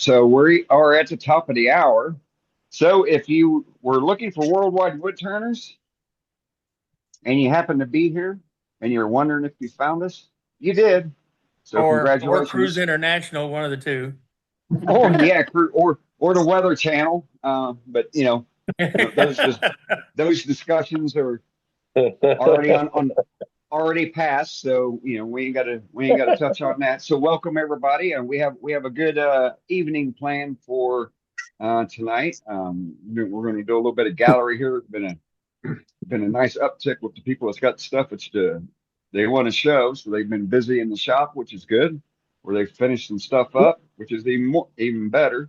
So we are at the top of the hour. So if you were looking for worldwide woodturners and you happen to be here and you're wondering if you found us, you did. So Or Cruise congratulations. International, one of the two. Or yeah, or the Weather Channel. But those discussions are already on already passed. So we ain't got to touch on that. So welcome everybody, and we have a good evening planned for tonight. We're going to do a little bit of gallery here. It's been a nice uptick with the people that's got stuff they want to show. So they've been busy in the shop, which is good. Where they've finished some stuff up, which is even better.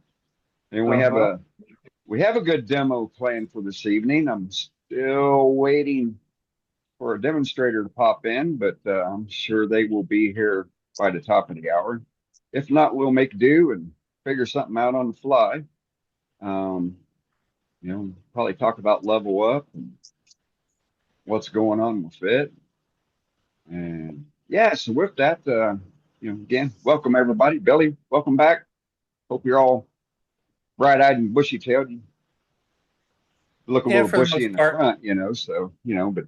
And we have a good demo planned for this evening. I'm still waiting for a demonstrator to pop in, but I'm sure they will be here by the top of the hour. If not, we'll make do and figure something out on the fly. Um, Probably talk about level up and what's going on with it. And yeah, so with that, again, welcome everybody. Billy, welcome back. Hope you're all bright-eyed and bushy-tailed. You look a Yeah, little for the bushy most in the part. front, but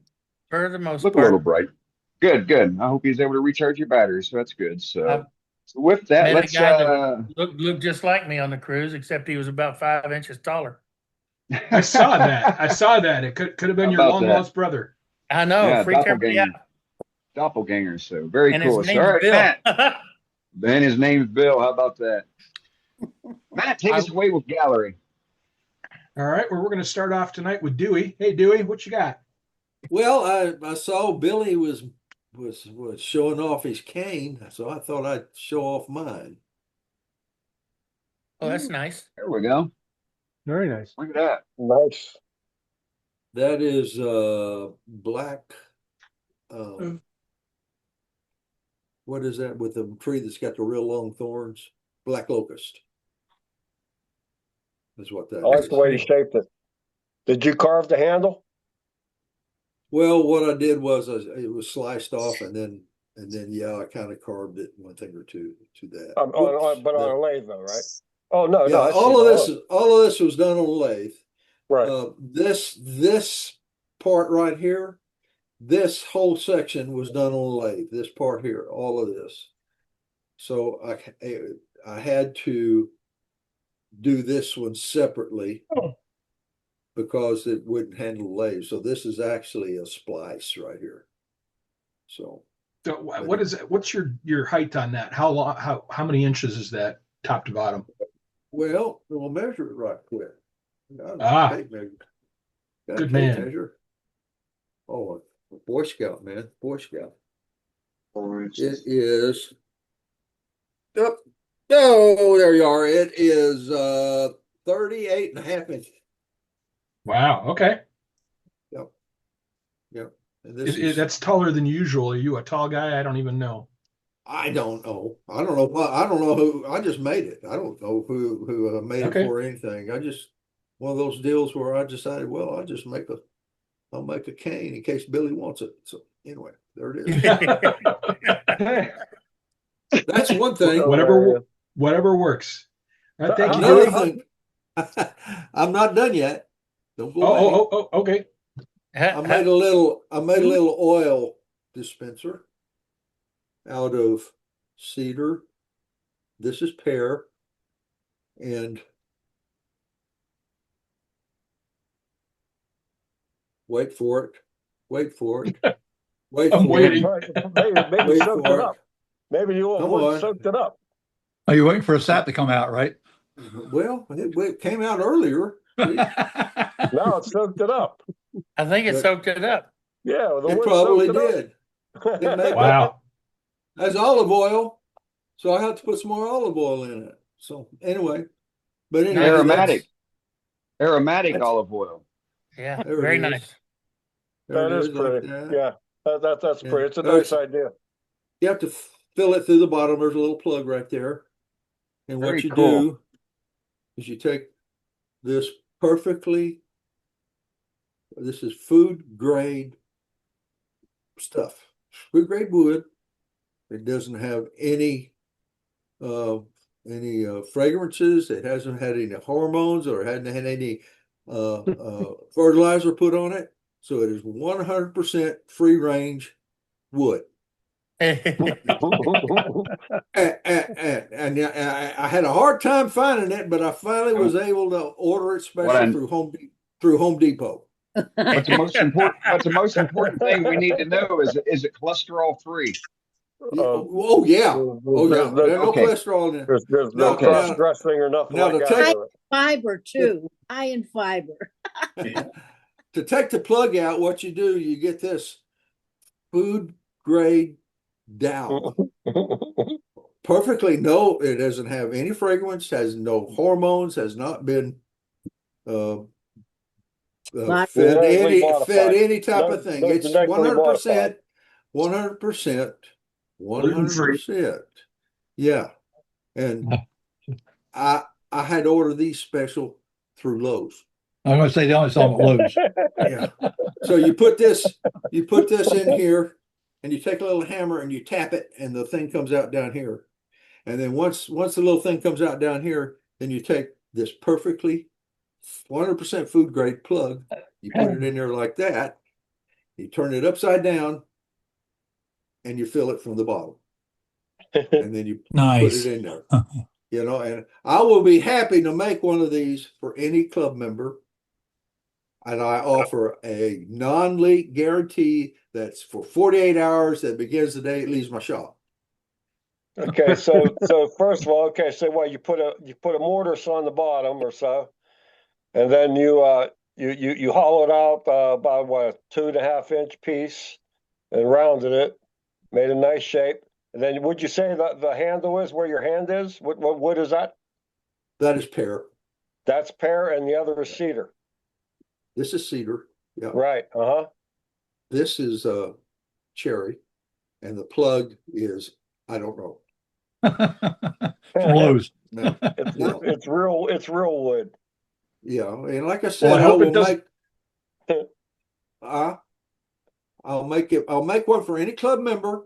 For the most look a little part. bright. Good, good. I hope he's able to recharge your batteries. So that's good. So, I so with that, met a let's guy that looked just like me on the cruise, except he was about 5 inches taller. I saw that. I saw that. It could have been how your about long that? lost brother. I know, Yeah, freaked everybody out. doppelganger. So very And his cool. So all name's right, Bill. Matt. Then his name's Bill. How about that? Matt, take I, us away with gallery. All right, well, we're going to start off tonight with Dewey. Hey, Dewey, what you got? Well, I saw Billy was showing off his cane, so I thought I'd show off mine. oh, that's nice. There we go. Very nice. Look at that. Nice. That is black. Um, what is that with the tree that's got the real long thorns? Black locust. Is what that I like is. the way you shaped it. Did you carve the handle? Well, what I did was it was sliced off, and then yeah, I kind of carved it one thing or two to that. But on a lathe though, right? Oh no, Yeah, no. all of this was done on a lathe. Right. This part right here, this whole section was done on a lathe. This part here, all of this. So I had to do this one separately because it wouldn't handle the lathe. So this is actually a splice right here. So what is it? What's your height on that? How long? How many inches is that, top to bottom? well, we'll measure it right quick. Tape measure. Got Good a tape man. measure. Oh, a Boy Scout, man. Boy Scout. 4 It inches. is. Yep. Oh, there you are. It is 38 and a half inches. Wow. Okay. Yep. Yep. And this That's taller than usual. Are you a tall guy? I don't even know. I don't know. I don't know. I don't know who. I just made it. I don't know who made Okay. it for anything. I just one of those deals where I decided, well, I'll make a cane in case Billy wants it. So anyway, there it is. That's one thing. Whatever works. All right, thank you, Another Dewey. thing. I'm not done yet. Don't go away. Oh, okay. I made a little oil dispenser out of cedar. This is pear, and wait for it. Wait for it. Wait I'm for waiting. it. Maybe Wait soaked for it up. Maybe you Come would on. soaked it up. Are you waiting for a sap to come out, right? Well, it came out earlier. See? Now it soaked it up. I think it soaked it up. Yeah, well, the It wood probably soaked did. it It made- up. Wow. That's olive oil, so I have to put some more olive oil in it. So anyway, but anyway, Aromatic olive oil. Yeah, There it very is. nice. there That it is is, like pretty. that. Yeah, that's Yeah. pretty. It's a nice idea. You have to fill it through the bottom. There's a little plug right there. And Very what you cool. do is you take this perfectly, this is food grade stuff, food grade wood. It doesn't have any fragrances. It hasn't had any hormones or hadn't had any fertilizer put on it. So it is 100% free range wood. And I had a hard time finding it, but I finally was able to order it special through Home Depot. What's the most important thing we need to know is it cholesterol free? Oh yeah. Oh yeah. There's no okay. cholesterol in it. There's no Okay. cross-dressing or nothing Now, like to that. take- Fiber too, high in fiber. To take the plug out, what you do, you get this food grade dowel. Perfectly, no, it doesn't have any fragrance, has no hormones, has not been fed any type of thing. It's 100%, 100%. Yeah. And I had to order these special through Lowe's. I'm going to say they only sell them at Lowe's. Yeah. So you put this in here, and you take a little hammer and you tap it, and the thing comes out down here. And then once the little thing comes out down here, then you take this perfectly 100% food grade plug, you put it in there like that, you turn it upside down, and you fill it from the bottom. And then you Nice. put it in there. You know, and I will be happy to make one of these for any club member. And I offer a non-leak guarantee that's for 48 hours that begins the day it leaves my shop. Okay, so first of all, so what you put a mortise on the bottom or so, and then you hollowed out about what, a 2.5-inch piece and rounded it, made a nice shape. And then would you say that the handle is where your hand is? What wood is that? That is pear. That's pear, and the other is cedar. This is cedar. Yeah. Right. This is cherry, and the plug is, I don't know. From Lowe's. No. It's real wood. Yeah, and like I said, Well, I hope it I'll make one for any club member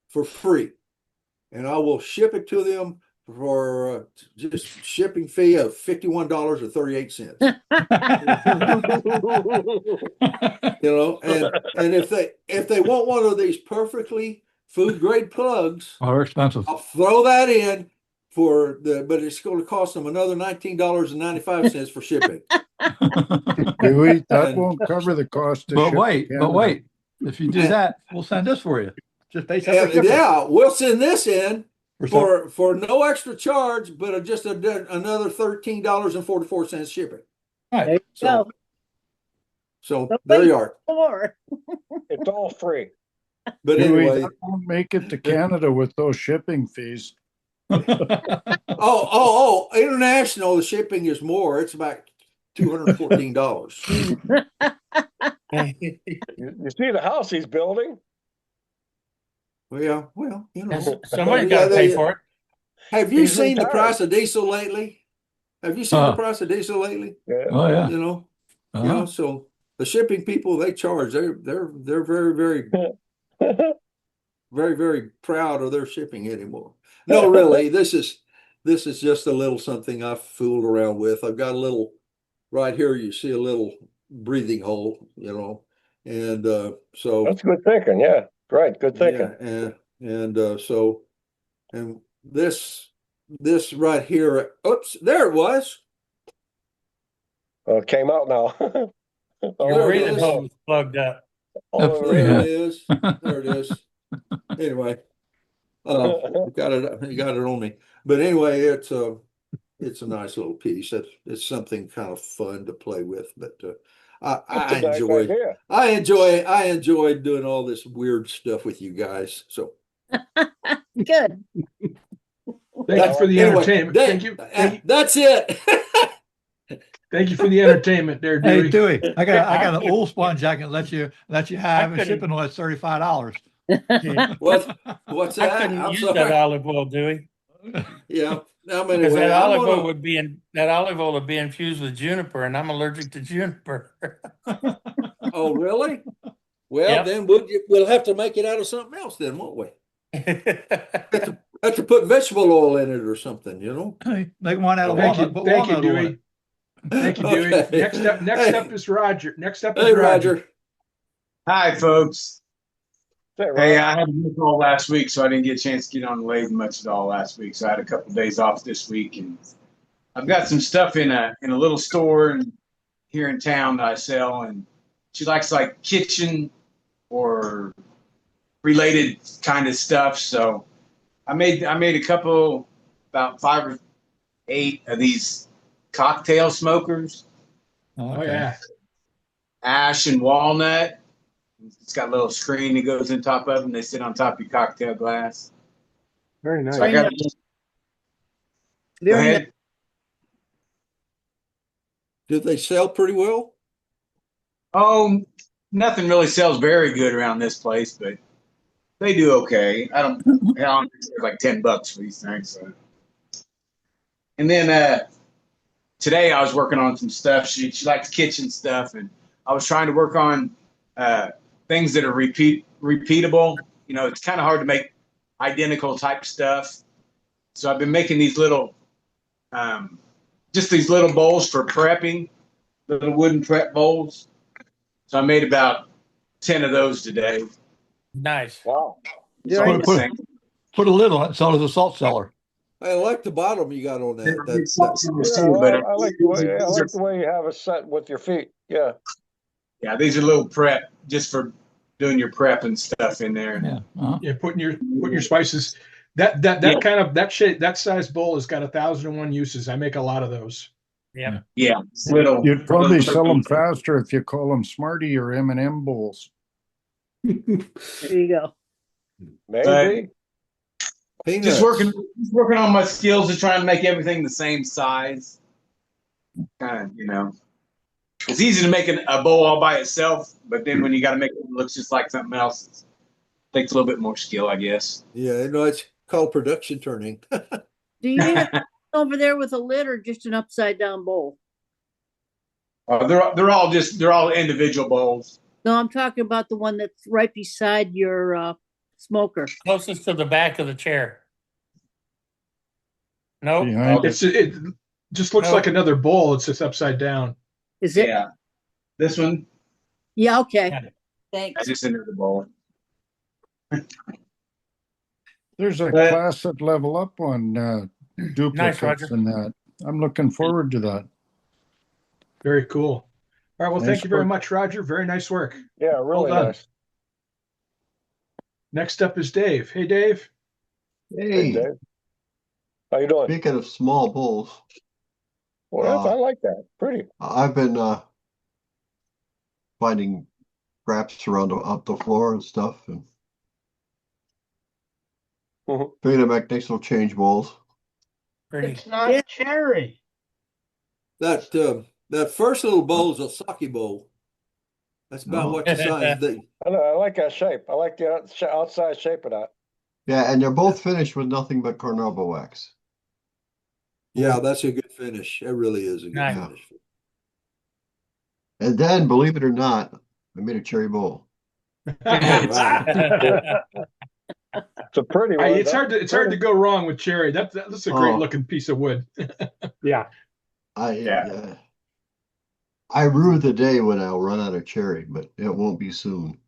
for free, and I will ship it to them for just shipping fee of $51.38. You know, and if they want one of these perfectly food grade plugs, Oh, they're expensive. I'll throw that in but it's going to cost them another $19.95 for shipping. Dewey, that won't cover the cost of But shipping wait, Canada. if you do that, we'll send this for you. Just pay separate shipping. Yeah, we'll send this in For for no extra charge, but just another $13.44 shipping. Right. There you So, go. so But there wait. you are. Or It's all free. But Dewey, anyway, that won't make it to Canada with those shipping fees. international, the shipping is more. It's about $214. You see the house he's building? Well, you know. Somebody's got to pay for it. Have you He's seen the retired. price of diesel lately? Have you seen the price of diesel lately? Yeah. Oh yeah. You know, Uh-huh. so the shipping people, they charge. They're very, very, very, very proud of their shipping anymore. No, really, this is just a little something I fooled around with. I've got a little right here. You see a little breathing hole, you know, and so That's good thinking. Yeah. Right. Good thinking. yeah, and this right here. Oops, there it was. It came out now. Your there it breathing is. hole was plugged up. Oh, There Yeah. it is. There it is. Anyway, you got it on me. But anyway, it's a nice little piece. It's something kind of fun to play with. But That's I a nice enjoy idea. I enjoy doing all this weird stuff with you guys. So good. Thank you for the anyway, entertainment. Thank you. That's it. Thank you for the entertainment there, Hey Dewey. Dewey, I got an old sponge I can let you have, and couldn't- shipping was $35. What's I that? couldn't I'm use sorry. that olive oil, Dewey, Yeah. because Anyway, that I'm olive oil gonna- would be infused with juniper, and I'm allergic to juniper. Oh, really? Well, Yep. then we'll have to make it out of something else then, won't we? Have to put vegetable oil in it or something, you know? Hey, make one out of Thank you, walnut, put thank you, walnut on it. Dewey. Thank you, Dewey. Okay. Next Hey. up is Roger. Next up is Hey, Roger. Roger. Hi, folks. Say, Hey, Rob. I had a good call last week, so I didn't get a chance to get on the lathe much at all last week. So I had a couple of days off this week, and I've got some stuff in a little store here in town that I sell, and she likes like kitchen or related kind of stuff. So I made a couple, about 5 or 8 of these cocktail smokers, Oh yeah. ash and walnut. It's got a little screen that goes in top of them. They sit on top of your cocktail glass. Very nice. So I got. Go Very nice. ahead. Did they sell pretty well? Oh, nothing really sells very good around this place, but they do okay. I don't it's like $10 for these things. So. And then today I was working on some stuff. She likes kitchen stuff, and I was trying to work on things that are repeatable. You know, it's kind of hard to make identical type stuff. So I've been making these little, just these little bowls for prepping, little wooden prep bowls. So I made about 10 of those today. Nice. Wow. It's all the same. Put a lid on it, sell it as a salt cellar. I like the bottom you got on that. It's That's too, but I like the way you have it set with your feet. Yeah. yeah, these are little prep just for doing your prep and stuff in there. Yeah. Uh-huh. Yeah, putting your spices. That Yeah. kind of that shape, that size bowl has got 1,001 uses. I make a lot of those. Yeah. Yeah, it's little. You'd probably little- sell them faster if you call them Smartie or M&M bowls. There you go. Maybe. peanuts. Just working on my skills of trying to make everything the same size. Kind of, you know, it's easy to make a bowl all by itself, but then when you got to make it look just like something else, it takes a little bit more skill, I guess. Yeah, no, it's called production turning. Do you need it over there with a lid or just an upside down bowl? They're all individual bowls. No, I'm talking about the one that's right beside your smoker. Closest to the back of the chair. Nope. Behind It just looks No. like another bowl. It's just upside down. Is it? Yeah, this one Yeah, okay. Yeah. I Thanks. just entered the bowl. There's a But- class at Level Up on duplicates Roger. and that. I'm looking forward to that. Very cool. All right. Well, Nice thank you very work. much, Roger. Very nice work. Yeah, really done. nice. Next up is Dave. Hey, Dave. Hey, Hey, Dave. How you doing? speaking of small bowls, Well, I like that. Pretty. I've been finding scraps around up the floor and stuff, and Mhm. figured to make nice little change bowls. Pretty. It's not Yeah. cherry. That first little bowl is a sake bowl. That's about Oh. what the size they. I know. I like that shape. I like the outside shape of that. Yeah, and they're both finished with nothing but carnauba wax. Yeah, that's a good finish. It really is a good Nice. finish. And then, believe it or not, I made a cherry bowl. It's a pretty one. It's hard to go wrong with cherry. That's a great Oh. looking piece of wood. Yeah. I rue the day when I'll run out of cherry, but it won't be soon.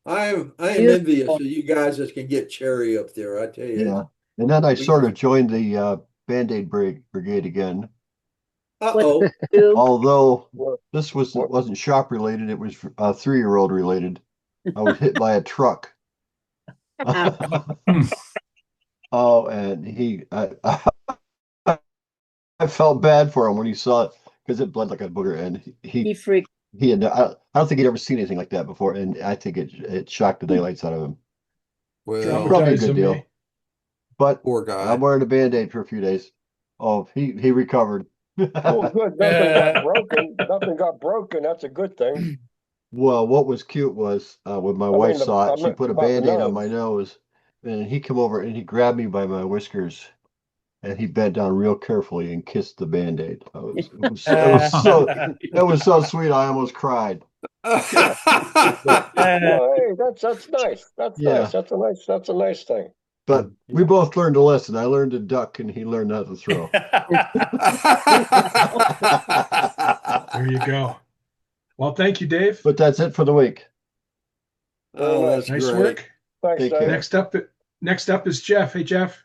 I am Beautiful. envious of you guys that can get cherry up there. I tell you. Yeah, and then I sort of joined the Band-Aid brigade again. Uh-oh. Do. Although What? this wasn't shop related, it was 3-year-old related. I was hit by a truck. Oh, and I felt bad for him when he saw it because it bled like a booger, and He freaked. he had I don't think he'd ever seen anything like that before, and I think it shocked the daylights out of him. Well, Probably a Traumatized good him, deal. eh? But poor guy. I'm wearing a Band-Aid for a few days. Oh, he recovered. Oh, good. Nothing got broken. Nothing got broken. That's a good thing. Well, what was cute was when my I wife mean, saw I it, she meant put a about the Band-Aid on nose. my nose, and he came over and he grabbed me by my whiskers, and he bent down real carefully and kissed the Band-Aid. It was so sweet. I almost cried. Well, hey, that's nice. That's Yeah. nice. That's a nice thing. But we both learned a lesson. I learned to duck and he learned how to throw. There you go. Well, thank you, Dave. But that's it for the week. Oh, that's Nice great. work. Thanks, Take Dave. care. Next up is Jeff. Hey, Jeff.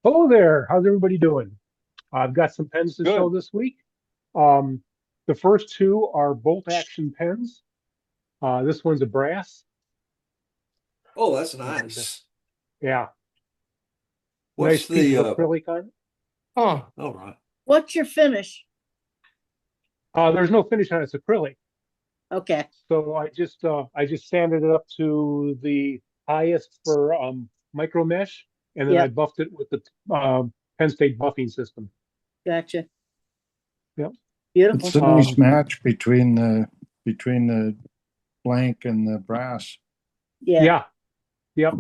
Hello there. How's everybody doing? I've got some pens to Good. show this week. The first two are bolt action pens. This one's a brass. Oh, that's nice. Yeah. What's Nice piece the of acrylic on it. Oh, all right. What's your finish? There's no finish on it. It's acrylic. Okay. So I just sanded it up to the highest for micro mesh, and then Yeah. I buffed it with the Penn State buffing system. Gotcha. Yep. Beautiful. It's a nice match between the blank and the brass. Yeah. Yeah. Yep.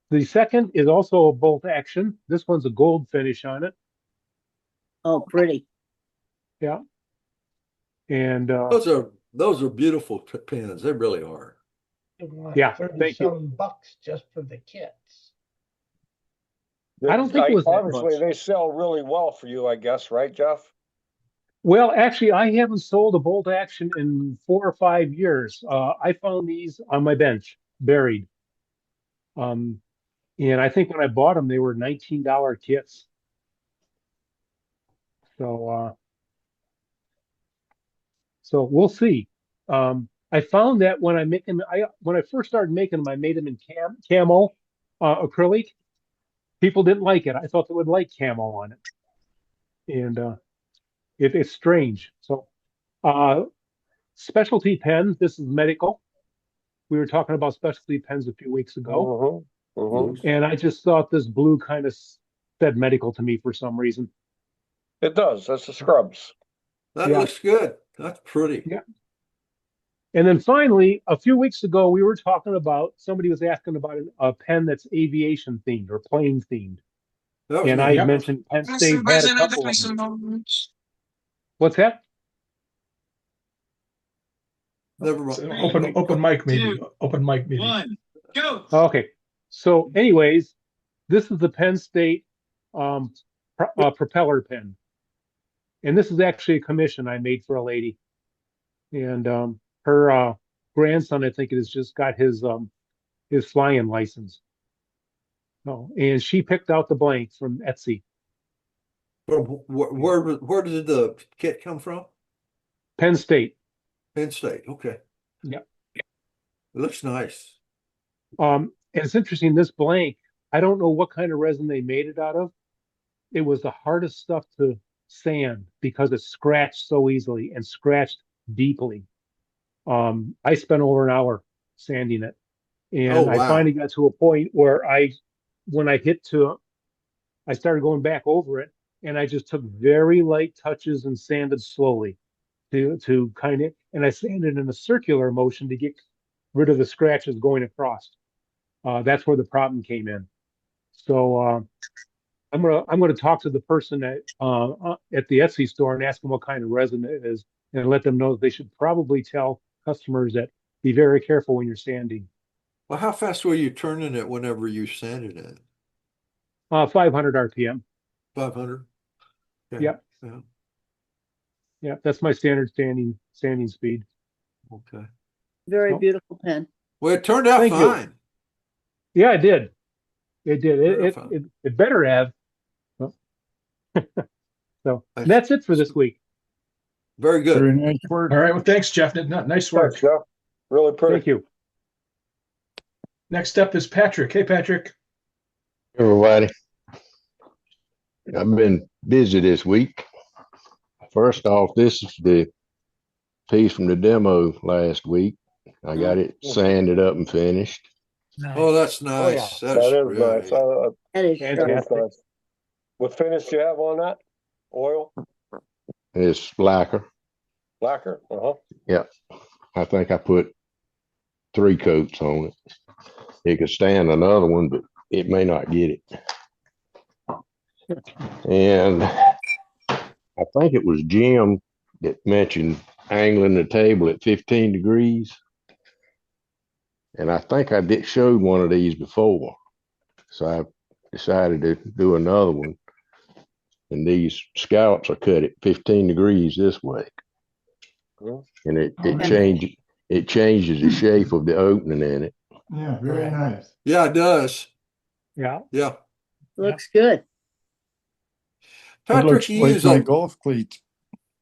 The second is also a bolt action. This one's a gold finish on it. Oh, pretty. Yeah. And Those are beautiful pens. They really are. yeah, thank you. $30 just for the kits. I don't think it was that obviously much. they sell really well for you, I guess, right, Jeff? Well, actually, I haven't sold a bolt action in 4 or 5 years. I found these on my bench, buried. And I think when I bought them, they were $19 kits. So we'll see. I found that when when I first started making them, I made them in camo acrylic. People didn't like it. I thought they would like camo on it, and it's strange. So, specialty pens. This is medical. We were talking about specialty pens a few weeks ago, and I just thought this blue kind of said medical to me for some reason. It does. That's the scrubs. That Yeah. looks good. That's pretty. Yeah. And then finally, a few weeks ago, we were talking about somebody was asking about a pen that's aviation themed or plane themed. That was And me. I mentioned Penn State had a couple of them. What's that? Never mind. Open mic, maybe. Open mic, maybe. One, go. Okay. So, anyways, this is the Penn State propeller pen. And this is actually a commission I made for a lady. And her grandson, I think it has just got his flying license. Oh, and she picked out the blank from Etsy. Where did the kit come from? Penn State. Penn State. Okay. Yeah. It looks nice. And it's interesting, this blank, I don't know what kind of resin they made it out of. It was the hardest stuff to sand because it scratched so easily and scratched deeply. I spent over an hour sanding it. And I finally got to a point where when I I started going back over it, and I just took very light touches and sanded slowly to kind of, and I sanded in a circular motion to get rid of the scratches going across. That's where the problem came in. So I'm gonna talk to the person at the Etsy store and ask them what kind of resin it is, and let them know that they should probably tell customers that be very careful when you're sanding. Well, how fast were you turning it whenever you sanded it? 500 RPM. 500. Okay. Yep. Yeah. Yeah, that's my standard sanding speed. Okay. Very beautiful pen. Well, it turned out Thank you. fine. Yeah, it did. It did. It better have. So that's it for this week. Very good. Very nice work. All right. Well, thanks, Jeff. Nice work. Thanks, Jeff. Really pretty. Thank you. Next up is Patrick. Hey, Patrick. Everybody, I've been busy this week. First off, this is the piece from the demo last week. I got it sanded up and finished. Nice. Oh, that's nice. That is nice. That is That is Fantastic. nice. What finish do you have on that? Oil? It's lacquer. Lacquer? Yeah. I think I put 3 coats on it. It could stand another one, but it may not get it. And I think it was Jim that mentioned angling the table at 15 degrees. And I think I showed one of these before. So I decided to do another one. And these scallops are cut at 15 degrees this way. And it changes the shape of the opening in it. Yeah, very nice. Yeah, it does. Yeah. Yeah. Looks good. It Patrick, looks you like use my a golf cleats.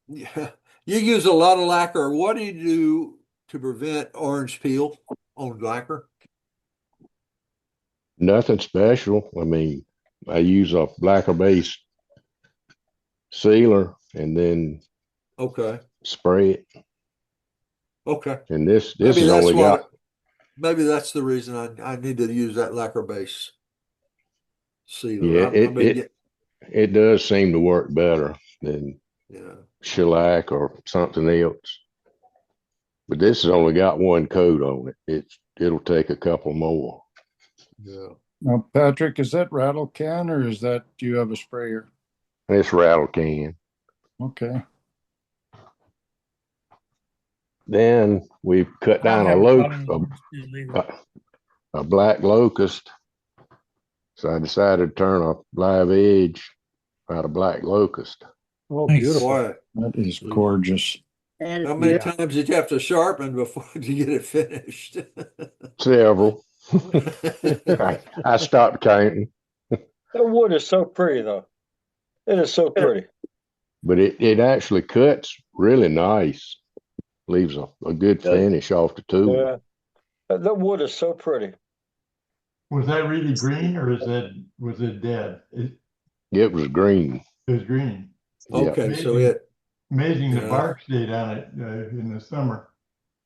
yeah, you use a lot of lacquer. What do you do to prevent orange peel on lacquer? Nothing special. I mean, I use a lacquer based sealer and then Okay. spray it. Okay. And this Maybe has that's only what. got, Maybe that's the reason I need to use that lacquer base sealer. yeah, it does seem to work better than shellac or something else. But this has only got one coat on it. It'll take a couple more. Yeah. Now, Patrick, is that rattle can or do you have a sprayer? It's rattle can. Okay. Then we've cut down a black locust. So I decided to turn a live edge out of black locust. Oh, Nice. beautiful. Boy, That is gorgeous. That is how many beautiful. times did you have to sharpen before you get it finished? Several. I stopped counting. That wood is so pretty, though. It is so pretty. But it actually cuts really nice. Leaves a good finish off the tool. Yeah. That wood is so pretty. Was that really green or was it dead? It was green. It was green. Okay, Yeah. so amazing the bark stayed on it in the summer.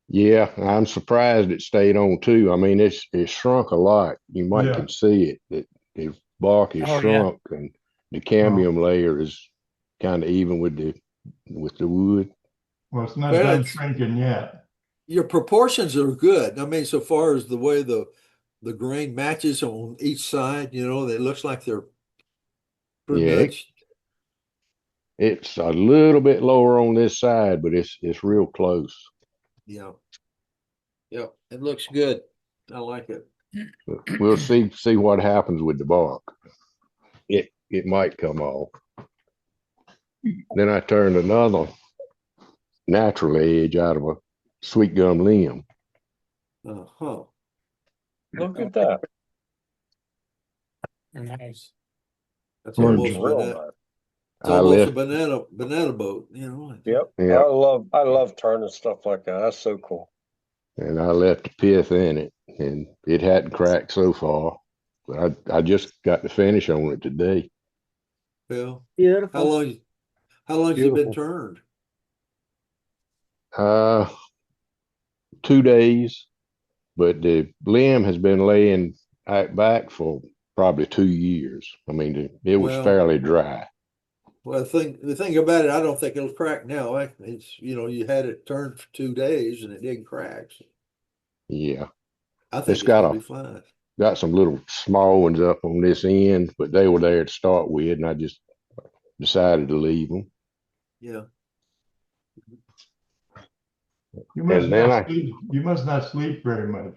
Yeah, I'm surprised it stayed on too. I mean, it's shrunk a lot. You might can see it. The bark is shrunk, and the cambium layer is kind of even with the wood. Well, it's not done shrinking yet. your proportions are good. I mean, so far as the way the grain matches on each side, it looks like they're pretty much. It's a little bit lower on this side, but it's real close. Yeah. Yep. It looks good. I like it. We'll see what happens with the bark. It might come off. Then I turned another natural edge out of a sweet gum limb. Uh-huh. Look at that. Nice. That's almost Real banana. nice. It's almost a banana boat, Yep. I love turning stuff like that. That's so cool. And I left the pith in it, and it hadn't cracked so far. But I just got the finish on it today. Yeah. Beautiful. How long has it been turned? 2 days, but the limb has been laying back for probably 2 years. I mean, it was fairly dry. Well, the thing about it, I don't think it'll crack now. It's you had it turned for 2 days and it didn't crack. So Yeah, I think it's gonna be fine. Got some little small ones up on this end, but they were there to start with, and I just decided to leave them. Yeah. You must not sleep very much.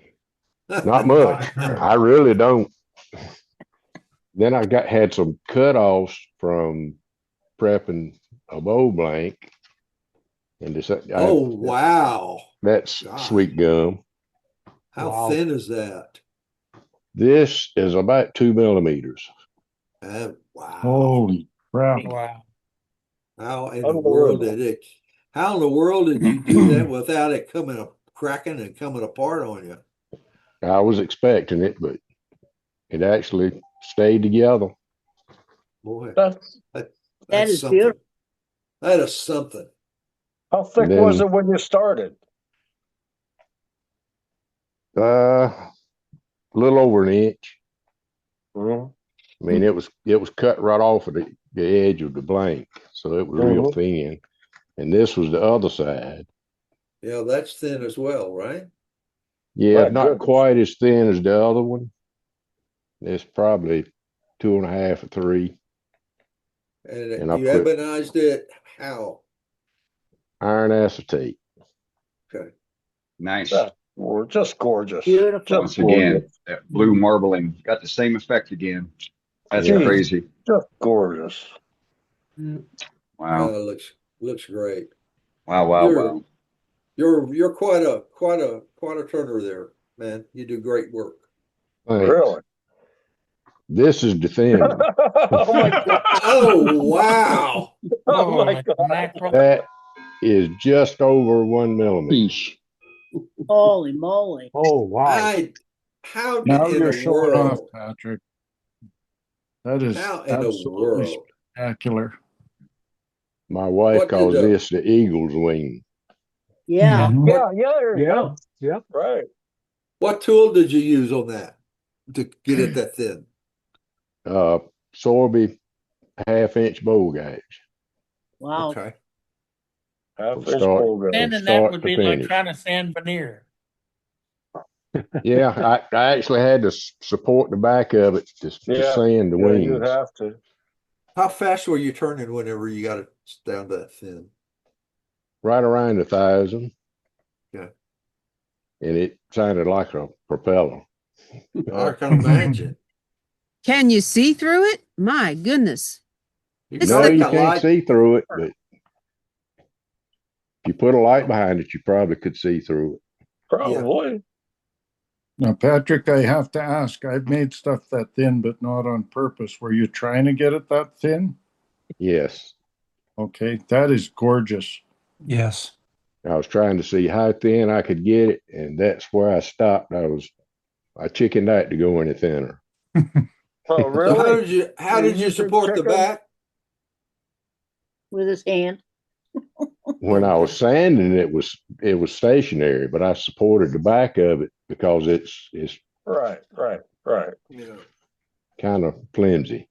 Not much. I really don't. Then I had some cutoffs from prepping a bow blank, and wow! That's sweet gum. How thin is that? This is about 2 millimeters. Wow! Holy crap! Wow! How in the world did it? How in the world did you do that without it cracking and coming apart on you? I was expecting it, but it actually stayed together. Boy, that is something. beautiful. That is something. How thick was it when you started? A little over an inch. Mm-hmm. I mean, it was cut right off of the edge of the blank, so it was real thin. And this was the other side. Yeah, that's thin as well, right? Yeah, not quite as thin as the other one. It's probably 2.5 or 3. And you ebonized it how? iron acetate. Okay. Nice. Just gorgeous. Beautiful. Once again, that blue marbling got the same effect again. That's Yeah. crazy. Just gorgeous. Wow. Looks great. Wow. You're quite a turner there, man. You do great work. Thanks. Really? This is definitive. Oh my God. Oh wow. Oh my God. Mackerel. That is just over 1 millimeter. Holy moly. Oh, wow. How Now in you're the showing off, world? Patrick. That is How in the absolutely world? spectacular. My wife What did calls the- this the eagle's wing. Yeah. Mhm. Yeah, there you Yeah. go. Yep. Right. What tool did you use on that to get it that thin? Sorby 1/2 inch bowl gauge. Wow. Okay. Half From inch start- bowl gauge. Sanding that start would to be like finish. trying to sand veneer. Yeah, I actually had to support the back of it to Yeah. sand the Yeah, wings. you have to. How fast were you turning whenever you got it down that thin? Right around 1,000. Yeah. And it sounded like a propeller. I can imagine. Can you see through it? My goodness. You It's No, got you the can't light. see through it, but if you put a light behind it, you probably could see through it. Probably. Now, Patrick, I have to ask, I've made stuff that thin, but not on purpose. Were you trying to get it that thin? Yes. Okay, that is gorgeous. Yes. I was trying to see how thin I could get it, and that's where I stopped. I chickened out to go any thinner. Oh, So really? how did you support the back? With his hand. When I was sanding it was stationary, but I supported the back of it because it's Right. Yeah. kind of flimsy.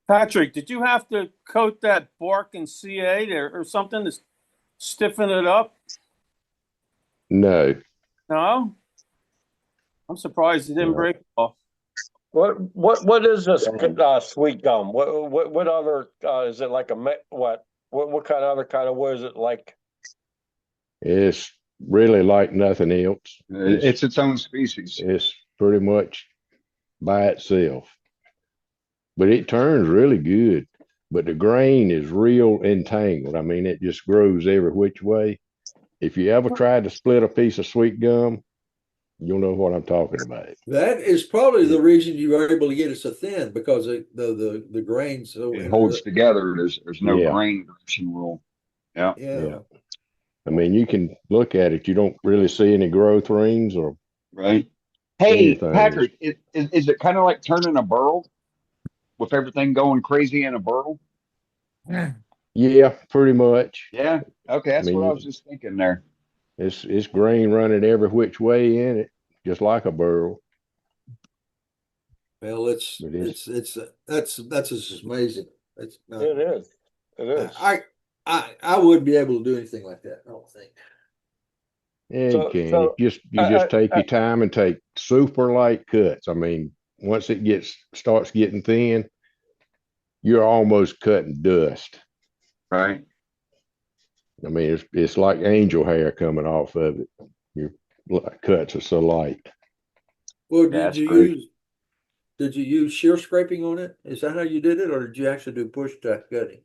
Patrick, did you have to coat that bark in C8 or something to stiffen it up? No. No? I'm surprised it didn't No. break off. What is this sweet gum? What other is it like what kind of other kind of what is it like? It's really like nothing else. It's its own species. It's pretty much by itself. But it turns really good. But the grain is real entangled. I mean, it just grows every which way. If you ever tried to split a piece of sweet gum, you'll know what I'm talking about. That is probably the reason you were able to get it so thin, because the grains so It holds together. There's no Yeah. grain division rule. Yeah. Yeah. I mean, you can look at it. You don't really see any growth rings or Right. Hey, anything. Patrick, is it kind of like turning a burl with everything going crazy in a burl? Yeah, pretty much. Yeah. Okay, that's I mean, what I was just thinking there. It's grain running every which way in it, just like a burl. Well, that's just amazing. It's It is. It is. I wouldn't be able to do anything like that, I don't think. Yeah, So- you can. so, you just take your time and take super light cuts. I mean, once it starts getting thin, you're almost cutting dust. Right. I mean, it's like angel hair coming off of it. Your cuts are so light. Well, That's great. did you use shear scraping on it? Is that how you did it, or did you actually do push type cutting?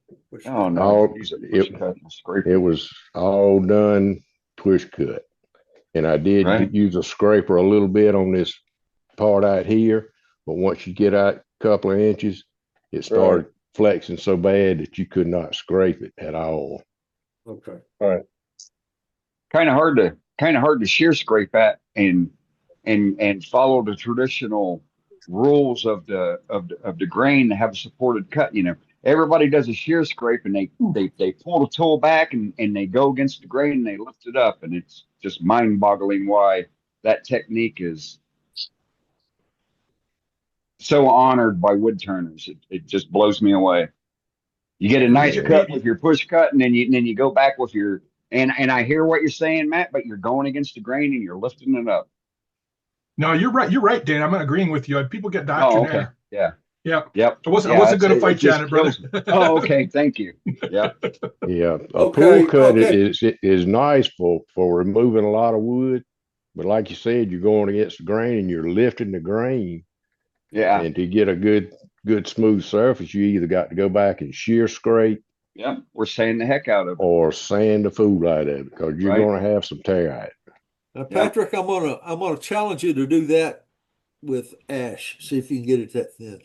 Oh no. All- Use a push cut and scrape It was all done push cut. And I did Right. use a scraper a little bit on this part out here, but once you get out a couple of inches, it started flexing so bad that you could not scrape it at all. Okay. kind of hard to shear scrape at and follow the traditional rules of the grain to have a supported cut. You know, everybody does a shear scrape and they pull the tool back and they go against the grain and they lift it up, and it's just mind-boggling why that technique is so honored by woodturners. It just blows me away. You get a nice cut with your push cut, and then you go back with your and I hear what you're saying, Matt, but you're going against the grain and you're lifting it up. No, you're right. You're right, Dan. I'm agreeing with you. People get Oh, doctrine okay. there. Yeah. Yep. Yep. I wasn't Yeah, going to it fight just Janet, brother. kills- Oh, okay. Thank you. Yeah. Yeah, a Okay, pool cut okay. is nice for removing a lot of wood, but like you said, you're going against the grain and you're lifting the grain, Yeah. and to get a good smooth surface, you either got to go back and shear scrape Yep. We're saying the heck out of it. or sand the fool out of it because you're Right. going to have some tear out. Now, Patrick, I'm gonna challenge you to do that with ash. See if you can get it that thin.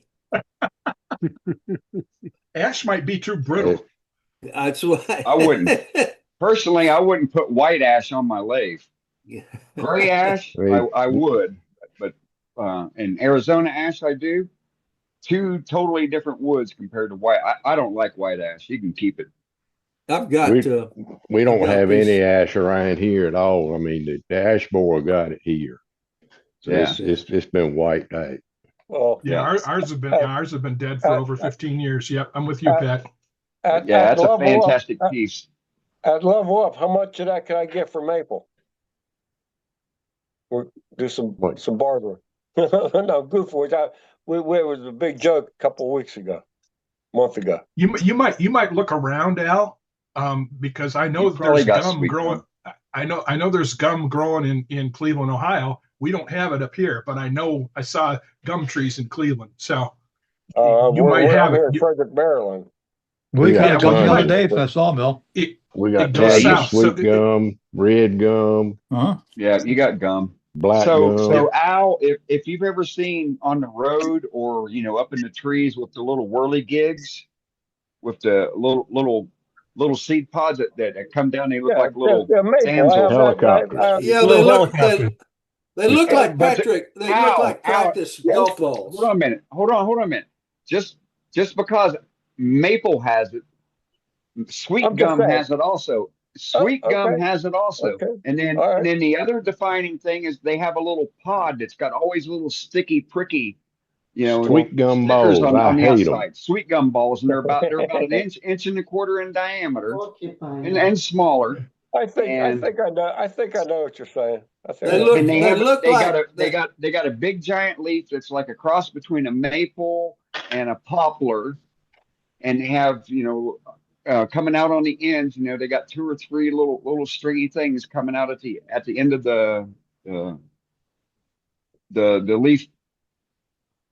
Ash might be too brittle. That's why I wouldn't. Personally, I wouldn't put white ash on my lathe. Gray ash, I would, but and Arizona ash, I do. Two totally different woods compared to white. I don't like white ash. You can keep it. I've got. We don't got have this. any ash around here at all. I mean, the ash borer got it here, so Yeah. it's been wiped out. Well, Yeah, ours have been dead for over 15 years. Yep, I'm with you, Pat. Yeah, that's a fantastic piece. At level up, how much of that can I get for maple? We'll do some bartering. No, goofy. We was a big joke a couple of weeks ago, month ago. You might look around, Al, because I know You probably there's got gum sweet growing. I know there's gum growing in Cleveland, Ohio. We don't have it up here, but I saw gum trees in Cleveland. So you might have here it. in Frederick, Maryland. We got well, gum you the might- other day from that sawmill. We got It goes tons of south, sweet so- gum, red gum, Huh? Yeah, you got gum. black So gum. Al, if you've ever seen on the road or up in the trees with the little whirly gigs, with the little seed pods that come down, they look like little maple. fans I of have helicopters. Yeah, Little they look. helicopter. They look like But Patrick. They look Al, like practice golf balls. Hold on a minute. Hold on a minute. Just because maple has it, sweet I'm just gum saying. has it also. Sweet gum okay. has it also. Okay. And then All right. and then the other defining thing is they have a little pod that's got always little sticky, pricky, Sweet gum stickers balls. on I the hate them. outside. Sweet gum balls, and they're about an inch and a quarter in diameter, and smaller. I think I And- know. I think I know what you're saying. I think They I look- And they have look they like got a big giant leaf that's like a cross between a maple and a poplar, and they have coming out on the ends. They got two or three little stringy things coming out at the end of the leaf.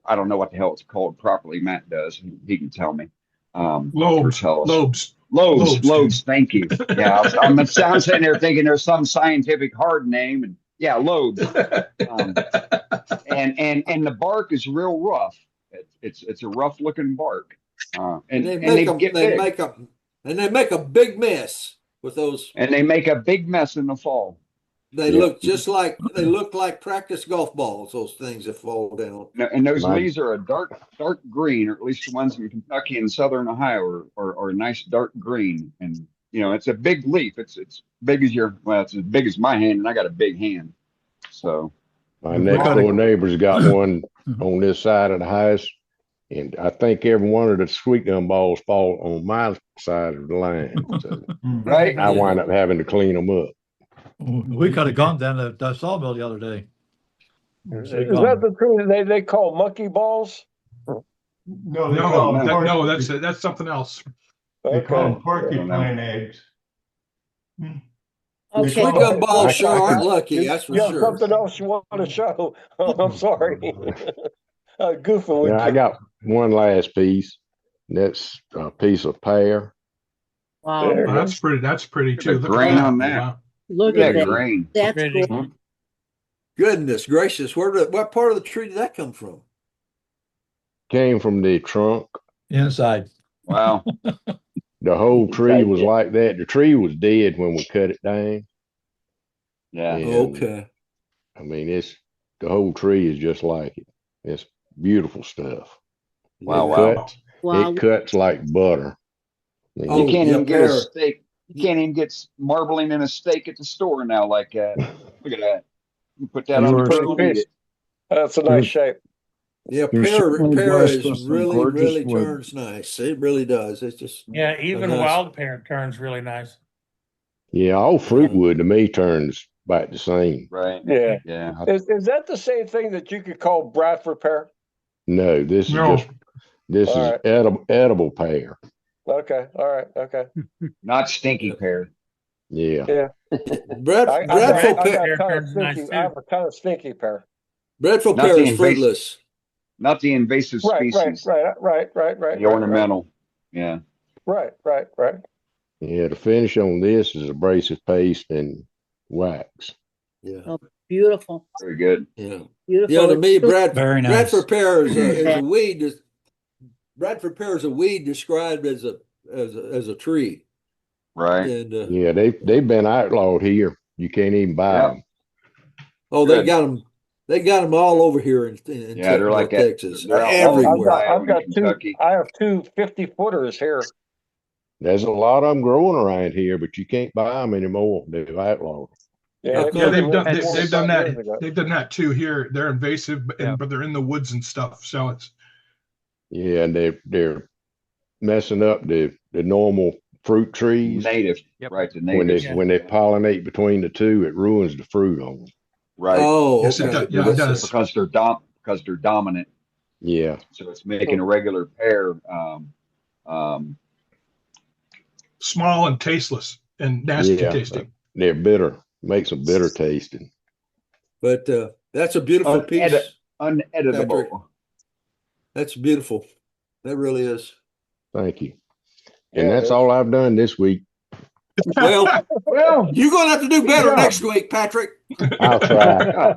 I don't know what the hell it's called properly. Matt does. He can tell me. Lobes. Lobes. Lobes. Thank you. Yeah, I'm sitting there thinking there's some scientific hard name, and yeah, lobes. And the bark is real rough. It's a rough looking bark. And they they make get big. they make a big mess with those. And they make a big mess in the fall. They look like practice golf balls. Those things that fall down. And those My- leaves are a dark green, or at least the ones in Kentucky and southern Ohio are a nice dark green. And it's a big leaf. It's big as it's as big as my hand, and I got a big hand. So My next door neighbor's got one on this side of the house, and I think every one of the sweet gum balls fall on my side of the line. So right. I wind up having to clean them up. We cut a gum down at the sawmill the other day. Is that the tree they call monkey balls? No, that's something else. Okay. porcupine eggs. Okay. Sweet gum balls sure aren't lucky. That's for You have sure. something else you want to show? Oh, I'm sorry. Goofing with Yeah, I you. got one last piece. That's a piece of pear. Wow. There. Oh, that's pretty Look at too. the Look at grain that. on that. Wow. Look Yeah, at that. grain. That's Pretty. cool. Goodness gracious, what part of the tree did that come from? Came from the trunk. Inside. Wow. The whole tree was like that. The tree was dead when we cut it down. Yeah. And, Okay. I mean, the whole tree is just like it. It's beautiful stuff. Wow. It Wow. cuts, Wow. it cuts like butter. I mean, You can't yeah, even get a pear. steak. You can't even get marbling in a steak at the store now like that. Look at that. You put that on the Yours- grill and eat it. That's a nice shape. Yeah, You're certainly pear blessed is with some really, gorgeous really wood. turns nice. It really does. It's just Yeah, even nice. wild pear turns really nice. yeah, all fruit wood to me turns about the same. Right. Yeah. Yeah. Is that the same thing that you could call Bradford pear? No, this is No. just This All is right. edible pear. Okay. All right. Okay. Not stinky pear. Yeah. Yeah. Bradford I pear, got kind of turns nice stinky. too. I have a kind of stinky pear. Bradford Not pear the is invasive, fruitless. not the invasive Right. species. The ornamental. Yeah. Right. Yeah. The finish on this is abrasive paste and wax. Yeah. Oh, beautiful. Very good. Yeah. Beautiful. Yeah, to me, Very nice. Bradford pear is Yeah. a weed. Bradford pear is a weed described as a tree. Right. And Yeah, they've been outlawed here. You can't even buy Yep. them. oh, Good. they got them all over here in Yeah, they're like at, Texas, they're outlawed in everywhere. Ohio I've got and Kentucky. I have two 50-footers here. There's a lot of them growing around here, but you can't buy them anymore. They've outlawed them. Yeah, Yeah, they've done they they've done that. years ago. They've done that too here. They're invasive, Yeah. but they're in the woods and stuff. So it's Yeah, and they're messing up the normal fruit trees. Native. Yep. Right. The When natives. they when they pollinate between the two, it ruins the fruit on them. Right. Oh, yes, it okay. does. Yeah, it does. Because they're dominant. Yeah, So it's making a regular pear. Small and tasteless and nasty yeah, tasting. they're bitter. Makes them bitter tasting. But that's a beautiful piece, Patrick. Uneditable. That's beautiful. That really is. Thank you. And Yeah, that's all I've done this week. Well, Well, you're going to have to do better job. next week, Patrick. I'll try.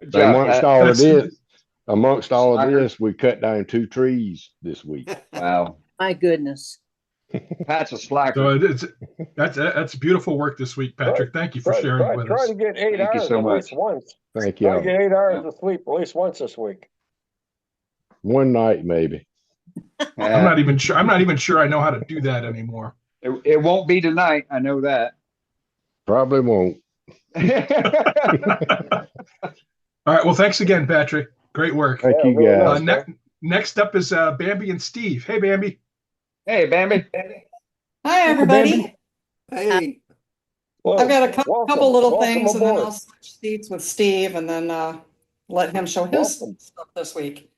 Good job, amongst Pat. all of Slacker. this, we cut down 2 trees this week. Wow. My goodness. Pat's a slacker. So that's beautiful work this week, Patrick. Thank you for sharing it with Try us. to get 8 Thank you hours so at much. least once. Thank Try to you. get 8 hours of sleep at least once this week. One night, maybe. I'm not even sure I know how to do that anymore. It won't be tonight. I know that. Probably won't. All right. Well, thanks again, Patrick. Great work. Thank you, really guys. nice. Next up is Bambi and Steve. Hey, Bambi. Hey, Bambi. Hi, everybody. Hey, Well, I've got a couple little welcome things, and then aboard. I'll switch seats with Steve, and then let him show his Welcome. stuff this week.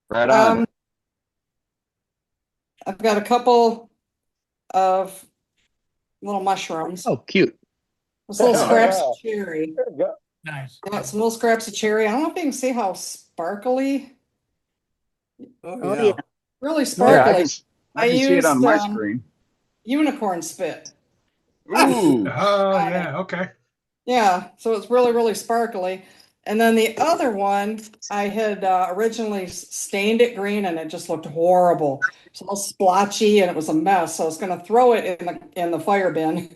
Right on. I've got a couple of little mushrooms. Oh, cute. Those little Oh, scraps yeah. of cherry. There you go. Nice. Got some little scraps of cherry. I don't know if you can see how sparkly, Oh, yeah. yeah. really Yeah, sparkly. I can see it on used, my screen. Unicorn spit. Ooh. Oh, yeah. Okay. Yeah, so it's really, really sparkly. And then the other one, I had originally stained it green, and it just looked horrible. It was all splotchy, and it was a mess. So I was going to throw it in the fire bin.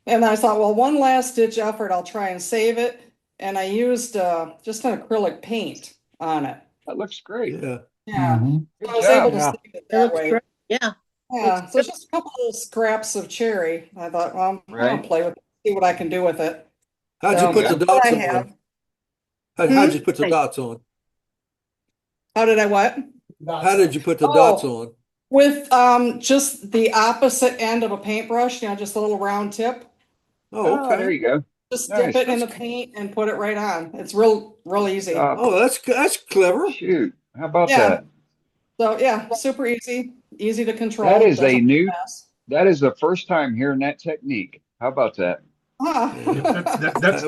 And I thought, well, one last ditch effort, I'll try and save it. And I used just an acrylic paint on it. That looks great. Yeah. Yeah, Mhm. so I was job. able to Yeah. save it That that looks way. great. Yeah. Yeah, so just a couple of scraps of cherry. I thought, well, I'll Right. play with it, see what I can do with it. How'd So you put the that's what dots I have. on? How'd you put the dots on? How did I what? How did you put the Oh. dots on? With just the opposite end of a paintbrush, just a little round tip. Oh, Oh, there okay. you go. Just Nice. dip it in the paint and put it right on. It's real easy. Oh, that's clever. Shoot. How about Yeah. that? So yeah, super easy to control. That is a Doesn't new, mess. that is the first time hearing that technique. How about that? Huh. That's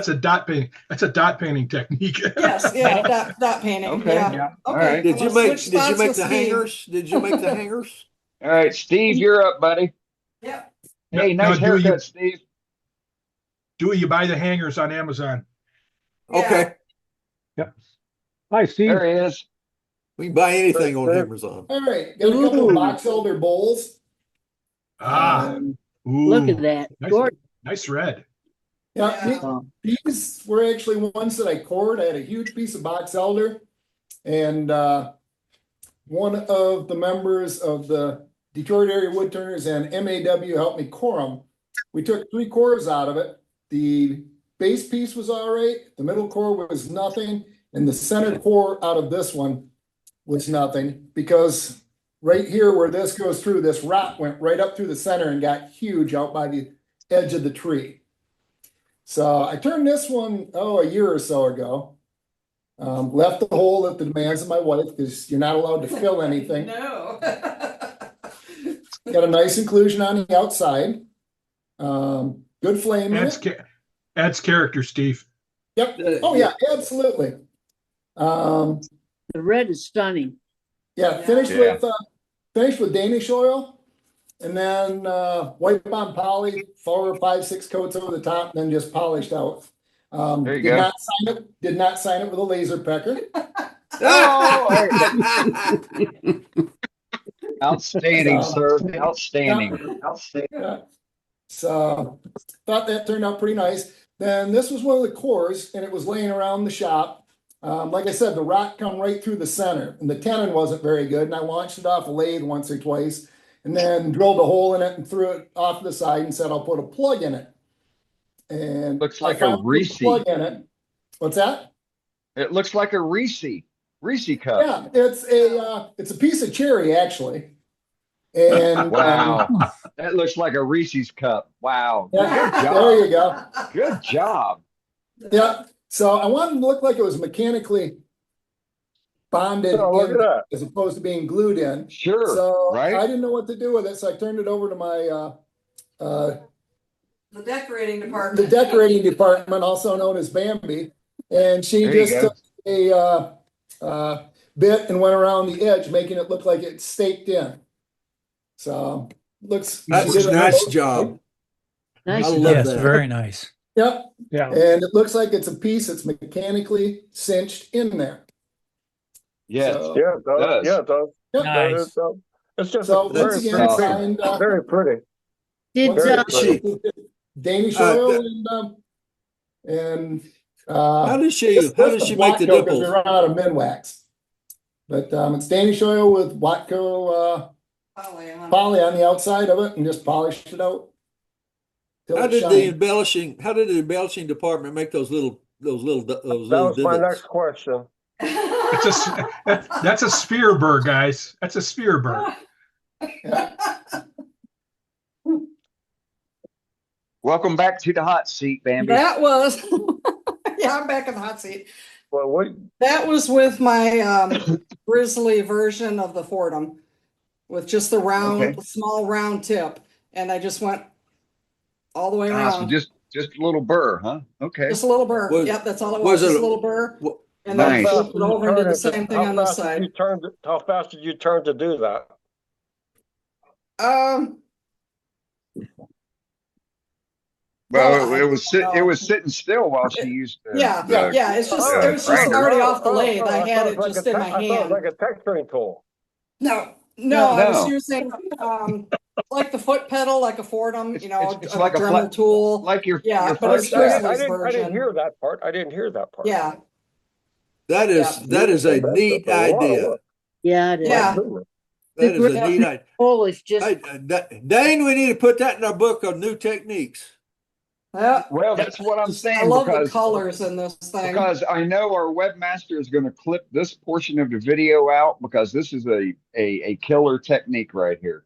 a dot painting. That's a dot painting technique. Yes, yeah, dot painting. Okay. Yeah. All Okay. right. Did you I'm gonna make switch did you spots make with the Steve. hangers? Did you make the hangers? All right, Steve, you're up, buddy. Yeah. Hey, No, nice haircut, Steve. You buy the hangers on Amazon. Okay. Yep. Hi, Steve. There he is. We can buy anything on Amazon. All right, got a couple of box elder bowls. Ah, Look at that. Nice, Gorgeous. nice red. Yeah, these were actually ones that I cored. I had a huge piece of box elder, and one of the members of the Detroit area Woodturners and MAW helped me core them. We took 3 cores out of it. The base piece was all right. The middle core was nothing, and the center core out of this one was nothing, because right here where this goes through, this rot went right up through the center and got huge out by the edge of the tree. So I turned this one, a year or so ago. Left the hole at the demands of my wife because you're not allowed to fill anything. No. Got a nice inclusion on the outside. Good flame in it. Adds character, Steve. Yep. Oh yeah, absolutely. The red is stunning. Yeah, finished with Danish oil, and then wipe on poly, 4 or 5, 6 coats over the top, and then just polished out. There you go. Did not sign it with a laser pecker. Outstanding, sir. Outstanding. Yeah. So thought that turned out pretty nice. Then this was one of the cores, and it was laying around the shop. Like I said, the rock come right through the center, and the tenon wasn't very good. And I launched it off a lathe once or twice, and then drilled a hole in it and threw it off to the side and said I'll put a plug in it. And looks like a Reese plug in it. What's that? It looks like a Reese cup. Yeah, it's a piece of cherry actually. And wow, that looks like a Reese's cup. Wow, yeah, good job. There you go. Good job. Yeah. So I wanted it to look like it was mechanically bonded look at that. as opposed to being glued in. Sure. So right. I didn't know what to do with it, so I turned it over to my the decorating department. the decorating department, also known as Bambi, and she just took a bit and went around the edge, making it look like it's staked in. So looks That's a nice job. Nice. I love Yes, that. very nice. Yep. Yeah. And it looks like it's a piece that's mechanically cinched in there. Yes. So, Yeah, it does. Yeah, it does. Yep. Nice. It's just So very, once again, very, signed, very pretty. Did Very pretty. Danish oil and How does she this make Watco, the 'cause nipples? we run out of Minwax. But it's Danish oil with Watco poly on the outside of it and just polished it out. How did the embellishing department make those little That was my divots? next question. That's a spear burr, guys. That's a spear burr. Welcome back to the hot seat, Bambi. That was, yeah, I'm back in the hot seat. Well, That was with my Grizzly version of the Fordham, with just the round, small round tip, and I just went all the way around. So just a little burr, huh? Okay. Just a little burr. Yep, that's all it was. Just a little burr, and then flip it over and do the same thing on this side. How fast did you turn to do that? Well, it was sitting still while she used. Yeah. It's just it was just already off the lathe. I had it just in my hand. I thought it was like a texturing tool. No, I was using like the foot pedal, like a Fordham, it's a like a Dremel tool. Like your but it's Grizzly's version. I didn't hear that part. I didn't hear that part. Yeah. That is a neat idea. Yeah, it is. Yeah. That is a neat idea. Polish just. Hey, Dane, we need to put that in our book of new techniques. Yeah. Well, that's what I'm saying. I love the colors in this thing. Because I know our webmaster is going to clip this portion of the video out because this is a killer technique right here.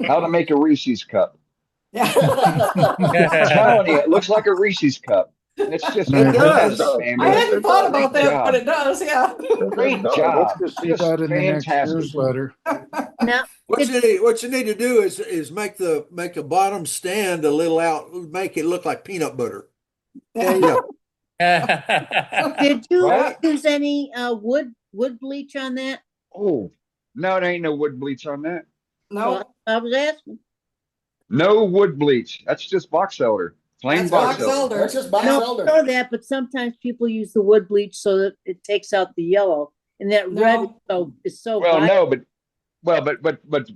How to make a Reese's cup. Yeah. I'm telling you, it looks like a Reese's cup. It's just It does. I hadn't thought about that, but it does. Yeah. Great job. Let's see that in the next newsletter. Now, What you need to do is make a bottom stand a little out, make it look like peanut butter. did you use any wood bleach on that? Oh, no, there ain't no wood bleach on that. No. Well, I was asking. No wood bleach. That's just box elder. Plain box elder. That's just box No, elder. I know that, but sometimes people use the wood bleach so that it takes out the yellow, and that red is so. Well, vibrant. no,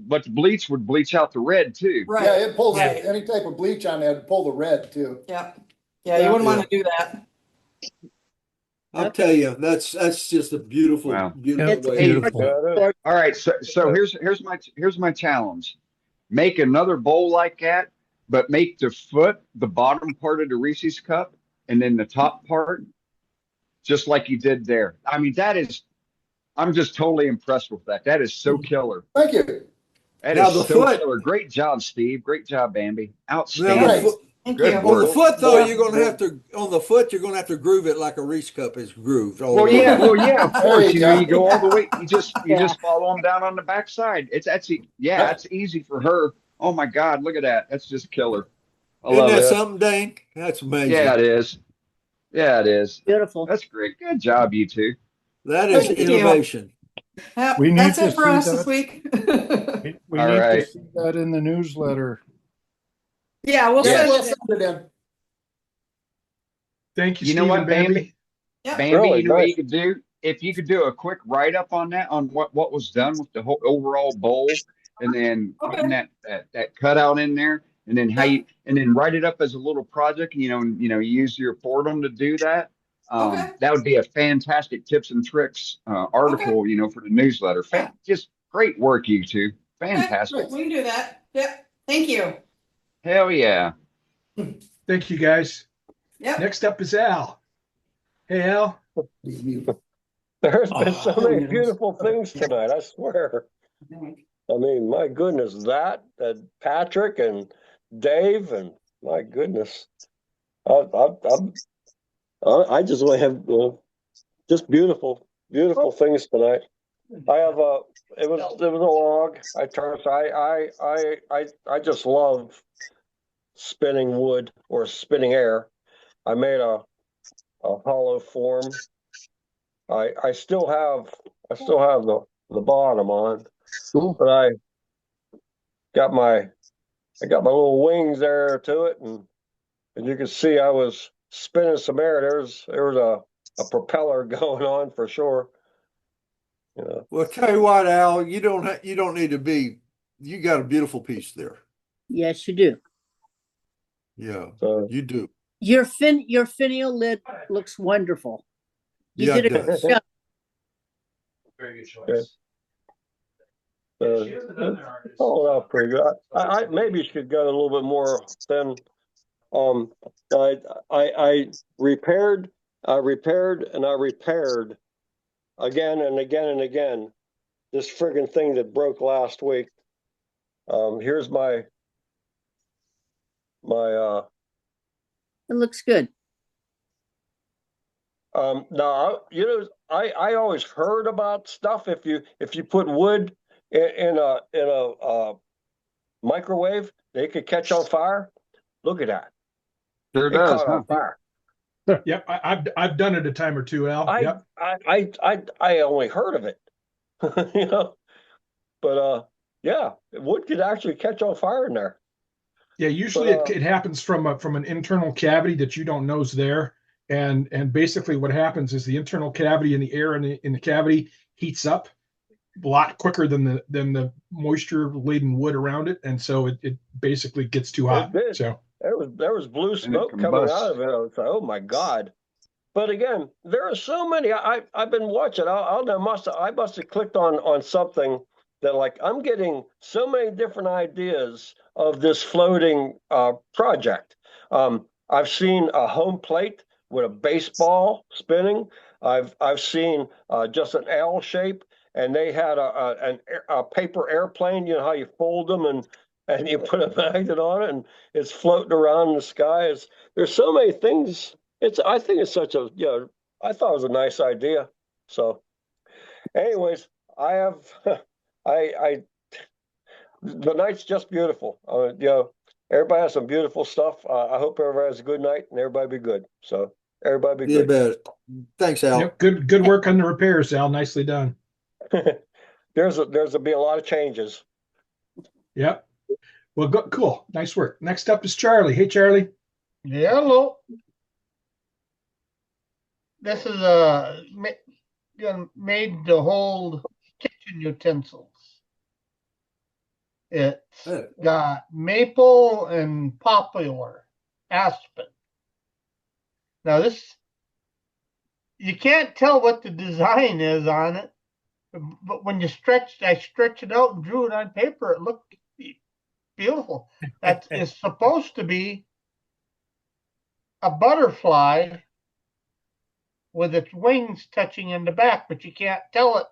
but bleach would bleach out the red too. Right. Yeah, it pulls any type of bleach on that, it'd pull the red too. Yep. Yeah, you wouldn't want to do that. I'll tell you, that's just a beautiful, beautiful way. Beautiful. All right, so here's my challenge. Make another bowl like that, but make the bottom part of the Reese's cup, and then the top part, just like you did there. I mean, I'm just totally impressed with that. That is so killer. Thank you. That is so killer. Great job, Steve. Great job, Bambi. Outstanding. Thank Good you. On the work. foot though, Yeah. you're gonna have to groove it like a Reese cup is grooved. all Well, the way yeah, around. well, yeah, of There course. you You know, go. you go all the way. You Yeah. just follow them down on the backside. It's easy for her. Oh my God, look at that. That's just killer. I Isn't love that it. something, Dane? That's Yeah, amazing. it is. Yeah, it is. Beautiful. That's great. Good job, you two. That is Thank you. innovation. Yep, We that's need to it for see us this that. week. We All need to right. see that in the newsletter. Yeah, we'll Yes. send We'll it. send it in. Thank you, You know Stephen what, Bambi? Bambi. Yep. Bambi, Really you know what you nice. could do? If you could do a quick write-up on that, on what was done with the whole overall bowl, and then putting Okay. that cutout in there, and then Yep. and then write it up as a little project, and you use your Fordham to do that. Okay. That would be a fantastic tips and tricks Okay. article, for the newsletter. Yeah. Just great work, you two. Okay. Fantastic. We can do that. Yep. Thank you. Hell yeah. Thank you, guys. Yep. Next up is Al. Hey, Al. There's been so many beautiful things tonight, I swear. I mean, my goodness, that Patrick and Dave, and my goodness, I just want to have just beautiful things tonight. I have it was a log. I just love spinning wood or spinning air. I made a hollow form. I still have the bottom on, but I got my little wings there to it, and you can see I was spinning some air. There was a propeller going on for sure. Well, tell you what, Al, you don't need to be. You got a beautiful piece there. Yes, you do. Yeah, So, you do. Your finial lid looks wonderful. You Yeah, did it a good does. job. Very good choice. Oh, that's pretty good. I maybe should go a little bit more thin. I repaired, and I repaired again and again and again this friggin' thing that broke last week. Here's my It looks good. now I always heard about stuff if you put wood in a microwave, they could catch on fire. Look at that. Sure It does, caught huh? on fire. Yep, I've done it a time or two, Al. Yep. I only heard of it. But yeah, wood could actually catch on fire in there. Yeah, usually But, it happens from an internal cavity that you don't know is there, and basically what happens is the internal cavity and the air in the cavity heats up a lot quicker than the moisture laden wood around it, and so it basically gets too hot. It did. So There was blue And it smoke coming out combusts. of it. I was like, oh my God. But again, there are so many. I've been watching. I must have clicked on something that, like, I'm getting so many different ideas of this floating project. I've seen a home plate with a baseball spinning. I've seen just an L shape, and they had a paper airplane. You know how you fold them and you put a magnet on it, and it's floating around in the sky. There's so many things. I think it's such a, I thought it was a nice idea. So anyways, I have, the night's just beautiful. Everybody has some beautiful stuff. I hope everybody has a good night and everybody be good. So everybody be Yeah, good. bet. Thanks, Al. yep, good work on the repairs, Al. Nicely done. There's a be a lot of changes. Yep. Well, cool. Nice work. Next up is Charlie. Hey, Charlie. Hello. This is made to hold kitchen utensils. It's got maple and poplar, aspen. Now you can't tell what the design is on it, but when I stretch it out and drew it on paper, it looked beautiful. That is supposed to be a butterfly with its wings touching in the back, but you can't tell it.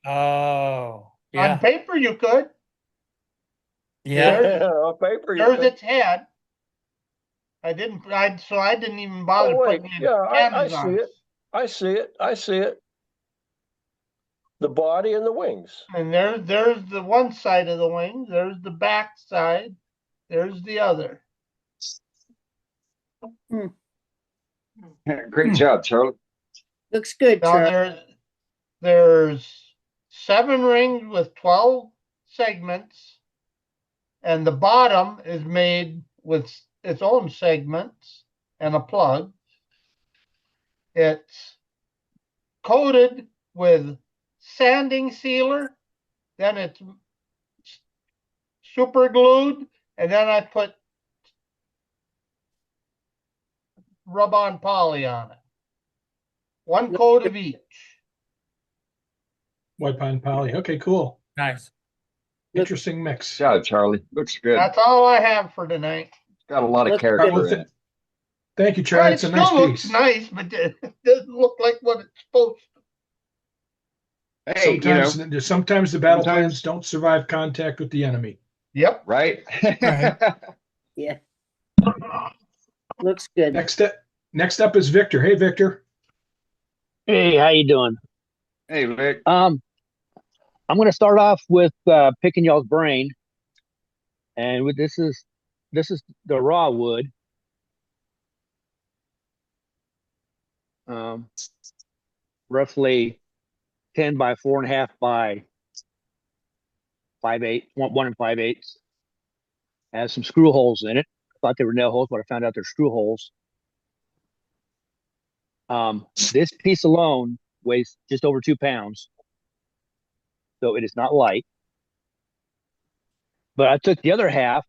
Oh, yeah. On paper, you could. Yeah. On paper, There's its head. I didn't. So I didn't even bother Oh wait, putting in yeah, I see canvas. it. I see it. I see it. The body and the wings. And there's the one side of the wing. There's the back side. There's the other. Great job, Charlie. Looks good, Now Charlie. there's 7 rings with 12 segments, and the bottom is made with its own segments and a plug. It's coated with sanding sealer, then it's super glued, and then I put rub-on poly on it. One coat of each. White pine poly. Okay, cool. Nice. Interesting mix. Good job, Charlie. Looks good. That's all I have for tonight. It's got a lot of Looks character good. in it. Thank you, Well, Charlie. it It's a still nice looks piece. nice, but it doesn't look like what it's supposed to. Hey, Sometimes the battle sometimes- plans don't survive contact with the enemy. Yep. Right? Right. Yeah. Looks good. Next up is Victor. Hey, Victor. Hey, how you doing? Hey, Vic. I'm going to start off with picking y'all's brain, and this is the raw wood. Roughly 10 by 4.5 by 5/8, 1 5/8. Has some screw holes in it. I thought they were nail holes, but I found out they're screw holes. This piece alone weighs just over 2 pounds, so it is not light. But I took the other half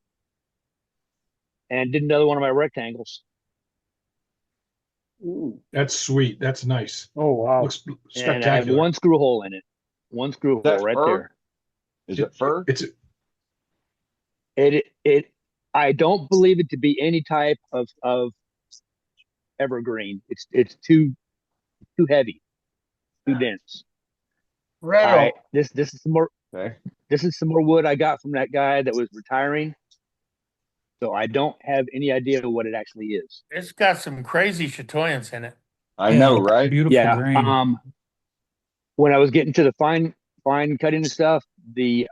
and did another one of my rectangles. Ooh, that's sweet. That's nice. Oh wow. Looks And I have spectacular. one screw hole in it. One screw hole right fur? there. Is it fur? It I don't believe it to be any type of evergreen. It's too heavy, too dense. Right. This is some more Okay. this is some more wood I got from that guy that was retiring. So I don't have any idea what it actually is. It's got some crazy chatoyance in it. I know, right? Beautiful Yeah. grain. When I was getting to the fine cutting and stuff, the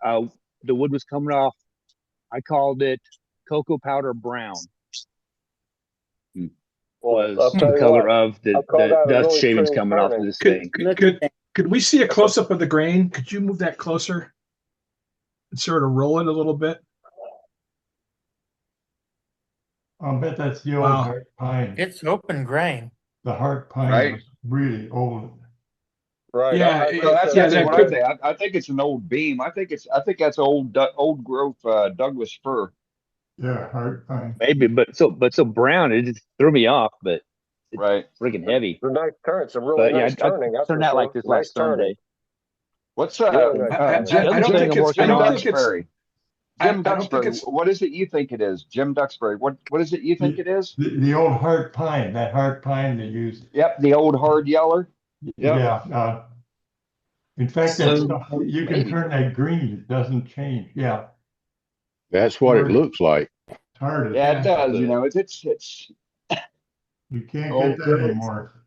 wood was coming off. I called it cocoa powder brown. Well, I'll Was tell the you color what, of the I call that a dust really shavings clean coming off of turning. this thing. Could we see a close up of the grain? Could you move that closer and sort of roll it a little bit? I'll bet that's the old Wow. heart pine. It's open grain. The heart pine Right. was really old. Right. Yeah, Well, that's yeah, actually that what could- I think. I think it's an old beam. I think that's old growth Douglas fir. Yeah, heart pine. Maybe, but so brown, it just threw me off. But it's Right. freaking heavy. It's a nice turn. It's a really But yeah, nice I turning. That's turned for out like sure. this Nice last turning. Sunday. What's Really nice turning. Jim, I don't think Jim it's- I don't think Duxbury? I Jim don't think Duxbury. it's- What is it you think it is? Jim Duxbury. What is it you think it is? The old heart pine, that heart pine they used. Yep, the old hard yeller. Yep. Yeah. In fact, you can maybe. turn that green. It doesn't change. Yeah. That's what it looks like. It's hard. Yeah, it does. You know, it's You can't old get that growth. anymore.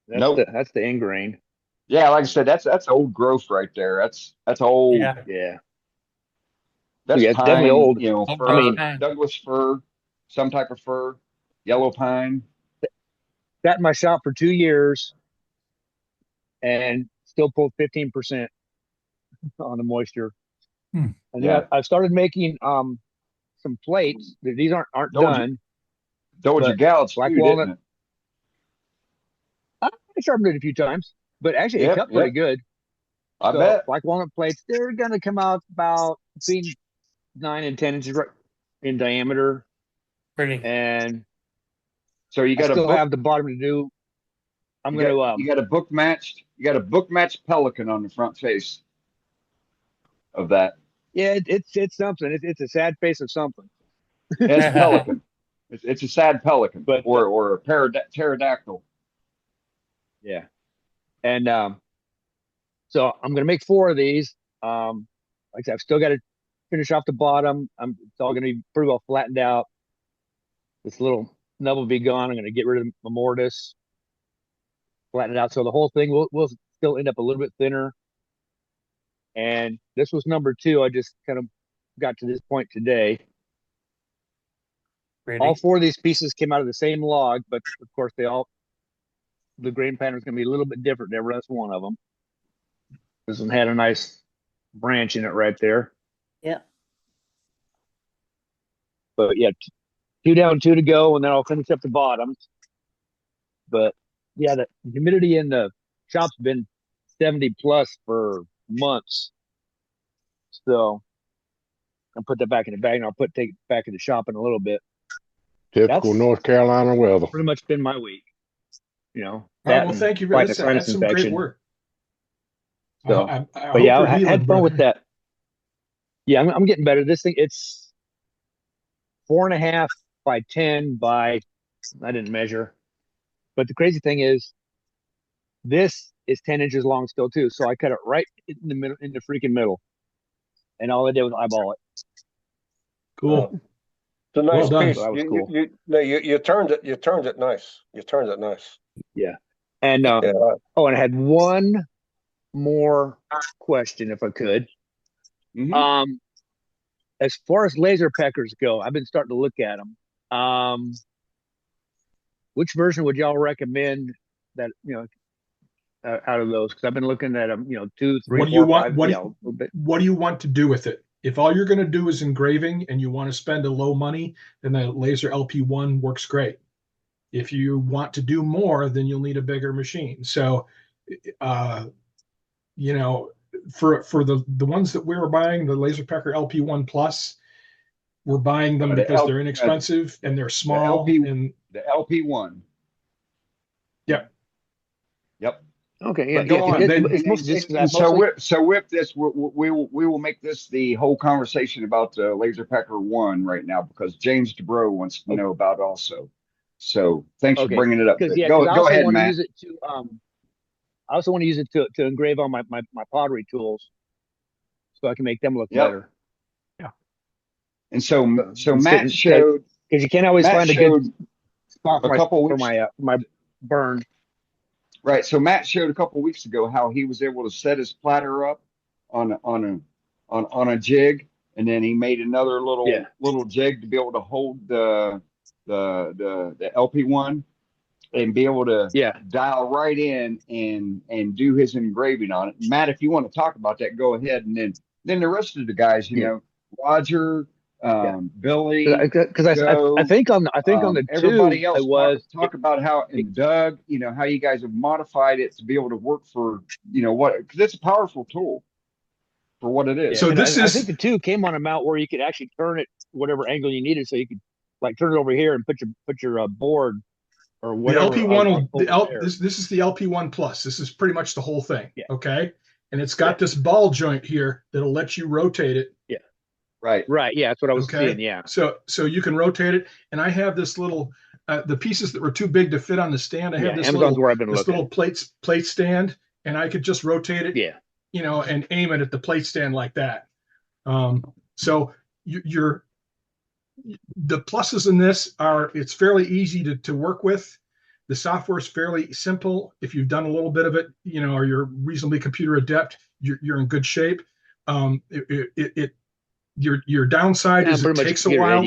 Nope. That's the ingrain. Yeah, like I said, that's old growth right there. That's old. Yeah. That's Yeah, it's pine, definitely old. You know, I fir, mean- Douglas fir, some type of fir, yellow pine. Sat in my shop for 2 years and still pulled 15% on the moisture. And then Yeah. I started making some plates. These aren't Told you. done. Told you but gallets black too, walnut. didn't it? I sharpened it a few times, but actually Yep, it cut pretty yep. good. I So bet. black walnut plates, they're gonna come out about between 9 and 10 inches in diameter. Pretty. And So you I got a still book, have the bottom to do. I'm you gonna got, you got a book matched. You got a book matched pelican on the front face of that. yeah, it's something. It's a sad face of something. It's a pelican. It's a sad pelican, But- or a pterodactyl. Yeah. And so I'm gonna make 4 of these. Like I said, I've still got to finish off the bottom. It's all gonna be pretty well flattened out. This little nub will be gone. I'm going to get rid of the mortise, flatten it out. So the whole thing will still end up a little bit thinner. And this was number 2. I just kind of got to this point today. Ready? All 4 of these pieces came out of the same log, but of course the grain pattern is going to be a little bit different in every last one of them. This one had a nice branch in it right there. Yeah. But yeah, 2 down, 2 to go, and then I'll finish up the bottoms. But yeah, the humidity in the shop's been 70 plus for months. So I'll put that back in the bag, and I'll take it back in the shop in a little bit. Typical That's North Carolina weather. pretty much been my week. You know, Well, thank you very much. That's some great work. So, I but hope yeah, you're I had healing, fun brother. with that. Yeah, I'm getting better. This thing, it's 4.5 by 10 by, I didn't measure. But the crazy thing is, this is 10 inches long still too. So I cut it right in the middle, in the freaking middle. And all I did was eyeball it. Cool. It's a nice Well done. piece. So that was cool. You turned it. You turned it nice. You turned it nice. Yeah. And Yeah. oh, and I had one more question, if I could. Mhm. As far as laser peckers go, I've been starting to look at them. Which version would y'all recommend that, out of those? Because I've been looking at them, 2, 3, What do 4, you want? 5, What do you want to do with it? If all you're going to do is engraving and you want to spend a low money, then the laser LP1 works great. If you want to do more, then you'll need a bigger machine. So, for the ones that we were buying, the Laser Pecker LP1 Plus, we're buying them because they're inexpensive and they're small. The LP1. Yep. Yep. Okay. Yeah. But go on. So with this, we will make this the whole conversation about the Laser Pecker 1 right now, because James DeBro wants to know about it also. So thanks for bringing it up. Go ahead, Matt. Use it to, I also want to use it to engrave on my pottery tools, so I can make them look better. Yeah. And so Matt showed, because you can't always find a good spot for my burn. Right. So Matt showed a couple weeks ago how he was able to set his platter up on a jig, and then he made another little jig to be able to hold the LP1 and be able to dial right in and do his engraving on it. Matt, if you want to talk about that, go ahead, and then the rest of the guys, Roger, Billy, because I think on the everybody 2 else talk about how, and Doug, how you guys have modified it to be able to work for because it's a powerful tool for what it is. So I think the 2 came on a mount where you could actually turn it whatever angle you needed, so you could like turn it over here and put your board or whatever. The LP1 this is the LP1 Plus. This is pretty much the whole thing. Yeah. Okay. And it's got this ball joint here that'll let you rotate it. Yeah. Right. Yeah, that's what I was seeing. Yeah. So you can rotate it, and I have this little the pieces that were too big to fit on the stand. I have this little plate stand, and I could just rotate it. Yeah. And aim it at the plate stand like that. So the pluses in this are it's fairly easy to work with. The software is fairly simple. If you've done a little bit of it, or you're reasonably computer adept, you're in good shape. Your downside is it takes a while.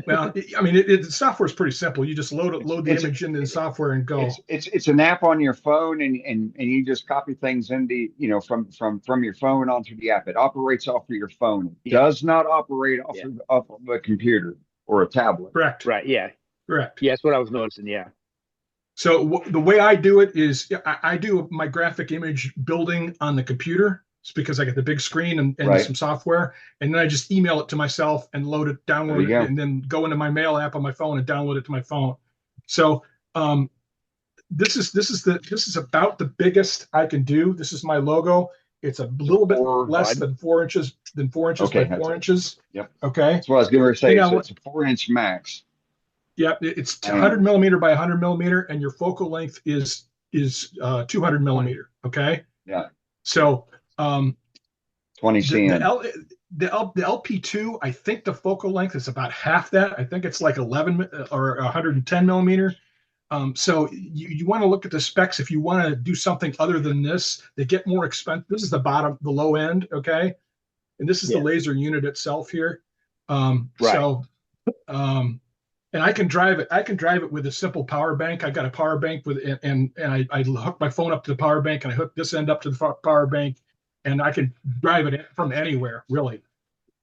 Well, I mean, the software is pretty simple. You just load the image into the software and go. It's an app on your phone, and you just copy things into from your phone onto the app. It operates off of your phone. It does not operate off of a computer or a tablet. Correct. Right. Yeah. Correct. Yeah, that's what I was noticing. Yeah. So the way I do it is I do my graphic image building on the computer. It's because I get the big screen and some software, and then I just email it to myself and download it, and then go into my mail app on my phone and download it to my phone. So this is about the biggest I can do. This is my logo. It's a little bit less than 4 inches by 4 inches. Yep. Okay. That's what I was going to say. So it's a 4-inch max. Yep. It's 100 millimeter by 100 millimeter, and your focal length is 200 millimeter. Okay. Yeah. So 20 cm. the LP2, I think the focal length is about half that. I think it's like 11 or 110 millimeter. So you want to look at the specs if you want to do something other than this. They get more expensive. This is the low end, okay, and this is the laser unit itself here. So, and I can drive it. I can drive it with a simple power bank. I got a power bank with, and I hook my phone up to the power bank, and I hook this end up to the power bank, and I can drive it from anywhere, really.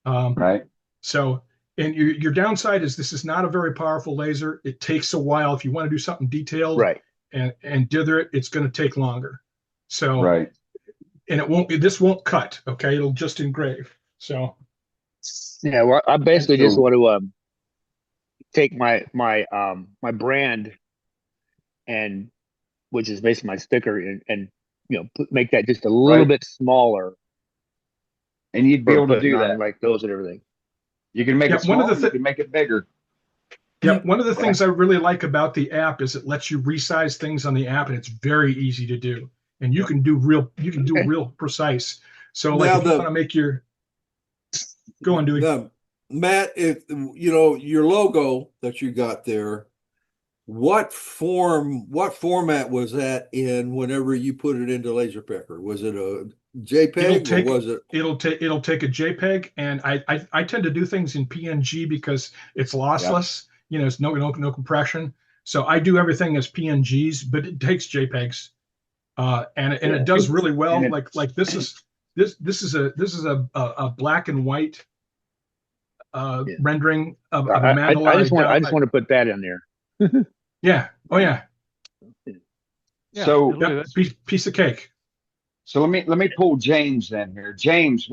Right. So, and your downside is this is not a very powerful laser. It takes a while if you want to do something detailed, and dither it. It's going to take longer. So, and it won't. This won't cut. Okay, it'll just engrave. So, yeah, well, I basically just want to take my brand, and which is basically my sticker, and make that just a little bit smaller. And you'd be able to do that, like those and everything. You can make it smaller. You can make it bigger. Yeah, one of the things I really like about the app is it lets you resize things on the app, and it's very easy to do. And you can do real precise. So, like, if you want to make your go on, Dewey. Matt, if your logo that you got there, what format was that in whenever you put it into LaserPecker? Was it a JPEG or was it? It'll take a JPEG, and I tend to do things in PNG because it's lossless. It's no compression. So I do everything as PNGs, but it takes JPEGs, and it does really well. Like this is a black and white rendering of a Mandalay. I just want to put that in there. Yeah. Oh yeah. So piece of cake. So let me pull James in here. James,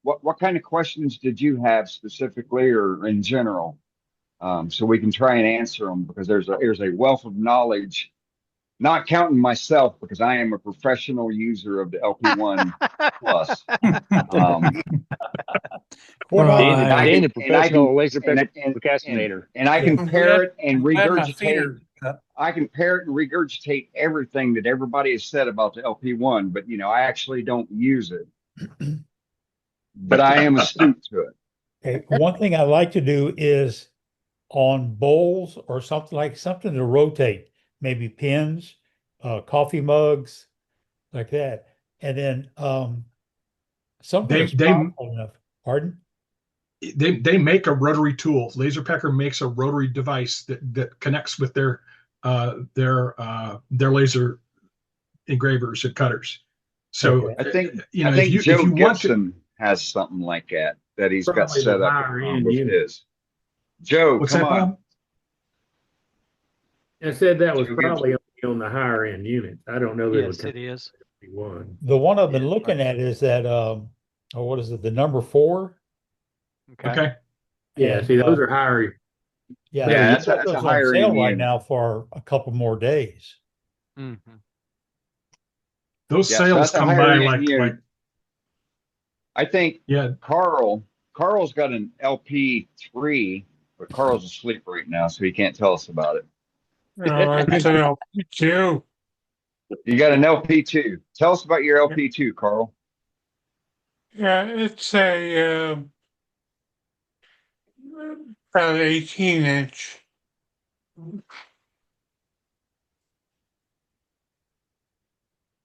what kind of questions did you have specifically or in general? So we can try and answer them, because there's a wealth of knowledge, not counting myself, because I am a professional user of the LP1 Plus. Dane, the professional laser procrastinator. And I can pair it and regurgitate. I can pair it and regurgitate everything that everybody has said about the LP1, but I actually don't use it. But I am astute to it. Okay. One thing I like to do is on bowls or something to rotate, maybe pins, coffee mugs, like that. And then something that's powerful enough. Pardon? They make a rotary tool. LaserPecker makes a rotary device that connects with their laser engravers and cutters. So I think if Joe you want Gibson has something like that he's got Probably set the up higher end with unit. his. Joe, What's come that, on. Bob? I said that was Joe probably on the higher end unit. I don't know that it Yes, would it is. one. The one I've been looking at is that what is it? The number 4. Okay. Yeah, And, see, those are higher. Yeah, that's got a those higher on sale end right unit. now for a couple more days. Mm-hmm. Those Yeah, sales that's a come higher by end like unit. I think yeah. Carl's got an LP3, but Carl's asleep right now, so he can't tell us about it. It's an LP2. You got an LP2. Tell us about your LP2, Carl. Yeah, it's a about 18-inch.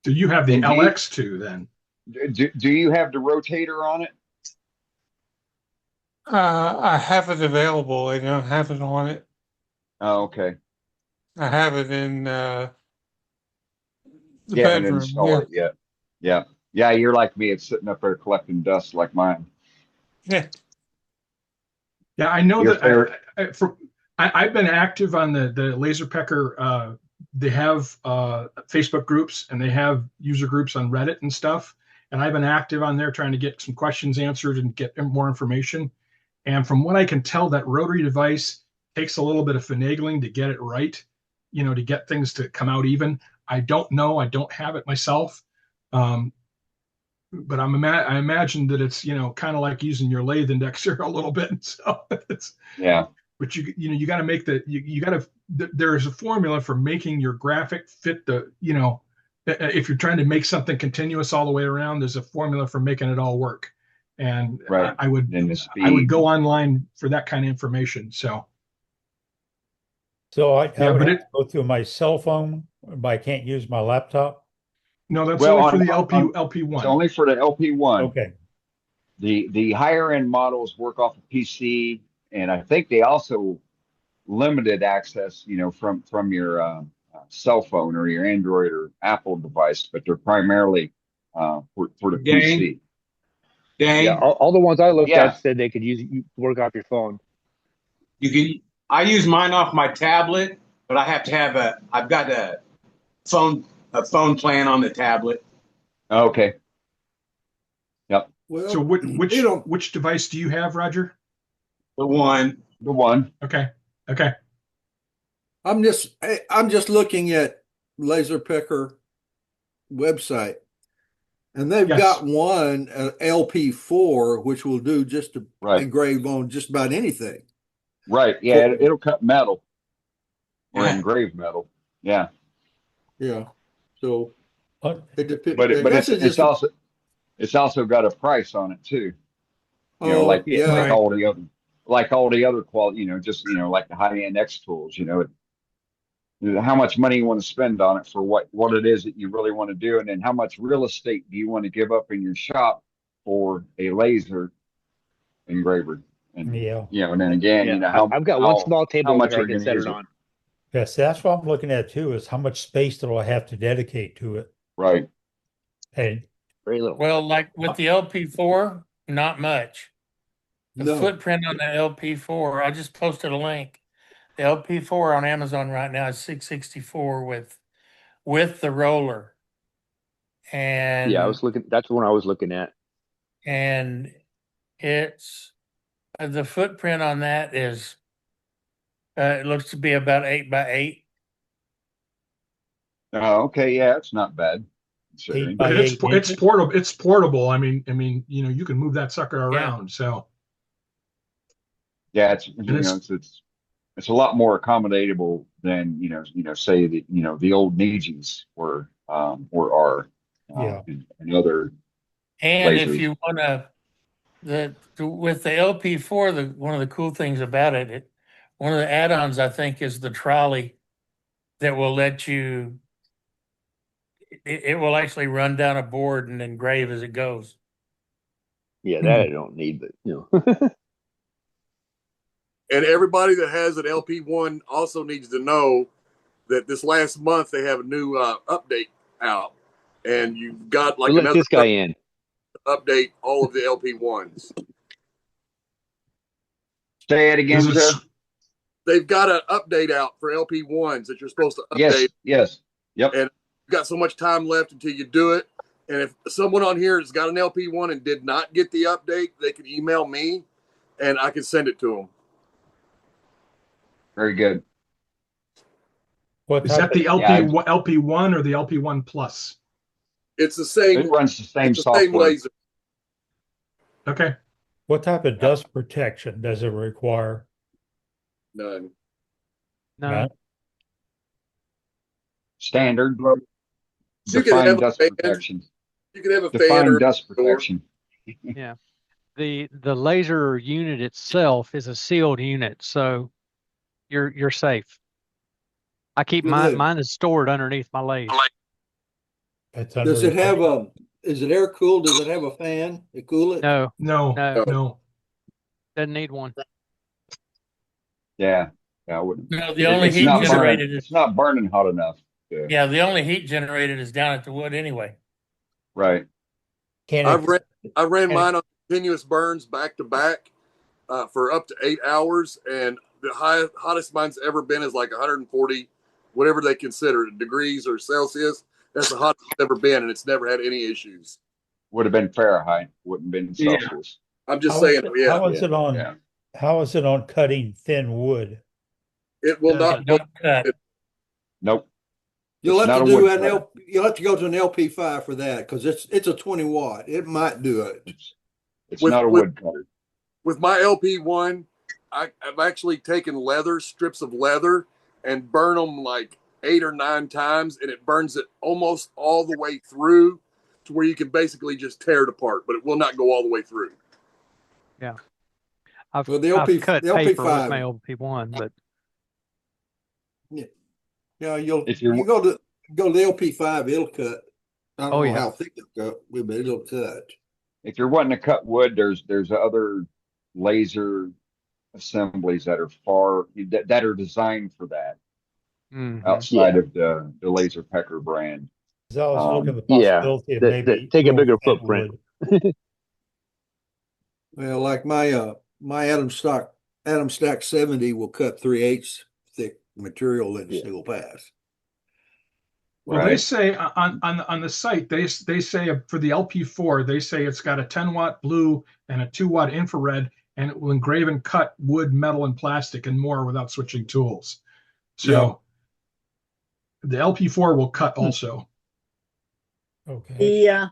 So you have the And LX2 then? Do you have the rotator on it? I have it available. I don't have it on it. Oh, okay. I have it in the You haven't bedroom. installed it yet. Yeah. Yeah, you're like me. It's sitting up there collecting dust like mine. Yeah. Yeah, I know Your that I've been active on the LaserPecker. They have Facebook groups and they have user groups on Reddit and stuff. And I've been active on there trying to get some questions answered and get more information. And from what I can tell, that rotary device takes a little bit of finagling to get it right, to get things to come out even. I don't know. I don't have it myself. But I imagine that it's, kind of like using your lathe indexer a little bit. So yeah. But you got to make there's a formula for making your graphic fit if you're trying to make something continuous all the way around, there's a formula for making it all work. and Right. I would Then the I would speed. go online for that kind of information. So So I yeah, would but have it to go through my cell phone, but I can't use my laptop. no, that's Well, only for the on LP it's one. only for the LP1. Okay. The higher end models work off a PC, and I think they also limited access, from your cell phone or your Android or Apple device, but they're primarily for the Dang, PC. Yeah, dang. all the ones I looked Yeah. at said they could work off your phone. You can. I use mine off my tablet, but I have to have I've got a phone plan on the tablet. Okay. Yep. Well, So you know, which device do you have, Roger? The one. The one. Okay. Okay. I'm just looking at Laser Picker website, and they've Yes. got one LP4, which will do just to Right. engrave on just about anything. Right. Yeah. It'll cut metal or Yeah. engrave metal. Yeah. Yeah. So it depends. But I guess it's also got a price on it too. Oh, Like yeah. like Right. all the other quality, just like the high end X tools. How much money you want to spend on it for what it is that you really want to do, and then how much real estate do you want to give up in your shop for a laser engraver, and Yeah. and then again, Yeah, I've got one small how table over much here I we're can going to set use it it. on. Yes, that's what I'm looking at too, is how much space do I have to dedicate to it? Right. And Very little. Well, like with the LP4, not much. The No. footprint on the LP4, I just posted a link. The LP4 on Amazon right now is 664 with the roller. And Yeah, that's the one I was looking at. and it's the footprint on that is it looks to be about 8x8. Oh, okay, yeah, it's not bad. Considering. by It's 8 it's inches? portable. It's portable. I mean, you can move that sucker Yeah. around. So Yeah, it's and it's it's a lot more accommodatable than say the old Nijis were or are Yeah. and other And if lasers. you want with the LP4, one of the cool things about it, one of the add-ons I think is the trolley that will let you. It will actually run down a board and engrave as it goes. Yeah, that I don't need, but And everybody that has an LP1 also needs to know that this last month they have a new update out, and you've got like let another this guy in. update all of the LP1s. Say it again, sir. They've got an update out for LP1s that you're supposed to update. Yes. Yep. And you've got so much time left until you do it. And if someone on here has got an LP1 and did not get the update, they can email me, and I can send it to them. Very good. is that the LP1 or the LP1 Plus? It's the same. It runs the same it's the software. same laser. Okay. What type of dust protection does it require? None. None? Standard. You can have Defined a dust fan. protection. You can have a fan Defined or dust protection. Yeah. The laser unit itself is a sealed unit, so you're safe. I keep mine is stored underneath my lathe. Does it have is it air cooled? Does it have a fan to cool it? No. No. Doesn't need one. Yeah. I wouldn't. No, the only heat not generated burning, it's not burning hot enough. Yeah, the only heat generated is down at the wood anyway. Right. I ran mine on continuous burns back to back for up to 8 hours, and the hottest mine's ever been is like 140, whatever they consider it, degrees or Celsius. That's the hottest it's ever been, and it's never had any issues. Would have been Fahrenheit, wouldn't have been Celsius. I'm just saying. How is it on cutting thin wood? It will not cut. Nope. You'll It's have not to a do wood an cutter. you'll have to go to an LP5 for that because it's a 20 watt. It might do it. It's not a wood cutter. With my LP1, I've actually taken strips of leather, and burn them like 8 or 9 times, and it burns it almost all the way through to where you can basically just tear it apart, but it will not go all the way through. Yeah. Well, the I've LP cut the paper with LP5. my LP1, but Yeah, If you you're go to the LP5, it'll cut. I don't oh know yeah. how thick it'll cut, but it'll cut. if you're wanting to cut wood, there's other laser assemblies that are that are designed for that outside Yeah. of the Laser Pecker brand. So I was looking at the Yeah. possibility of That maybe take a real bigger thin footprint. wood. Well, like my Atom Stack 70 will cut 3/8 thick material and still pass. Well, they Right. say on the site, they say for the LP4, they say it's got a 10-watt blue and a 2-watt infrared, and it will engrave and cut wood, metal, and plastic and more without switching tools. So the LP4 will cut also. Okay. Yeah,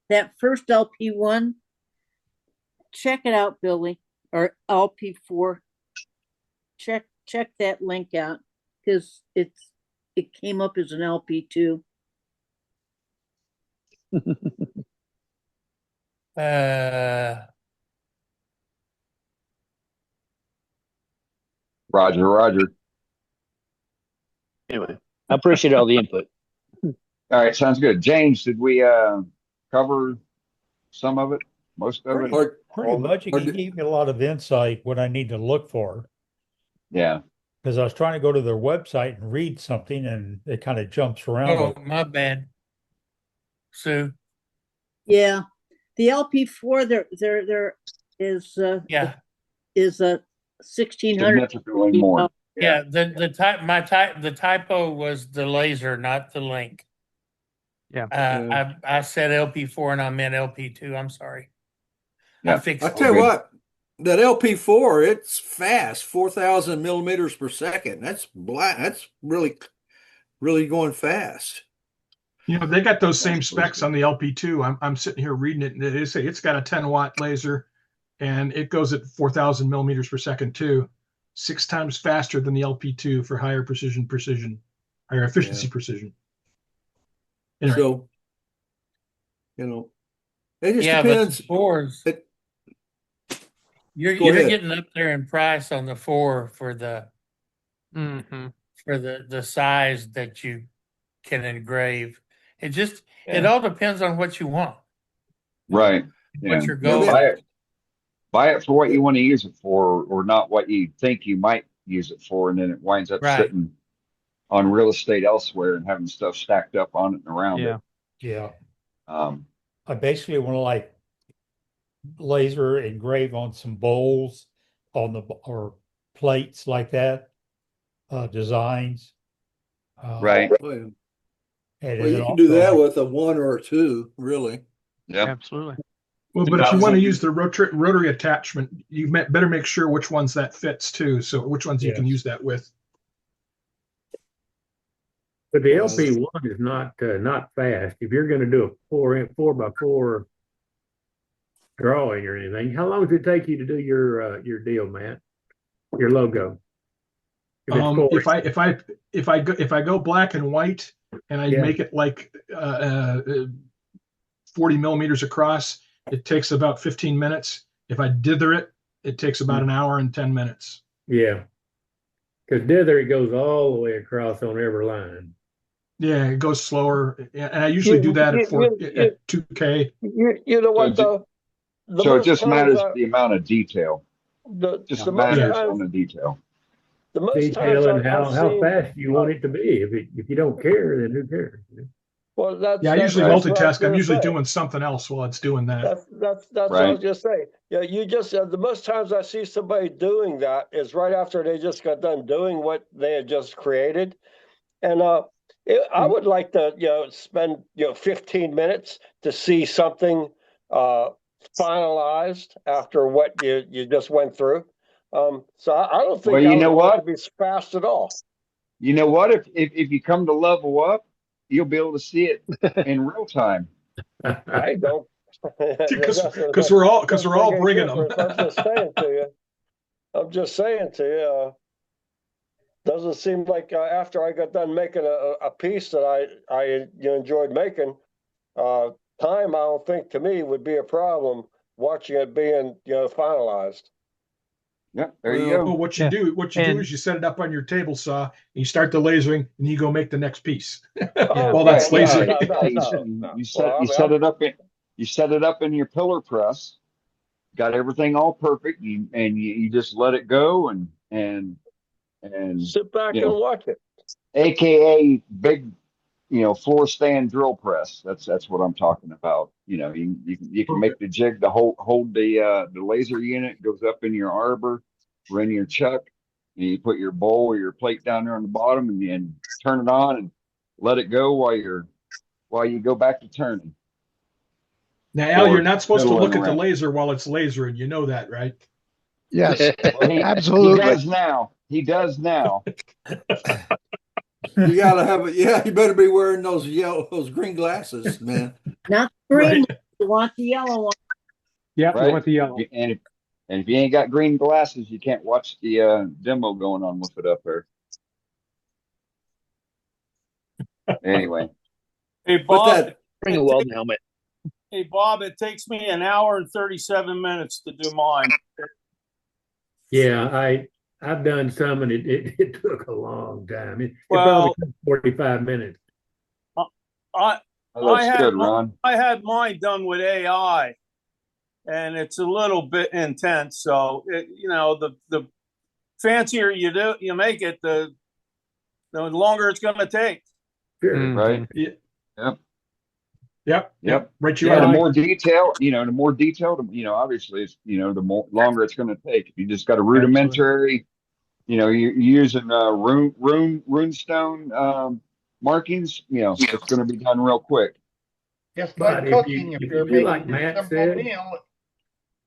that first LP1, check it out, Billy, or LP4. Check that link out because it came up as an LP2. Roger. Anyway, I appreciate all the input. All right, sounds good. James, did we cover some of it? Most of it? Pretty much. He gave me a lot of insight what I need to look for. Yeah. Because I was trying to go to their website and read something, and it kind of jumps around. Oh, my bad. Sue. Yeah, the LP4 there is is a 1600. Significantly more. Yeah, the typo was the laser, not the link. Yeah. I said LP4 and I meant LP2. I'm sorry. Yeah. I fixed I tell you what, that LP4, it's fast, 4,000 millimeters per second. That's really, really going fast. You know, they got those same specs on the LP2. I'm sitting here reading it, and they say it's got a 10-watt laser, and it goes at 4,000 millimeters per second too, 6 times faster than the LP2 for higher higher efficiency precision. Anyway. So, you know, it just Yeah, depends. but the fours, you're getting up there in price on the 4 for the for the size that you can engrave. It all depends on what you want. Right. What Yeah. your goal is. Buy it for what you want to use it for, or not what you think you might use it for, and then it winds up sitting on real estate elsewhere and having stuff stacked up on it and around it. Yeah. I basically want to like laser engrave on some bowls or plates like that, designs. Right. Well, And you can do that with a 1 or a 2, really. Yeah, absolutely. Well, but if you want to use the rotary attachment, you better make sure which ones that fits too. So which ones you can use that with. But the LP1 is not fast. If you're going to do a 4x4 drawing or anything, how long does it take you to do your deal, Matt? Your logo. If I go black and white and I make it like 40 millimeters across, it takes about 15 minutes. If I dither it, it takes about an hour and 10 minutes. Yeah. Because dither, it goes all the way across on every line. Yeah, it goes slower. And I usually do that at 2K. You know what, though? So it just matters the amount of detail. Just the matters on the detail. The most detail times and how fast you want it to be. If you don't care, then who cares? Well, that's I usually multitask. I'm usually doing doing something else while it's doing that. That's what I was just saying. Yeah, you just the most times I see somebody doing that is right after they just got done doing what they had just created, and I would like to spend 15 minutes to see something finalized after what you just went through. So I don't think you know what? to be fast at all. You know what? If you come to level up, you'll be able to see it in real time. I don't. Because we're all bringing them. I'm just saying to you. Doesn't seem like after I got done making a piece that I enjoyed making, time I don't think to me would be a problem watching it being, finalized. Yep, there you Well, go. what you do is you set it up on your table saw, and you start the lasering, and you go make the next piece while that's lasering. You set it up in your pillar press. Got everything all perfect, and you just let it go and sit back and watch it. AKA big, floor stand drill press. That's what I'm talking about. You can make the jig to hold the laser unit, goes up in your arbor or in your chuck, and you put your bowl or your plate down there on the bottom, and then turn it on and let it go while you go back to turning. Now, Al, Or you're not supposed to look fiddling at the around. laser while it's lasering. You know that, right? Yes, He absolutely. does now. He does now. You gotta have it. Yeah, you better be wearing those green glasses, man. Not green. Right. You want the yellow one. Yeah, Right. you want the yellow. And if you ain't got green glasses, you can't watch the demo going on with it up there. Anyway, Hey Put Bob, that. Bring a welding helmet. hey Bob, it takes me an hour and 37 minutes to do mine. Yeah, I've done some, and it took a long time. It Well- probably took 45 minutes. I that's good, Ron. I had mine done with AI, and it's a little bit intense. So the fancier you make it, the longer it's going to take. Sure. Right? Yeah. Yep. Yep. Right. The more detail, obviously, it's, the more longer it's going to take. If you just got a rudimentary, you're using runestone markings, it's going to be done real quick. Just But like if cooking, you if if you're you do making like a Matt simple said, meal,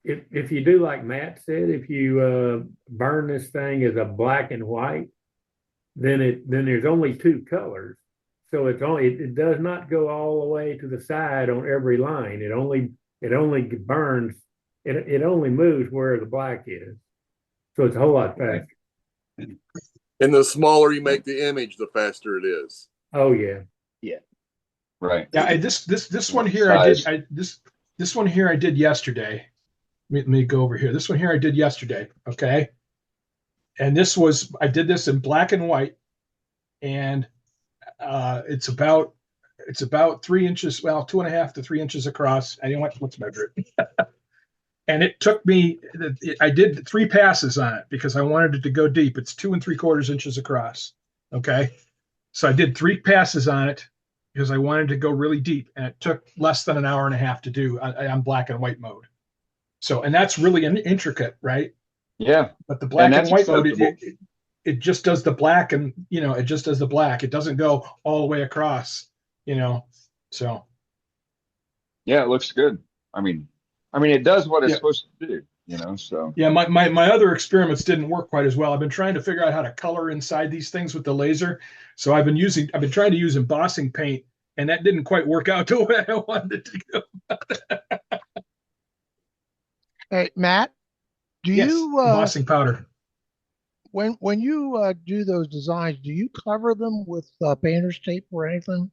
if you do like Matt said, if you burn this thing as a black and white, then there's only two colors. So it does not go all the way to the side on every line. It only burns. It only moves where the black is. So it's a whole lot faster. And the smaller you make the image, the faster it is. Oh yeah. Yeah. Right. Yeah. This one here this one here I did yesterday. Let me go over here. This one here I did yesterday. Okay. And I did this in black and white, and it's about 3 inches, well, 2.5 to 3 inches across. I didn't let's measure it. And it took me, I did 3 passes on it because I wanted it to go deep. It's 2 3/4 inches across. Okay. So I did 3 passes on it because I wanted to go really deep, and it took less than an hour and a half to do on black and white mode. So, and that's really intricate, right? Yeah. But the black and white mode, acceptable. it just does the black, and it just does the black. It doesn't go all the way across, so. Yeah, it looks good. I mean, it does what it's supposed to do, so. Yeah, my other experiments didn't work quite as well. I've been trying to figure out how to color inside these things with the laser. So I've been trying to use embossing paint, and that didn't quite work out the way I wanted it to go. Hey, Matt, do Yes, you embossing powder. when you do those designs, do you cover them with painter's tape or anything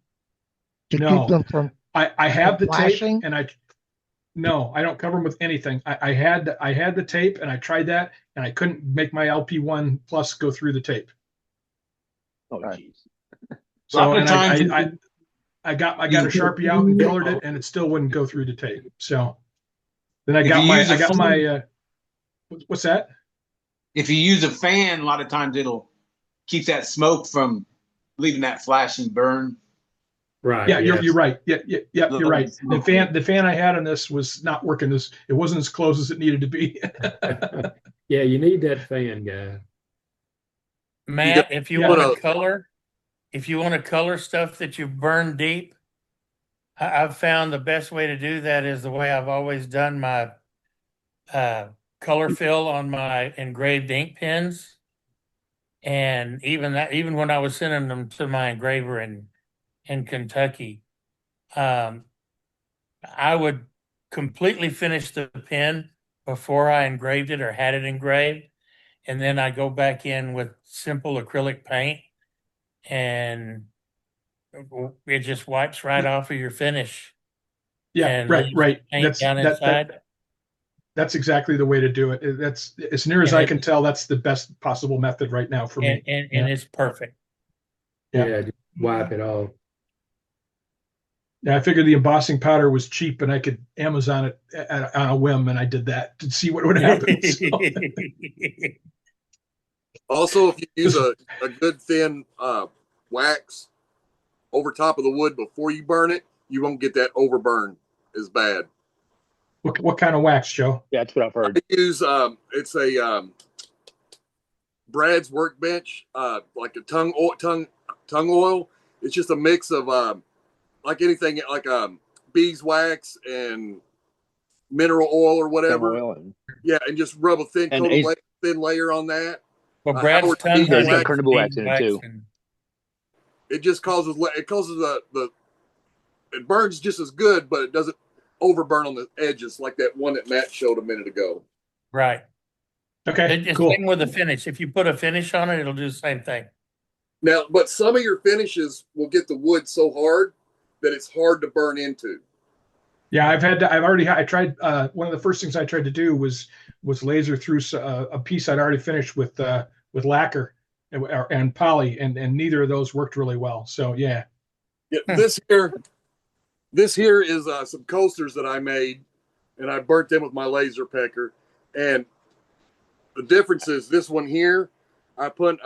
to No. keep them from? I have the flashing? tape, and no, I don't cover them with anything. I had the tape, and I tried that, and I couldn't make my LP1 Plus go through the tape. Oh, jeez. So, Lots of times I got a Sharpie out and colored it, and it still wouldn't go through the tape. So then I If got you my use a I got phone- my what's that? if you use a fan, a lot of times it'll keep that smoke from leaving that flash and burn. Right. Yeah, yes. you're right. Yeah, you're right. The fan I had on this was not working. It wasn't as close as it needed to be. Yeah, you need that fan, guy. Matt, if you want to color stuff that you burn deep, I've found the best way to do that is the way I've always done my color fill on my engraved ink pens. And even when I was sending them to my engraver in Kentucky, I would completely finish the pen before I engraved it or had it engraved. And then I go back in with simple acrylic paint, and it just wipes right off of your finish. Yeah, and right. leaves paint down inside. That's exactly the way to do it. That's as near as And I it- can tell. That's the best possible method right now for me. and it's perfect. Yeah. Just wipe it off. Yeah, I figured the embossing powder was cheap and I could Amazon it on a whim, and I did that to see what would happen. So. Also, if you use a good thin wax over top of the wood before you burn it, you won't get that overburn as bad. What kind of wax, Joe? Yeah, that's what I've heard. I use it's a Brad's Workbench, like a tongue oil. It's just a mix of like anything, like beeswax and mineral oil or whatever. Yeah, and just rub a thin layer on that. Well, Brad's tongue There's has got carnival wax in it too. It just causes it burns just as good, but it doesn't overburn on the edges like that one that Matt showed a minute ago. Right. Okay. It's cool. same with the finish. If you put a finish on it, it'll do the same thing. Now, but some of your finishes will get the wood so hard that it's hard to burn into. Yeah, I tried, one of the first things I tried to do was laser through a piece I'd already finished with lacquer and poly, and neither of those worked really well. So yeah. Yeah, this here is some coasters that I made, and I burnt them with my laser pecker. And the difference is this one here, I put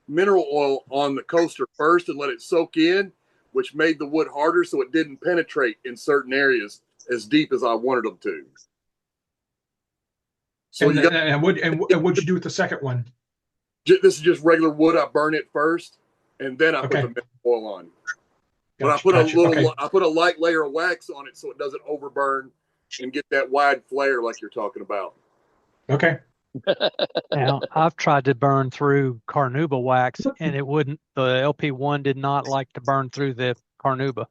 mineral oil on the coaster first and let it soak in, which made the wood harder, so it didn't penetrate in certain areas as deep as I wanted them to. So what'd you do with the second one? This is just regular wood. I burn it first, and then I put the mineral oil on. But I put I put a light layer of wax on it so it doesn't overburn and get that wide flare like you're talking about. Okay. Now, I've tried to burn through carnauba wax, and it wouldn't. The LP1 did not like to burn through the carnauba.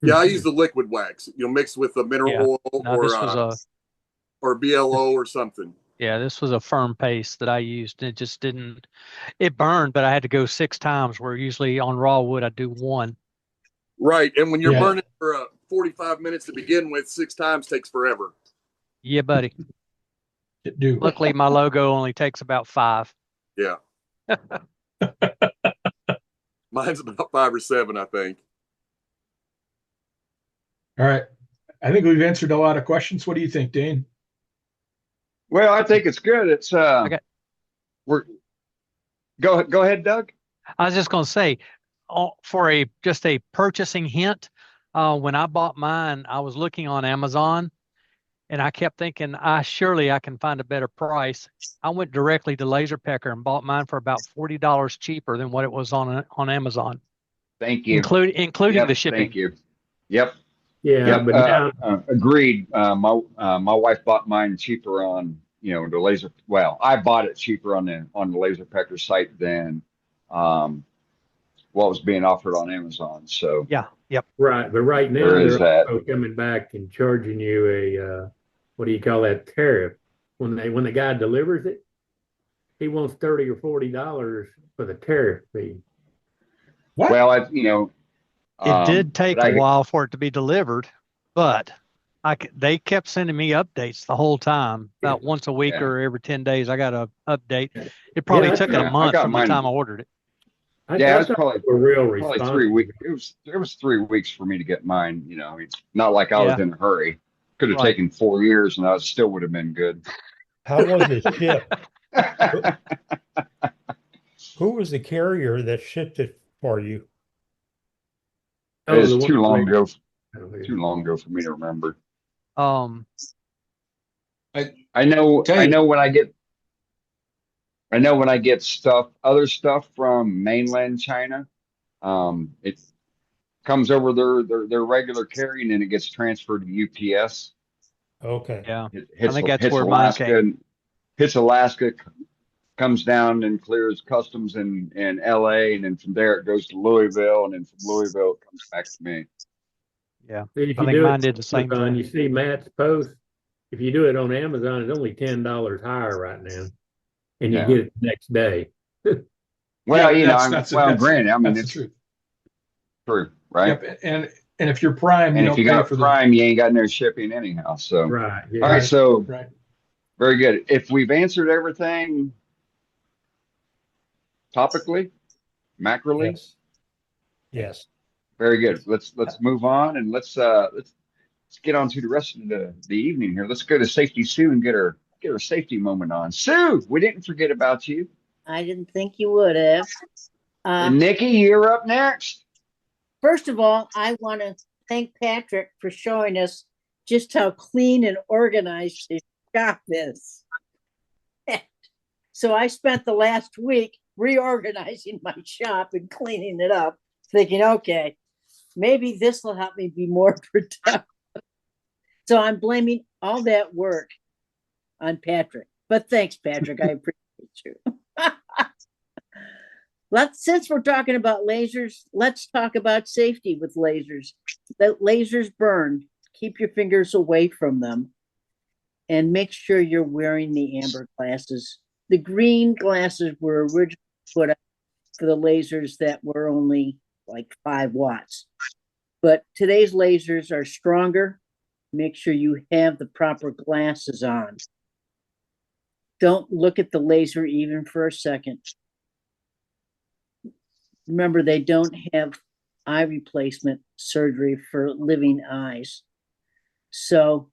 Yeah, I use the liquid wax, mixed with the mineral oil or BLO or something. Yeah, this was a firm paste that I used. It just didn't. It burned, but I had to go 6 times. Where usually on raw wood I do 1. Right, and when you're burning for 45 minutes to begin with, 6 times takes forever. Yeah, buddy. Luckily, my logo only takes about 5. Yeah. Mine's about 5 or 7, I think. All right. I think we've answered a lot of questions. What do you think, Dane? Well, I think it's good. It's go ahead, Doug. I was just going to say, for just a purchasing hint, when I bought mine, I was looking on Amazon, and I kept thinking, surely I can find a better price. I went directly to Laser Pecker and bought mine for about $40 cheaper than what it was on Amazon. Thank you. Including the shipping. Thank you. Yep. Yeah, yep. but now agreed. My wife bought mine cheaper on the laser. Well, I bought it cheaper on the Laser Pecker site than what was being offered on Amazon. So yeah, yep, right. But right now they're also coming back and charging you a what do you call that, tariff? When the guy delivers it, he wants $30 or $40 for the tariff fee. What? Well, it did take a while for it to be delivered, but they kept sending me updates the whole time. About once a week or every 10 days, I got an update. It probably took a month from the time I ordered it. It was probably 3 weeks. It was 3 weeks for me to get mine. It's not like I was in a hurry. Could have taken 4 years, and I still would have been good. How was it shipped? Who was the carrier that shipped it for you? It was too long ago. Too long ago for me to remember. I know when I get other stuff from mainland China, it comes over their regular carry, and then it gets transferred to UPS. Okay. Yeah. I think that's where mine came. Hits Alaska, comes down and clears customs in LA, and then from there it goes to Louisville, and then from Louisville it comes back to me. Yeah. If I you think do mine it did the same thing. You see Matt's post. If you do it on Amazon, it's only $10 higher right now, and you get it the next day. Well, granted, I mean, it's true. true, right? Yep. And And if you're Prime, And you if don't you pay got for Prime, you ain't got no shipping anyhow. So, Right. Yeah. all right. Right. So, Right. very good. If we've answered everything topically, macroly, Yes. Yes. very good. Let's move on and let's get on to the rest of the evening here. Let's go to Safety Sue and get her safety moment on. Sue, we didn't forget about you. I didn't think you would have. And Nikki, you're up next. First of all, I want to thank Patrick for showing us just how clean and organized his shop is. So I spent the last week reorganizing my shop and cleaning it up, thinking, okay, maybe this will help me be more productive. So I'm blaming all that work on Patrick. But thanks, Patrick. I appreciate you. Since we're talking about lasers, let's talk about safety with lasers. That lasers burn. Keep your fingers away from them. And make sure you're wearing the amber glasses. The green glasses were originally put up for the lasers that were only like 5 watts. But today's lasers are stronger. Make sure you have the proper glasses on. Don't look at the laser even for a second. Remember, they don't have eye replacement surgery for living eyes. So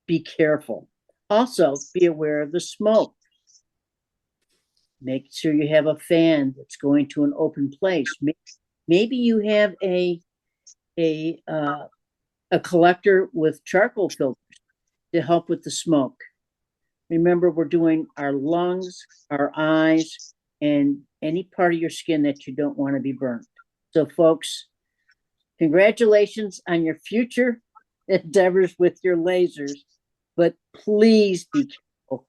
be careful. Also, be aware of the smoke. Make sure you have a fan that's going to an open place. Maybe you have a collector with charcoal filters to help with the smoke. Remember, we're doing our lungs, our eyes, and any part of your skin that you don't want to be burnt. So, folks, congratulations on your future endeavors with your lasers, but please be careful.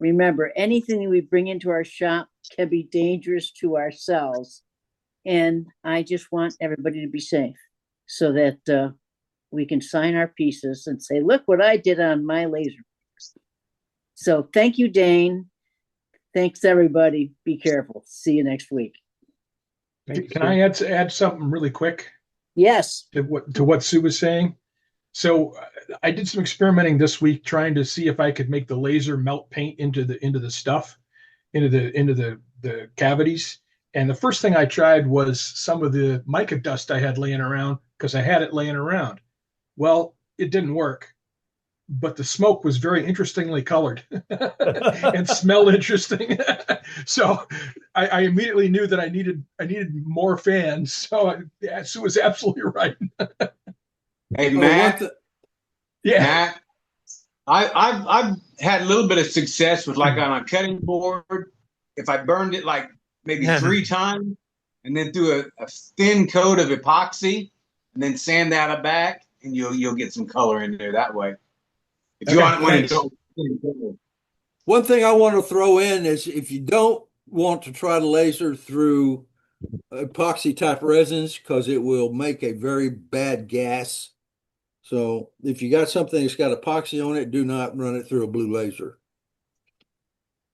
Remember, anything we bring into our shop can be dangerous to ourselves. And I just want everybody to be safe so that we can sign our pieces and say, look what I did on my laser. So thank you, Dane. Thanks, everybody. Be careful. See you next week. Can I add something really quick? Yes. To what Sue was saying? So I did some experimenting this week trying to see if I could make the laser melt paint into the stuff, into the cavities. And the first thing I tried was some of the mica dust I had laying around because I had it laying around. Well, it didn't work, but the smoke was very interestingly colored and smelled interesting. So I immediately knew that I needed more fans. So yeah, Sue was absolutely right. Hey, Matt. Yeah. Matt, I've had a little bit of success with like on a cutting board. If I burned it like maybe 3 times and then do a thin coat of epoxy and then sand that back, and you'll get some color in there that way. If you want one thing I want to throw in is if you don't want to try to laser through epoxy type resins because it will make a very bad gas. So if you got something that's got epoxy on it, do not run it through a blue laser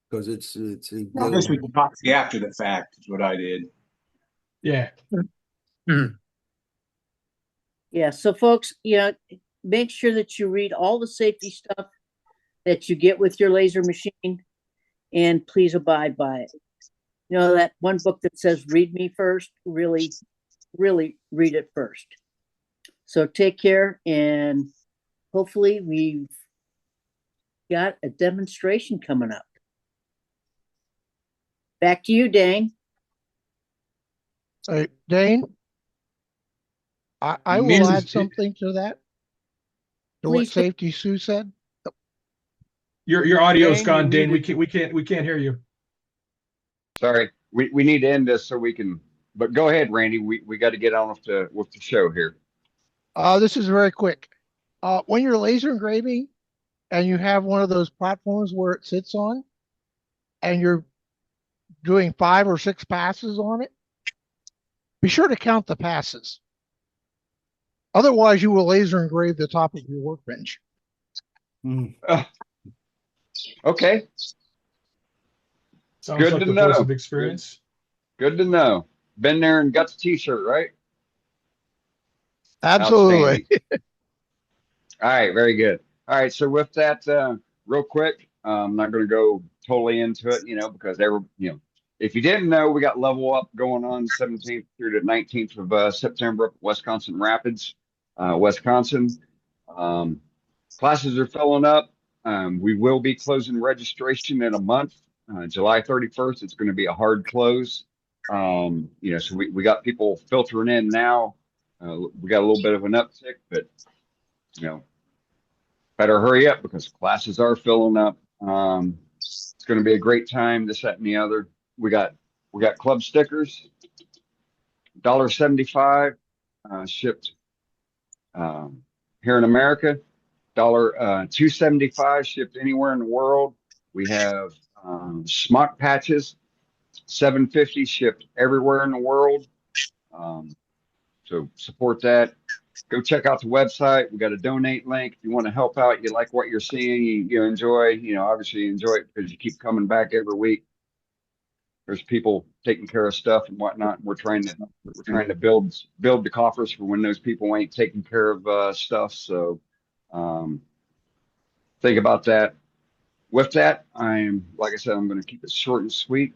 because it's I guess we can epoxy after the fact is what I did. Yeah. Yeah. So folks, make sure that you read all the safety stuff that you get with your laser machine and please abide by it. You know, that one book that says read me first, really, really read it first. So take care, and hopefully we've got a demonstration coming up. Back to you, Dane. Hey, Dane, I will add something to that. To what Safety Sue said. Your audio's gone, Dane. We can't hear you. Sorry. We need to end this so we can. But go ahead, Randy. We got to get on with the show here. This is very quick. When you're laser engraving and you have one of those platforms where it sits on, and you're doing 5 or 6 passes on it, be sure to count the passes. Otherwise, you will laser engrave the top of your workbench. Okay. Sounds Good like to the know. voice of experience. Good to know. Been there and got the T-shirt, right? Absolutely. All right, very good. All right, so with that, real quick, I'm not going to go totally into it, because if you didn't know, we got Level Up going on 17th through the 19th of September up at Wisconsin Rapids, Wisconsin. Classes are filling up. We will be closing registration in a month, July 31st. It's going to be a hard close. So we got people filtering in now. We got a little bit of an uptick, but better hurry up because classes are filling up. It's going to be a great time. This, that, and the other. We got club stickers, $1.75 shipped here in America. $2.75 shipped anywhere in the world. We have smock patches, $7.50 shipped everywhere in the world. So support that. Go check out the website. We got a donate link. If you want to help out, you like what you're seeing, you enjoy, obviously you enjoy it because you keep coming back every week. There's people taking care of stuff and whatnot. We're trying to build the coffers for when those people ain't taking care of stuff. So think about that. With that, like I said, I'm going to keep it short and sweet.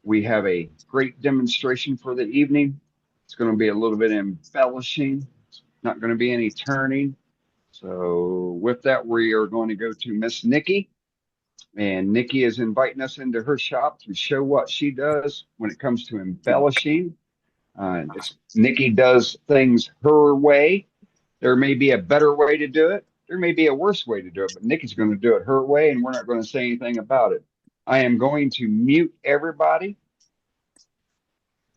We have a great demonstration for the evening. It's going to be a little bit embellishing. It's not going to be any turning. So with that, we are going to go to Miss Nikki. And Nikki is inviting us into her shop to show what she does when it comes to embellishing. Nikki does things her way. There may be a better way to do it. There may be a worse way to do it, but Nikki's going to do it her way, and we're not going to say anything about it. I am going to mute everybody,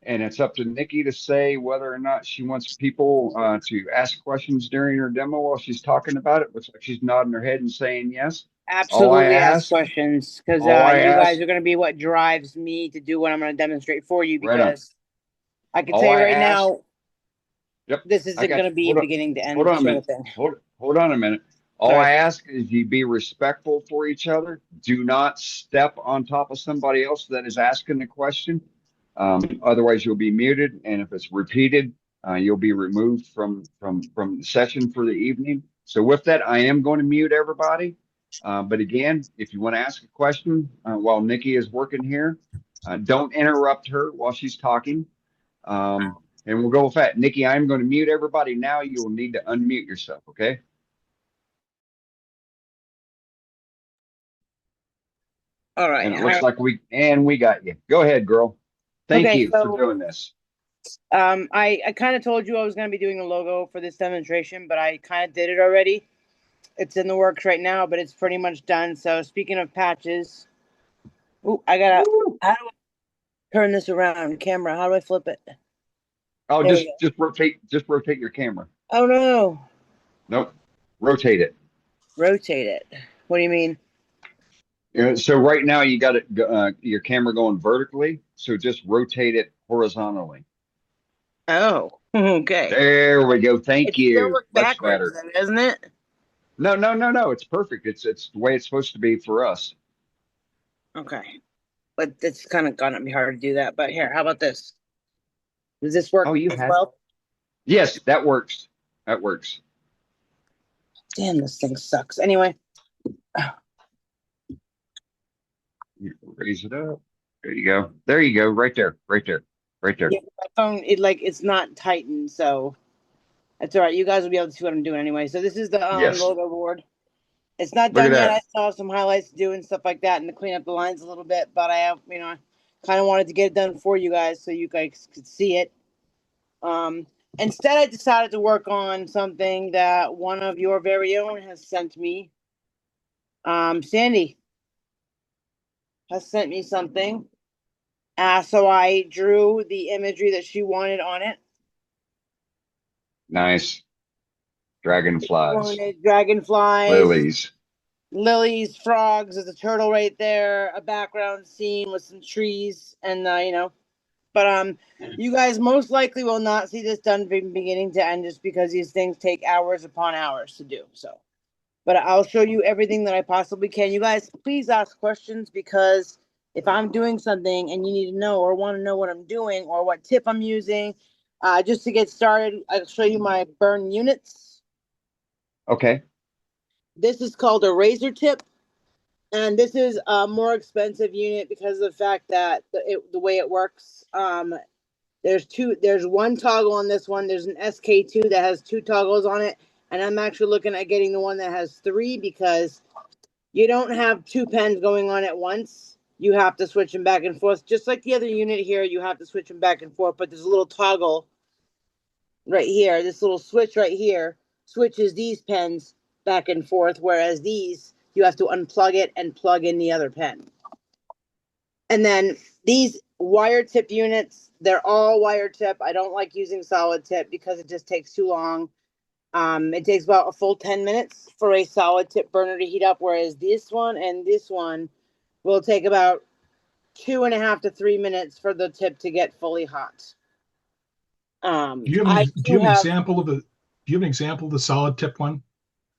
and it's up to Nikki to say whether or not she wants people to ask questions during her demo while she's talking about it. Looks like she's nodding her head and saying yes. Absolutely ask questions because you guys are going to be what drives me to do what I'm going to demonstrate for you because I can tell you right now, this isn't going to be a beginning to end sort of thing. Hold on a minute. All I ask is you be respectful for each other. Do not step on top of somebody else that is asking the question. Otherwise, you'll be muted, and if it's repeated, you'll be removed from the session for the evening. So with that, I am going to mute everybody. But again, if you want to ask a question while Nikki is working here, don't interrupt her while she's talking. And we'll go with that. Nikki, I'm going to mute everybody now. You will need to unmute yourself, okay? All right. And it looks like we got you. Go ahead, girl. Thank you for doing this. I kind of told you I was going to be doing a logo for this demonstration, but I kind of did it already. It's in the works right now, but it's pretty much done. So speaking of patches, how do I turn this around? Camera, how do I flip it? Oh, just rotate your camera. Oh no. Nope. Rotate it. Rotate it. What do you mean? So right now you got it, your camera going vertically. So just rotate it horizontally. Oh, okay. There we go. Thank you. Still look backwards, then, isn't it? No. It's perfect. It's the way it's supposed to be for us. Okay, but it's kind of gonna be hard to do that. But here, how about this? Does this work as well? Yes, that works. That works. Damn, this thing sucks. Anyway. Raise it up. There you go. There you go. Right there. Yeah, my phone, it's not tightened, so that's all right. You guys will be able to see what I'm doing anyway. So this is the logo board. It's not done yet. I still have some highlights to do and stuff like that, and to clean up the lines a little bit. But I have, I kind of wanted to get it done for you guys so you guys could see it. Instead, I decided to work on something that one of your very own has sent me. Sandy has sent me something. So I drew the imagery that she wanted on it. Nice. Dragonflies. Lilies, frogs. There's a turtle right there. A background scene with some trees, and But you guys most likely will not see this done from beginning to end, just because these things take hours upon hours to do. So, but I'll show you everything that I possibly can. You guys, please ask questions because if I'm doing something and you need to know or want to know what I'm doing or what tip I'm using, just to get started, I'll show you my burn units. Okay. This is called a razor tip. And this is a more expensive unit because of the fact that the way it works. There's one toggle on this one. There's an SK2 that has 2 toggles on it. And I'm actually looking at getting the one that has 3 because you don't have 2 pens going on at once. You have to switch them back and forth. Just like the other unit here, you have to switch them back and forth. But there's a little toggle right here. This little switch right here switches these pens back and forth, whereas these, you have to unplug it and plug in the other pen. And then these wire tip units, they're all wire tip. I don't like using solid tip because it just takes too long. It takes about a full 10 minutes for a solid tip burner to heat up, whereas this one and this one will take about 2.5 to 3 minutes for the tip to get fully hot. Do you have an example of the solid tip one?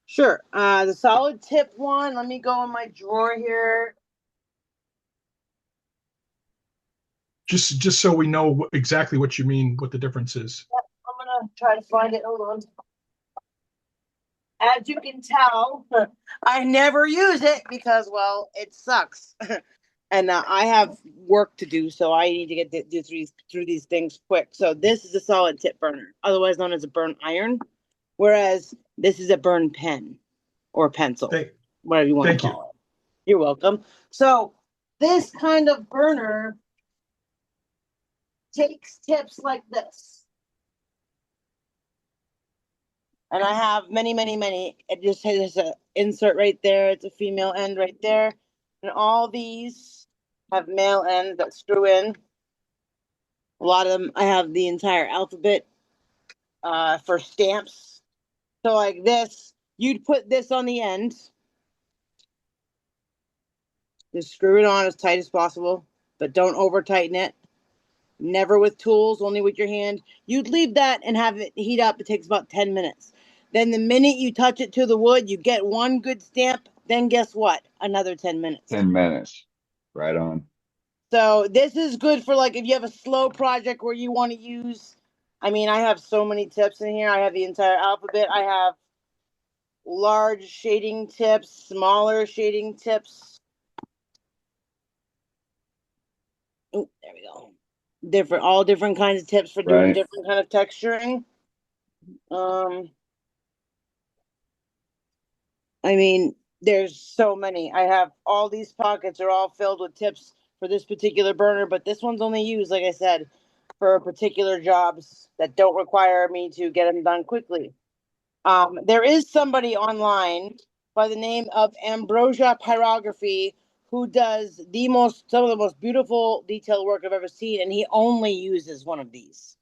Sure. The solid tip one, let me go in my drawer here. Just so we know exactly what you mean, what the difference is. Yep, I'm gonna try to find it. Hold on. As you can tell, I never use it because, well, it sucks. And I have work to do, so I need to get through these things quick. So this is a solid tip burner, otherwise known as a burn iron, whereas this is a burn pen or pencil, whatever you want to call it. You're welcome. So this kind of burner takes tips like this. And I have many, many, many. It just has an insert right there. It's a female end right there. And all these have male ends that screw in. A lot of them, I have the entire alphabet for stamps. So like this, you'd put this on the end. Just screw it on as tight as possible, but don't over tighten it. Never with tools, only with your hand. You'd leave that and have it heat up. It takes about 10 minutes. Then the minute you touch it to the wood, you get one good stamp. Then guess what? Another 10 minutes. 10 minutes. Right on. So this is good for like if you have a slow project where you want to use, I mean, I have so many tips in here. I have the entire alphabet. I have large shading tips, smaller shading tips. Oh, there we go. All different kinds of tips for doing different kind of texturing. I mean, there's so many. I have all these pockets are all filled with tips for this particular burner, but this one's only used, like I said, for particular jobs that don't require me to get them done quickly. There is somebody online by the name of Ambrosia Pyrography who does some of the most beautiful detailed work I've ever seen, and he only uses one of these.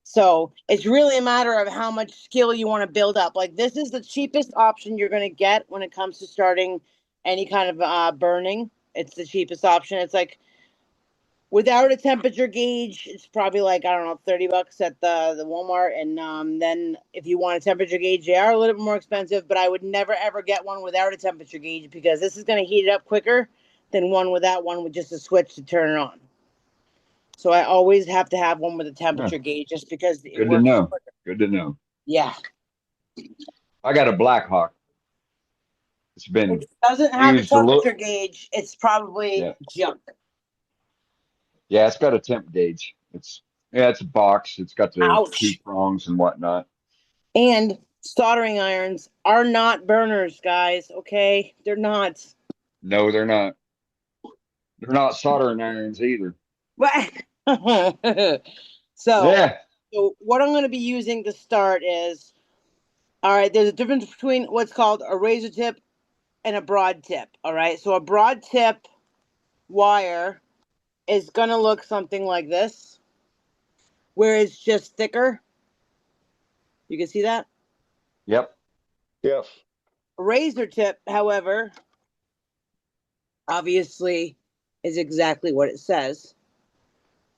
So it's really a matter of how much skill you want to build up. Like this is the cheapest option you're going to get when it comes to starting any kind of burning. It's the cheapest option. It's like without a temperature gauge, it's probably like, I don't know, $30 at the Walmart. And then if you want a temperature gauge, they are a little bit more expensive, but I would never ever get one without a temperature gauge because this is going to heat it up quicker than one without one with just a switch to turn it on. So I always have to have one with a temperature gauge just because it Good works to know. quicker. Good to know. Yeah. I got a Black Hawk. It's been If it doesn't have a temperature gauge, it's probably junk. Yeah, it's got a temp gauge. It's a box. It's got the 2 prongs and whatnot. And soldering irons are not burners, guys. Okay, they're not. No, they're not. They're not soldering irons either. So what I'm going to be using to start is, all right, there's a difference between what's called a razor tip and a broad tip. All right, so a broad tip wire is going to look something like this, where it's just thicker. You can see that? Yep. Yes. Razor tip, however, obviously is exactly what it says.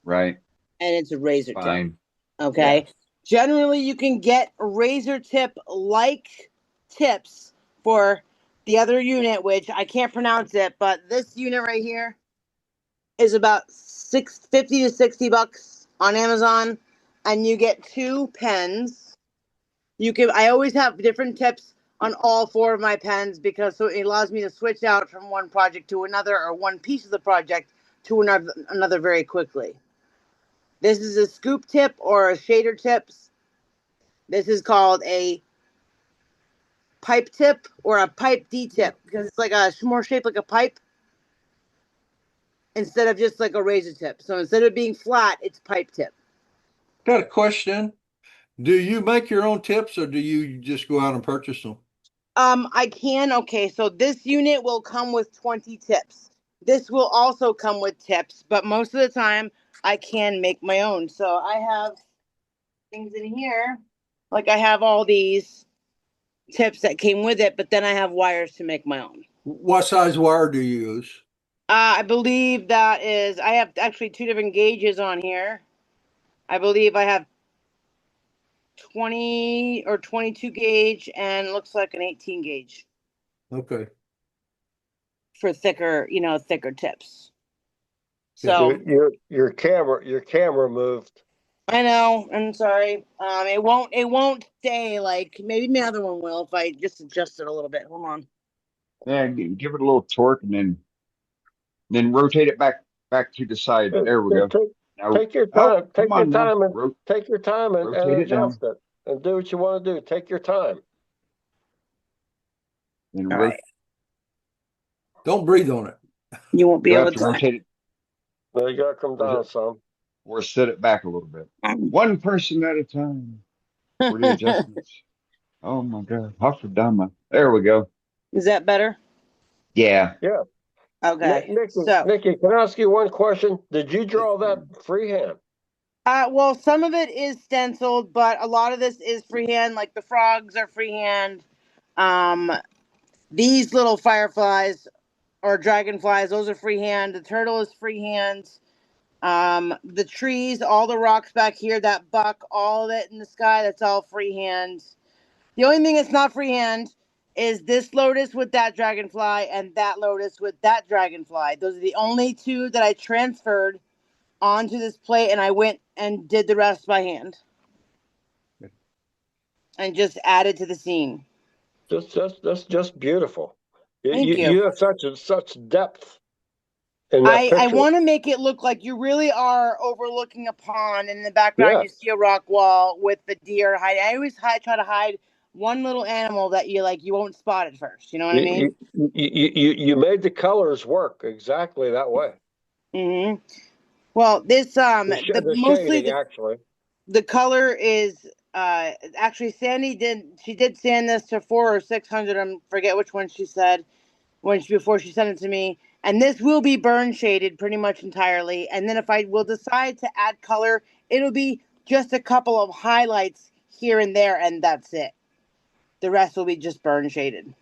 Right. And it's a razor tip. Okay. Yeah. Generally, you can get razor tip like tips for the other unit, which I can't pronounce it, but this unit right here, is about $50 to $60 on Amazon, and you get 2 pens. I always have different tips on all 4 of my pens because so it allows me to switch out from one project to another or one piece of the project to another very quickly. This is a scoop tip or a shader tips. This is called a pipe tip or a pipe D tip because it's like more shaped like a pipe instead of just like a razor tip. So instead of being flat, it's pipe tip. Got a question. Do you make your own tips or do you just go out and purchase them? I can. Okay, so this unit will come with 20 tips. This will also come with tips, but most of the time I can make my own. So I have things in here. Like I have all these tips that came with it, but then I have wires to make my own. What size wire do you use? I believe that is, I have actually 2 different gauges on here. I believe I have 20 or 22 gauge and looks like an 18 gauge. Okay. For thicker, thicker tips. So your camera moved. I know. I'm sorry. It won't stay like maybe my other one will if I just adjust it a little bit. Hold on. Yeah, give it a little torque and then rotate it back to the side. There we go. Now, Take your time. Take your time and rotate it down. adjust it and do what you want to do. Take your time. And All right. Don't breathe on it. You won't be You'll able have to rotate it. No, you gotta come down some. Or set it back a little bit. One person at a time for the adjustments. Oh my God. Haferdama. There we go. Is that better? Yeah. Yeah. Okay. Nikki, can I ask you one question? Did you draw that freehand? Well, some of it is stenciled, but a lot of this is freehand. Like the frogs are freehand. These little fireflies or dragonflies, those are freehand. The turtle is freehand. The trees, all the rocks back here, that buck, all of it in the sky, that's all freehand. The only thing that's not freehand is this lotus with that dragonfly and that lotus with that dragonfly. Those are the only 2 that I transferred onto this plate, and I went and did the rest by hand and just added to the scene. That's just beautiful. Thank you. You have such depth in that picture. I want to make it look like you really are overlooking a pond. In the background, you see a rock wall with the deer hiding. I always try to hide one little animal that you won't spot at first. You know what I mean? You made the colors work exactly that way. Mm-hmm. Well, this the mostly shading, actually. The color is actually Sandy did sand this to 400 or 600. I forget which one she said before she sent it to me. And this will be burn shaded pretty much entirely. And then if I will decide to add color, it'll be just a couple of highlights here and there, and that's it. The rest will be just burn shaded.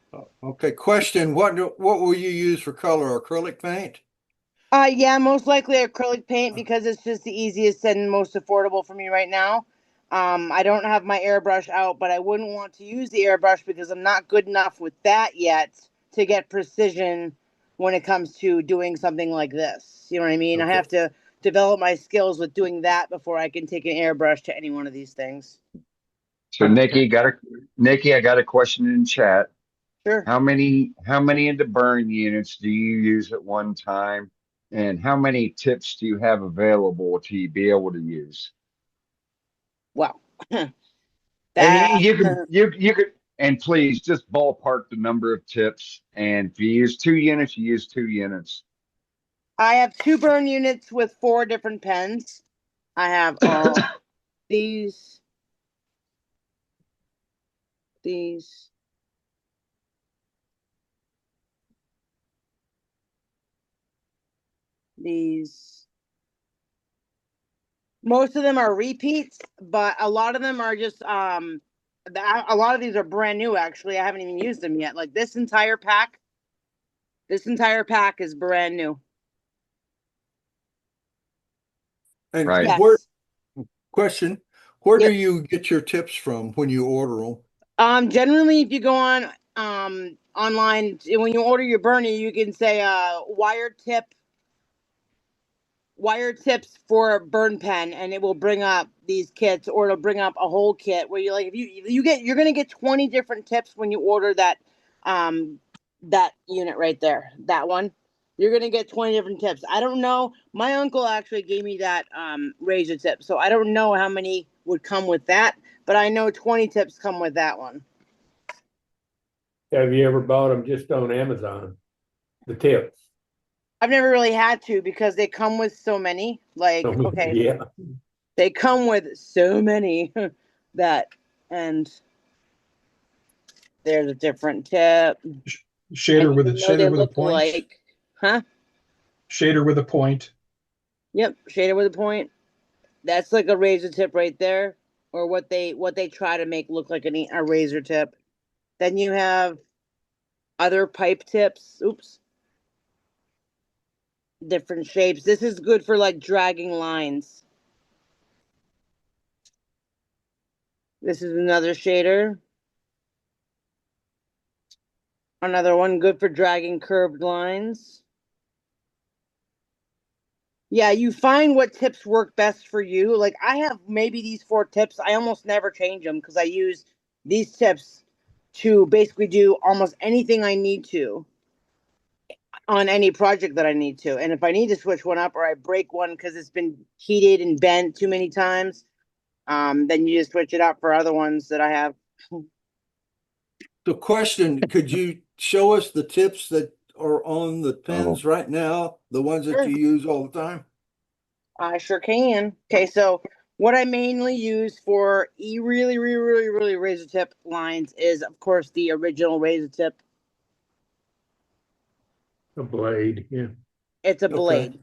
Okay. Question: What will you use for color? Acrylic paint? Yeah, most likely acrylic paint because it's just the easiest and most affordable for me right now. I don't have my airbrush out, but I wouldn't want to use the airbrush because I'm not good enough with that yet to get precision when it comes to doing something like this. You know what I mean? Okay. I have to develop my skills with doing that before I can take an airbrush to any one of these things. So Nikki, I got a question in chat. Sure. How many of the burn units do you use at one time? And how many tips do you have available to be able to use? Wow. And you could, and please just ballpark the number of tips. And if you use 2 units, you use 2 units. I have 2 burn units with 4 different pens. I have these, these, most of them are repeats, but a lot of them are just a lot of these are brand new. Actually, I haven't even used them yet. Like this entire pack is brand new. And right. Where do you get your tips from when you order them? Generally, if you go on online when you order your burner, you can say wire tip wire tips for a burn pen, and it will bring up these kits, or it'll bring up a whole kit where if you're gonna get 20 different tips when you order that that unit right there, that one. You're gonna get 20 different tips. I don't know. My uncle actually gave me that razor tip, so I don't know how many would come with that, but I know 20 tips come with that one. Have you ever bought them just on Amazon? The tips. I've never really had to because they come with so many. Okay, yeah, they come with so many that, and there's a different tip. Shader with a point. Like, huh? Shader with a point. Yep, shader with a point. That's like a razor tip right there, or what they try to make look like a razor tip. Then you have other pipe tips. Oops. Different shapes. This is good for like dragging lines. This is another shader. Another one good for dragging curved lines. Yeah, you find what tips work best for you. Like I have maybe these 4 tips. I almost never change them because I use these tips to basically do almost anything I need to on any project that I need to. And if I need to switch one up, or I break one because it's been heated and bent too many times, then you just switch it up for other ones that I have. The question, could you show us the tips that are on the pens right now, the ones that you use all the time? I sure can. Okay, so what I mainly use for really razor tip lines is, of course, the original razor tip. a blade. Yeah, it's a blade.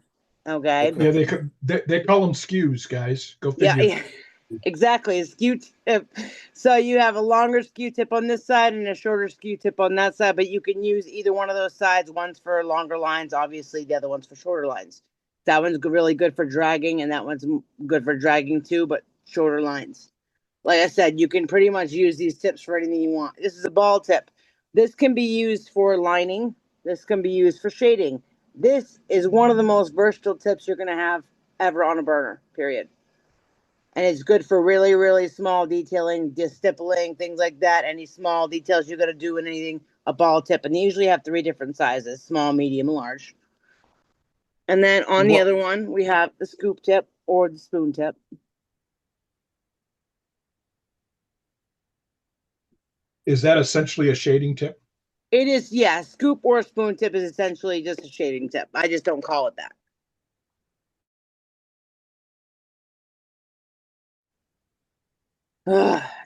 Okay. Yeah, they call them skews, guys. Go figure. Yeah, exactly. A skew tip. So you have a longer skew tip on this side and a shorter skew tip on that side, but you can use either one of those sides. One's for longer lines, obviously. The other one's for shorter lines. That one's really good for dragging, and that one's good for dragging too, but shorter lines. Like I said, you can pretty much use these tips for anything you want. This is a ball tip. This can be used for lining. This can be used for shading. This is one of the most versatile tips you're going to have ever on a burner, period. And it's good for really small detailing, just stippling, things like that. Any small details you're going to do in anything, a ball tip. And they usually have 3 different sizes, small, medium, and large. And then on the other one, we have the scoop tip or the spoon tip. Is that essentially a shading tip? It is, yeah. Scoop or spoon tip is essentially just a shading tip. I just don't call it that.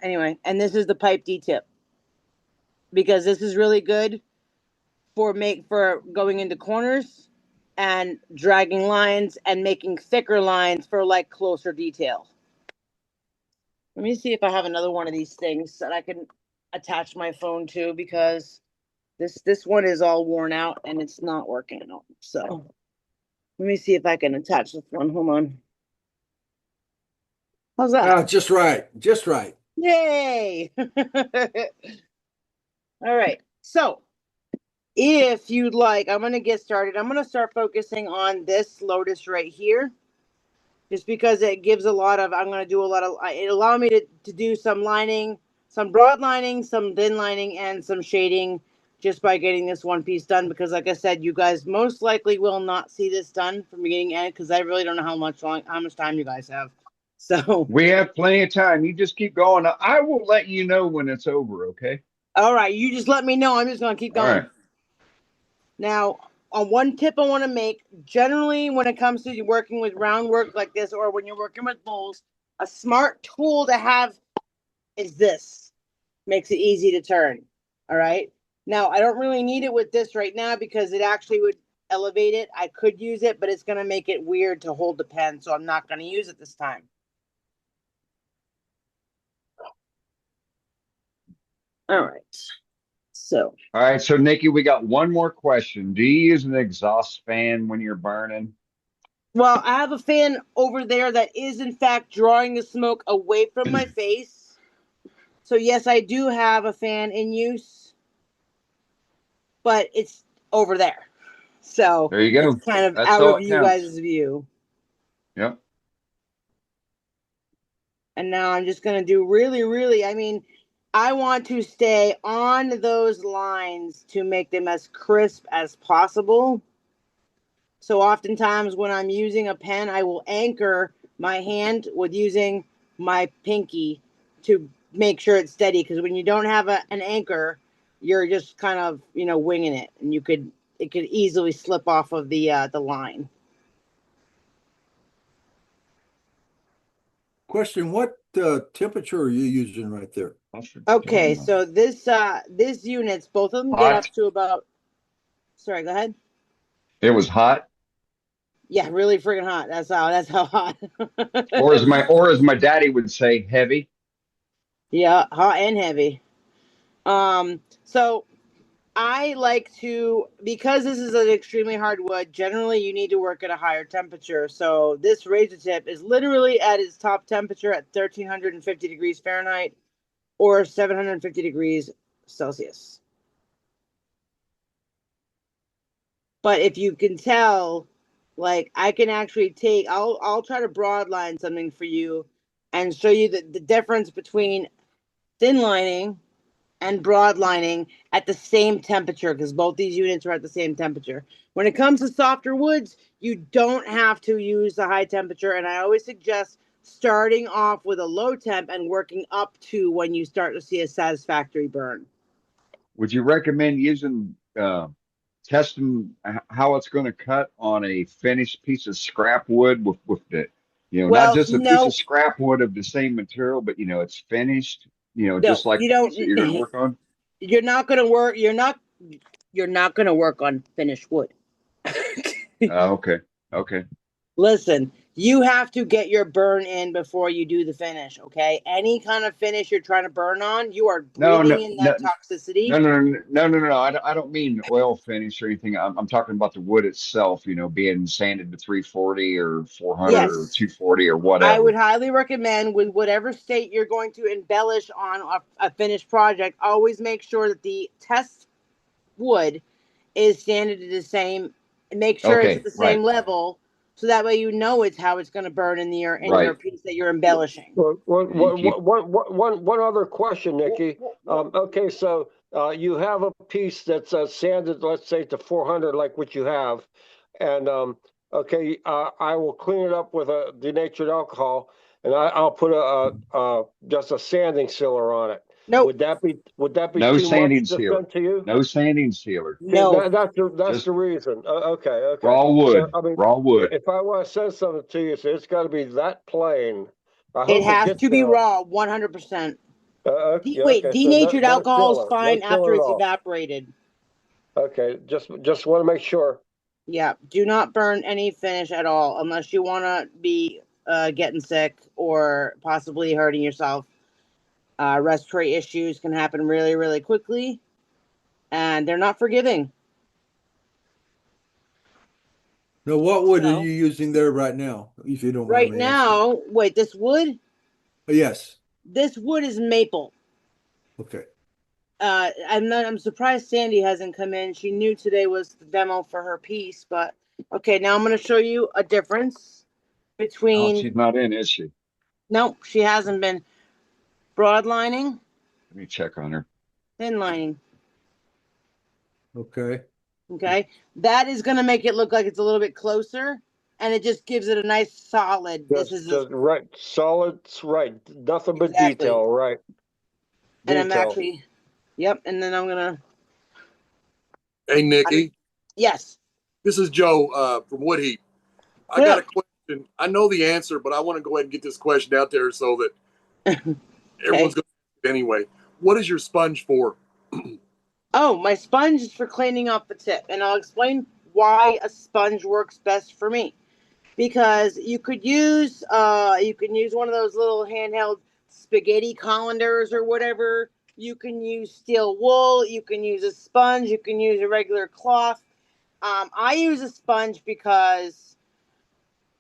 Anyway, and this is the pipe D tip, because this is really good for going into corners and dragging lines and making thicker lines for like closer detail. Let me see if I have another one of these things that I can attach my phone to, because this one is all worn out and it's not working out. So let me see if I can attach this one. Hold on. How's that? Just right. Just right. Yay! All right. So if you'd like, I'm going to get started. I'm going to start focusing on this Lotus right here, just because it gives a lot of, I'm going to do a lot of, it allowed me to do some lining, some broad lining, some thin lining, and some shading, just by getting this one piece done. Because like I said, you guys most likely will not see this done from beginning to end, because I really don't know how much time you guys have. So we have plenty of time. You just keep going. I will let you know when it's over. Okay. All right. You just let me know. I'm just going to keep going. All right. Now, on one tip I want to make, generally when it comes to working with round work like this, or when you're working with bowls, a smart tool to have is this. Makes it easy to turn. All right. Now, I don't really need it with this right now because it actually would elevate it. I could use it, but it's going to make it weird to hold the pen, so I'm not going to use it this time. All right. So. All right. So, Nikki, we got one more question. Do you use an exhaust fan when you're burning? Well, I have a fan over there that is, in fact, drawing the smoke away from my face. So, yes, I do have a fan in use, but it's over there. So, there you go. It's kind of That's out all of it you counts. guys' view. Yep. And now I'm just going to do really, I mean, I want to stay on those lines to make them as crisp as possible. So oftentimes when I'm using a pen, I will anchor my hand with using my pinky to make sure it's steady. Because when you don't have an anchor, you're just kind of, winging it, and it could easily slip off of the line. Question: what temperature are you using right there? Okay, so this units, both of them get up to about. Sorry, go ahead. It was hot. Yeah, really freaking hot. That's how hot. Or as my daddy would say, heavy. Yeah, hot and heavy. So I like to, because this is an extremely hard wood, generally you need to work at a higher temperature. So this razor tip is literally at its top temperature at 1350 degrees Fahrenheit or 750 degrees Celsius. But if you can tell, like, I can actually I'll try to broadline something for you and show you the difference between thin lining and broadlining at the same temperature, because both these units are at the same temperature. When it comes to softer woods, you don't have to use the high temperature, and I always suggest starting off with a low temp and working up to when you start to see a satisfactory burn. Would you recommend using testing how it's going to cut on a finished piece of scrap wood with the, not just a piece of scrap wood of the same material, but it's finished, just like the piece that you're going to work on? You're not going to work. You're not going to work on finished wood. Okay. Listen, you have to get your burn in before you do the finish. Okay, any kind of finish you're trying to burn on, you are breathing in that toxicity. No. I don't mean oil finish or anything. I'm talking about the wood itself. Being sanded to 340 or 400 or 240 or whatever. I would highly recommend, with whatever state you're going to embellish on a finished project, always make sure that the test wood is sanded to the same. Make sure it's at the same level, so that way it's how it's going to burn in your piece that you're embellishing. One other question, Nikki. Okay, so you have a piece that's sanded, let's say, to 400, like what you have, and okay, I will clean it up with a denatured alcohol, and I'll put just a sanding sealer on it. No. Would that be no too sanding much to sealer? send to you? No sanding sealer. No. That's the reason. Okay. Raw wood. So, I mean, raw wood. If I want to send something to you, so it's got to be that plain. It has to be raw, 100%. Denatured alcohol is fine after it's evaporated. Okay, just want to make sure. Yeah, do not burn any finish at all unless you want to be getting sick or possibly hurting yourself. Respiratory issues can happen really, really quickly, and they're not forgiving. Now, what wood are you using there right now, if you don't mind Right me now, asking? wait, this wood? Yes. This wood is maple. Okay. I'm surprised Sandy hasn't come in. She knew today was the demo for her piece, but okay, now I'm going to show you a difference between. Oh, she's not in, is she? No, she hasn't been. Broadlining. Let me check on her. Thin lining. Okay. Okay, that is going to make it look like it's a little bit closer, and it just gives it a nice solid. Just right, solid, right. Nothing but detail, right? And I'm actually, yep. And then I'm gonna. Hey, Nikki. Yes. This is Joe from Woodheap. I got a question. I know the answer, but I want to go ahead and get this question out there so that everyone's going to anyway. What is your sponge for? Oh, my sponge is for cleaning off the tip, and I'll explain why a sponge works best for me. Because you can use one of those little handheld spaghetti colanders or whatever. You can use steel wool. You can use a sponge. You can use a regular cloth. I use a sponge because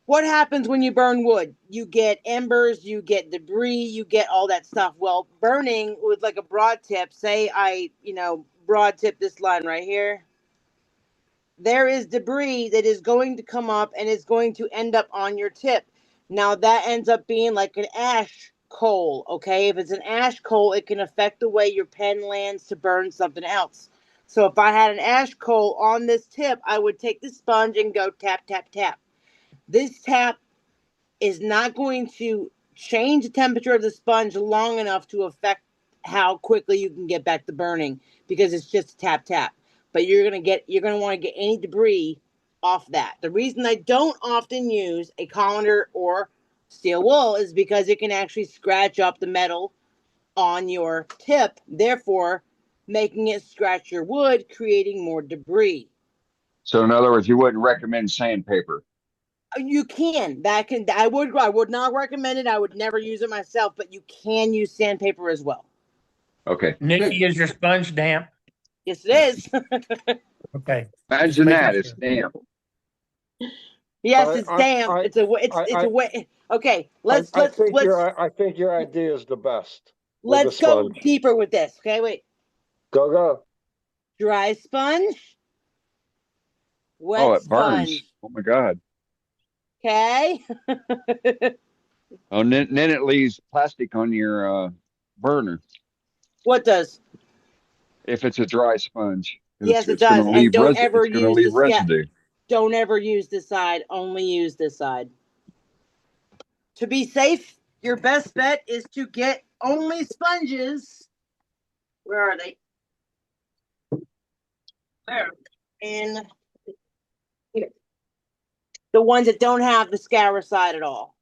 what happens when you burn wood? You get embers, you get debris, you get all that stuff. Well, burning with like a broad tip, say I, broad tip this line right here. There is debris that is going to come up and is going to end up on your tip. Now that ends up being like an ash coal, okay? If it's an ash coal, it can affect the way your pen lands to burn something else. So if I had an ash coal on this tip, I would take the sponge and go tap, tap, tap. This tap is not going to change the temperature of the sponge long enough to affect how quickly you can get back to burning, because it's just a tap, tap. But you're going to want to get any debris off that. The reason I don't often use a colander or steel wool is because it can actually scratch up the metal on your tip, therefore making it scratch your wood, creating more debris. So in other words, you wouldn't recommend sandpaper. You can. I would not recommend it. I would never use it myself, but you can use sandpaper as well. Okay. Nikki, is your sponge damp? Yes, it is. Okay. Imagine that. It's damp. Yes, it's damp. It's a way. Okay, I think your idea is the best. Let's go deeper with this. Okay, wait. Go. Dry sponge. Wet Oh, it burns. sponge. Oh my God. Okay. Oh, then it leaves plastic on your burner. What does? If it's a dry sponge. Yes, it it's does. Gonna leave And don't ever it's gonna use leave this. Yeah, residue. don't ever use this side. Only use this side. To be safe, your best bet is to get only sponges. Where are they? There. In here. The ones that don't have the scour side at all.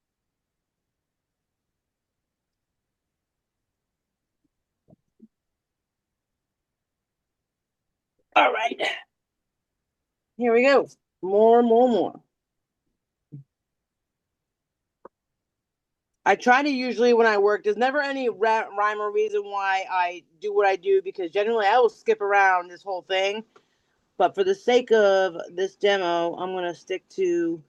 All right. Here we go. More. I try to usually when I work, there's never any rhyme or reason why I do what I do, because generally I will skip around this whole thing. But for the sake of this demo, I'm going to stick to,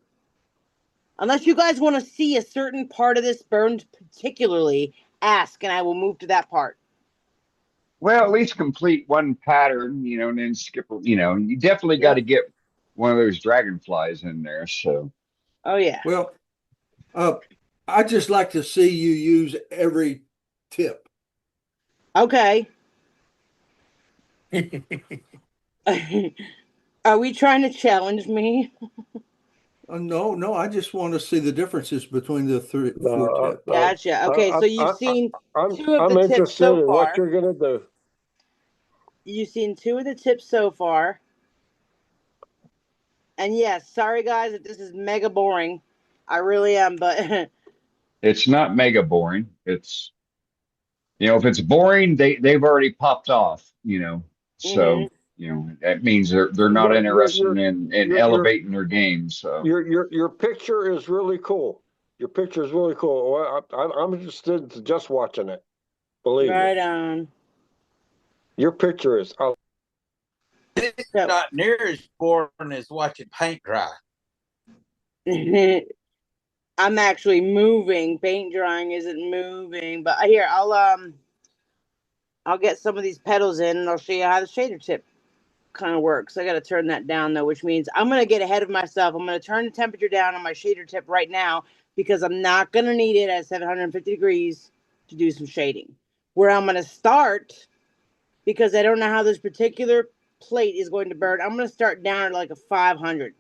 unless you guys want to see a certain part of this burned particularly, ask and I will move to that part. Well, at least complete one pattern, and then skip. You definitely got to get one of those dragonflies in there. So. Oh yeah. Well, I just like to see you use every tip. Okay. Are we trying to challenge me? No. I just want to see the differences between the four tips. Gotcha. Okay, so you've seen two of the tips so far. I'm interested in what you're gonna do. You've seen two of the tips so far. And yes, sorry guys if this is mega boring. I really am, but It's not mega boring. It's, if it's boring, they've already popped off, So, that means they're not interested in elevating their game. So your picture is really cool. Your picture is really cool. Well, I'm interested in just watching it. Believe me. Right on. Your picture is. It's not near as boring as watching paint dry. I'm actually moving. Paint drying isn't moving, but here I'll get some of these petals in and I'll show you how the shader tip kind of works. I got to turn that down though, which means I'm going to get ahead of myself. I'm going to turn the temperature down on my shader tip right now because I'm not going to need it at 750 degrees to do some shading. Where I'm going to start, because I don't know how this particular plate is going to burn, I'm going to start down at like a 500.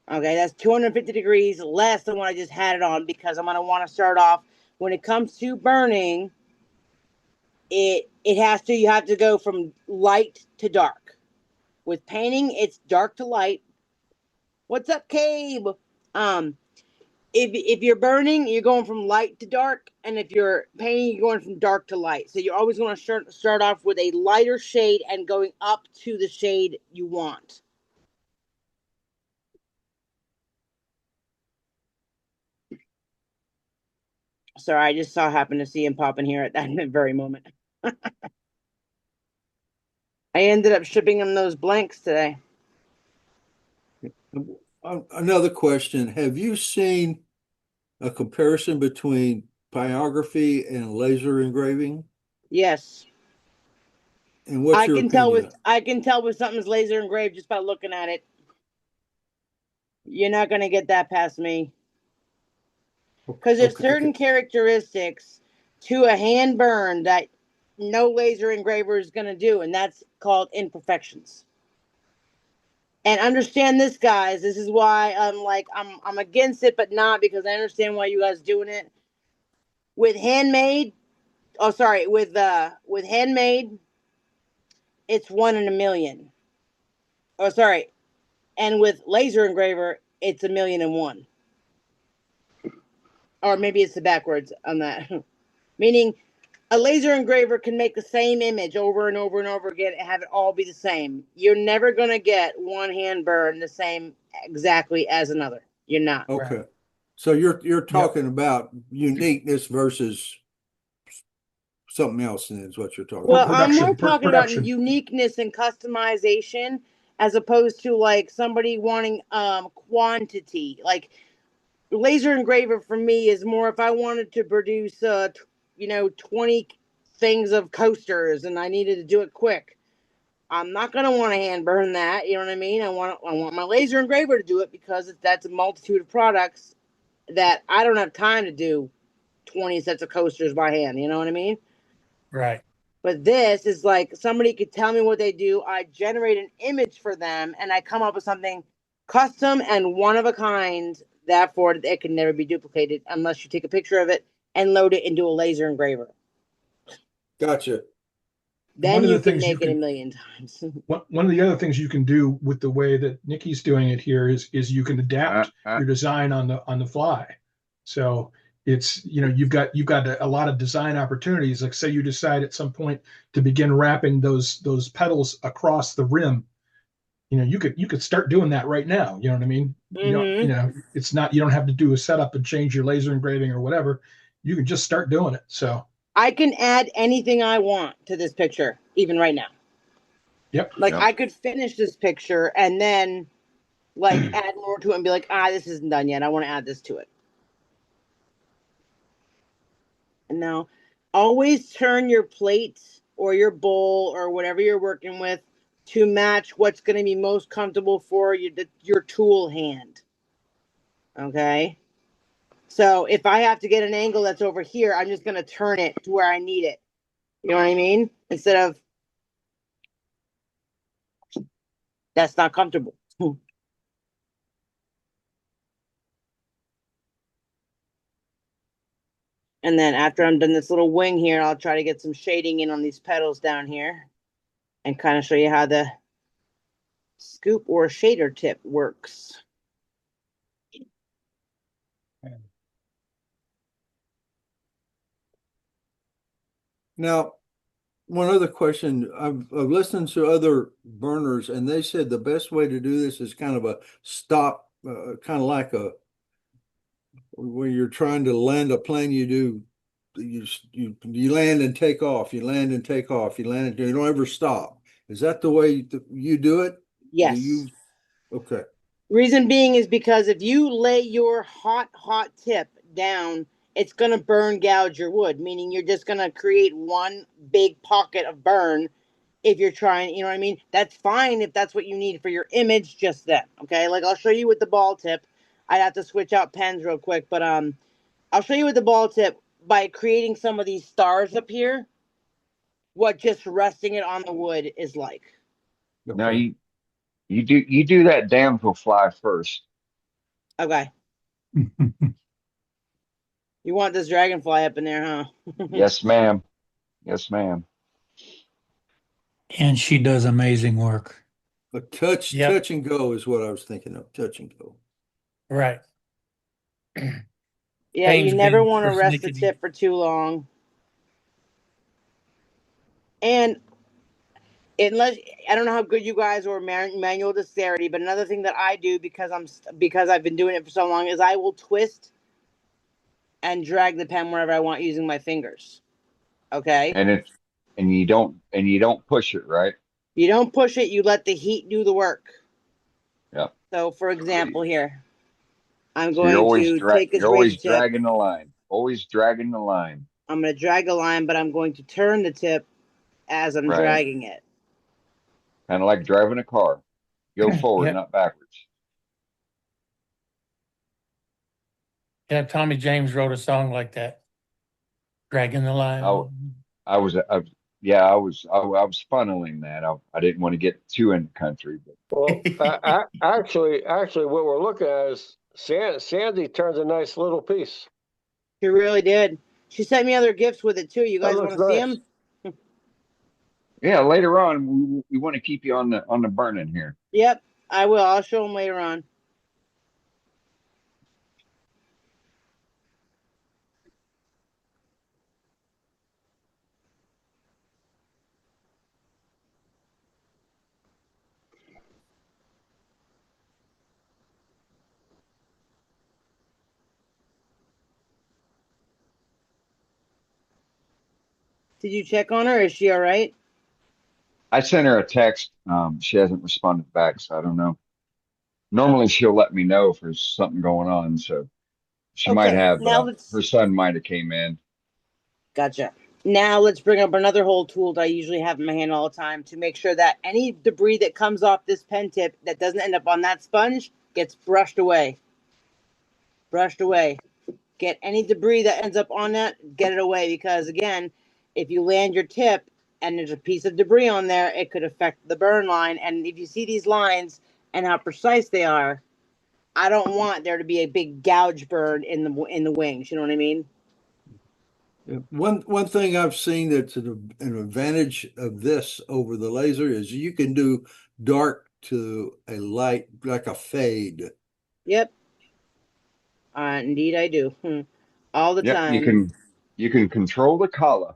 Okay, that's 250 degrees less than what I just had it on, because I'm going to want to start off, when it comes to burning, you have to go from light to dark. With painting, it's dark to light. What's up, Cabe? If you're burning, you're going from light to dark, and if you're painting, you're going from dark to light. So you're always going to start off with a lighter shade and going up to the shade you want. Sorry, I just happened to see him pop in here at that very moment. I ended up shipping him those blanks today. Another question. Have you seen a comparison between pyrography and laser engraving? Yes. And what's your opinion? I can tell with something's laser engraved just by looking at it. You're not going to get that past me. Because there's certain characteristics to a hand burn that no laser engraver is going to do, and that's called imperfections. And understand this, guys. This is why I'm against it, but not because I understand why you guys doing it. With handmade, with handmade, it's 1 in a million. Oh, sorry. And with laser engraver, it's 1,000,001. Or maybe it's the backwards on that. Meaning a laser engraver can make the same image over and over and over again and have it all be the same. You're never going to get one hand burn the same exactly as another. You're not. Okay. So you're talking about uniqueness versus something else, and is what you're talking Well, about. I'm more talking about uniqueness and customization as opposed to like somebody wanting quantity. Like laser engraver for me is more if I wanted to produce 20 things of coasters and I needed to do it quick. I'm not gonna want to hand burn that. You know what I mean? I want my laser engraver to do it because that's a multitude of products that I don't have time to do 20 sets of coasters by hand. You know what I mean? Right. But this is like somebody could tell me what they do. I generate an image for them and I come up with something custom and one of a kind. Therefore, it can never be duplicated unless you take a picture of it and load it into a laser engraver. Gotcha. Then you can make it a million times. One of the other things you can do with the way that Nikki's doing it here is you can adapt your design on the fly. So it's you've got a lot of design opportunities. Like say you decide at some point to begin wrapping those petals across the rim. You could start doing that right now. You know what I mean? It's not, you don't have to do a setup and change your laser engraving or whatever. You can just start doing it. So I can add anything I want to this picture, even right now. Yep. I could finish this picture and then add more to it and be like, this isn't done yet. I want to add this to it. And now always turn your plate or your bowl or whatever you're working with to match what's going to be most comfortable for your tool hand. Okay. So if I have to get an angle that's over here, I'm just going to turn it to where I need it. You know what I mean? Instead of that's not comfortable. And then after I'm done this little wing here, I'll try to get some shading in on these petals down here and kind of show you how the scoop or shader tip works. Now, one other question. I've listened to other burners, and they said the best way to do this is kind of a stop, kind of like when you're trying to land a plane. You land and take off. You land and take off. You land and you don't ever stop. Is that the way you do it? Yes. Okay. Reason being is because if you lay your hot tip down, it's going to burn gouge your wood, meaning you're just going to create one big pocket of burn if you're trying, you know what I mean? That's fine if that's what you need for your image just then, okay? Like I'll show you with the ball tip. I'd have to switch out pens real quick, but I'll show you with the ball tip by creating some of these stars up here, what just resting it on the wood is like. Okay. Now you do that damselfly first. Okay. You want this dragonfly up in there, huh? Yes, ma'am. Yes, ma'am. And she does amazing work. A touch and go is what I was thinking of. Touch and go. Right. Yeah, you never want to rest the tip for too long. And unless, I don't know how good you guys are manual dexterity, but another thing that I do because I've been doing it for so long is I will twist and drag the pen wherever I want using my fingers. Okay? And you don't push it, right? You don't push it, you let the heat do the work. Yeah. So for example here, I'm So going to take this razor tip. Dragging the line. Always dragging the line. I'm going to drag a line, but I'm going to turn the tip as I'm dragging it. Kind of like driving a car. Go forward, not backwards. Yeah, Tommy James wrote a song like that. Dragging the line. I was, yeah, I was funneling that. I didn't want to get too in the country, but Well, actually, what we're looking at is Sandy turns a nice little piece. She really did. She sent me other gifts with it too. You That guys want looks to see nice. them? yeah, later on we want to keep you on the burning here. Yep, I will. I'll show them later on. Did you check on her? Is she all right? I sent her a text. She hasn't responded back, so I don't know. Normally she'll let me know if there's something going on, so she might Okay, have now let's. her son might have came in. Gotcha. Now let's bring up another whole tool that I usually have in my hand all the time to make sure that any debris that comes off this pen tip that doesn't end up on that sponge gets brushed away. Brushed away. Get any debris that ends up on that, get it away, because again, if you land your tip and there's a piece of debris on there, it could affect the burn line. And if you see these lines and how precise they are, I don't want there to be a big gouge burn in the wings. You know what I mean? Yeah. One thing I've seen that's an advantage of this over the laser is you can do dark to a light, like a fade. Yep. Indeed, I do. All the Yep, time. you can control the color.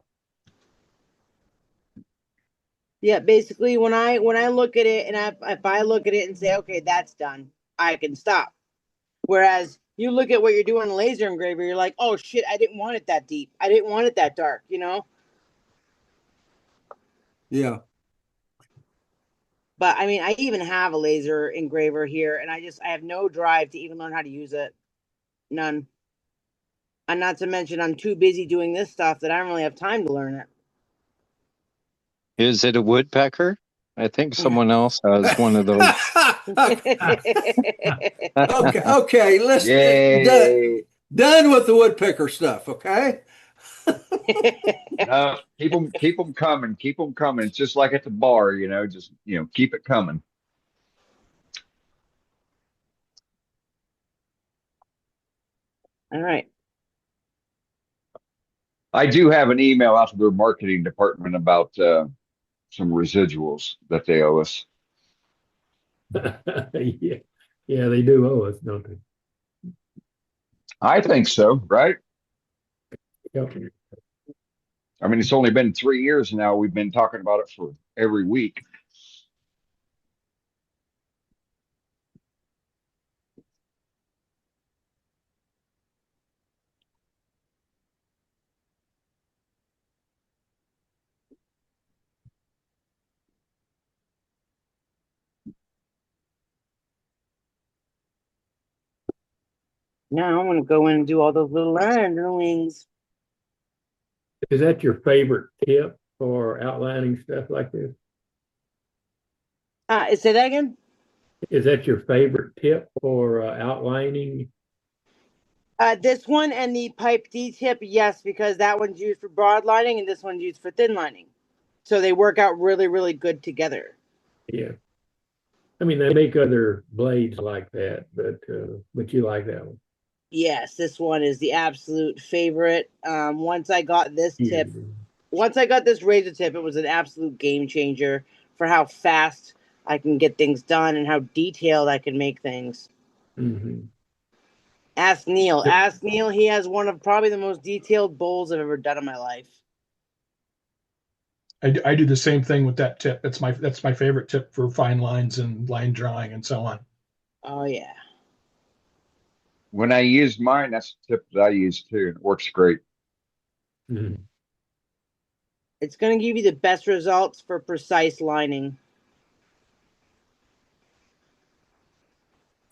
Yeah, basically, when I look at it, and if I look at it and say, okay, that's done, I can stop. Whereas you look at what you're doing in laser engraver, you're like, oh shit, I didn't want it that deep. I didn't want it that dark, you know? Yeah. But I mean, I even have a laser engraver here, and I have no drive to even learn how to use it. None. And not to mention, I'm too busy doing this stuff that I don't really have time to learn it. Is it a woodpecker? I think someone else has one of those. Okay, listen. Done with the woodpecker stuff. Okay. No, keep them coming. Keep them coming. It's just like at the bar, just keep it coming. All right. I do have an email out to their marketing department about some residuals that they owe us. Yeah, they do owe us, don't they? I think so, right? Yep. I mean, it's only been 3 years now. We've been talking about it for every week. Now I'm going to go in and do all those little underlings. Is that your favorite tip for outlining stuff like this? Say that again? Is that your favorite tip for outlining? This one and the pipe D tip, yes, because that one's used for broad lining and this one's used for thin lining. So they work out really, really good together. Yeah. I mean, they make other blades like that, but you like that one. Yes, this one is the absolute favorite. Once I got this tip, once I got this razor tip, it was an absolute game changer for how fast I can get things done and how detailed I can make things. Mm-hmm. Ask Neil. Ask Neil. He has one of probably the most detailed bowls I've ever done in my life. I do the same thing with that tip. That's my favorite tip for fine lines and line drawing and so on. Oh yeah. When I use mine, that's the tip that I use too. It works great. Mm-hmm. It's going to give you the best results for precise lining.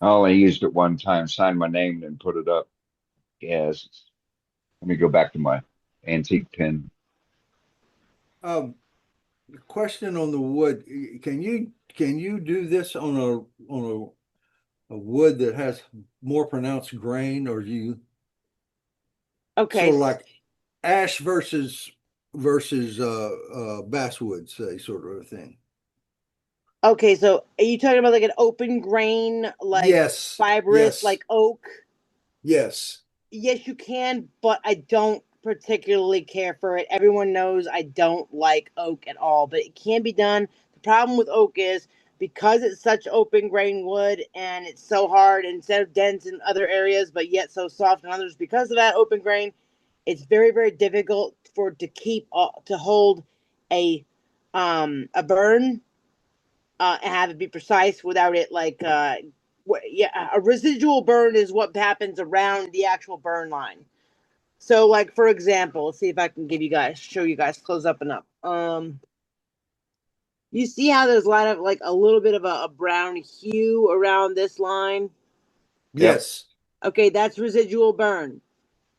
I only used it one time, signed my name, and put it up. Yes. Let me go back to my antique pen. Question on the wood. Can you do this on a wood that has more pronounced grain, or do you Okay. Sort of like ash versus basswood, say, sort of a thing. Okay, so are you talking about like an open grain, like Yes. fibrous, Yes. like oak? Yes. Yes, you can, but I don't particularly care for it. Everyone knows I don't like oak at all, but it can be done. The problem with oak is because it's such open grain wood and it's so hard instead of dense in other areas, but yet so soft in others. Because of that open grain, it's very, very difficult for it to keep to hold a burn and have it be precise without it like yeah, a residual burn is what happens around the actual burn line. So like for example, let's see if I can show you guys close up and up. You see how there's a lot of like a little bit of a brown hue around this line? Yes. Okay, that's residual burn.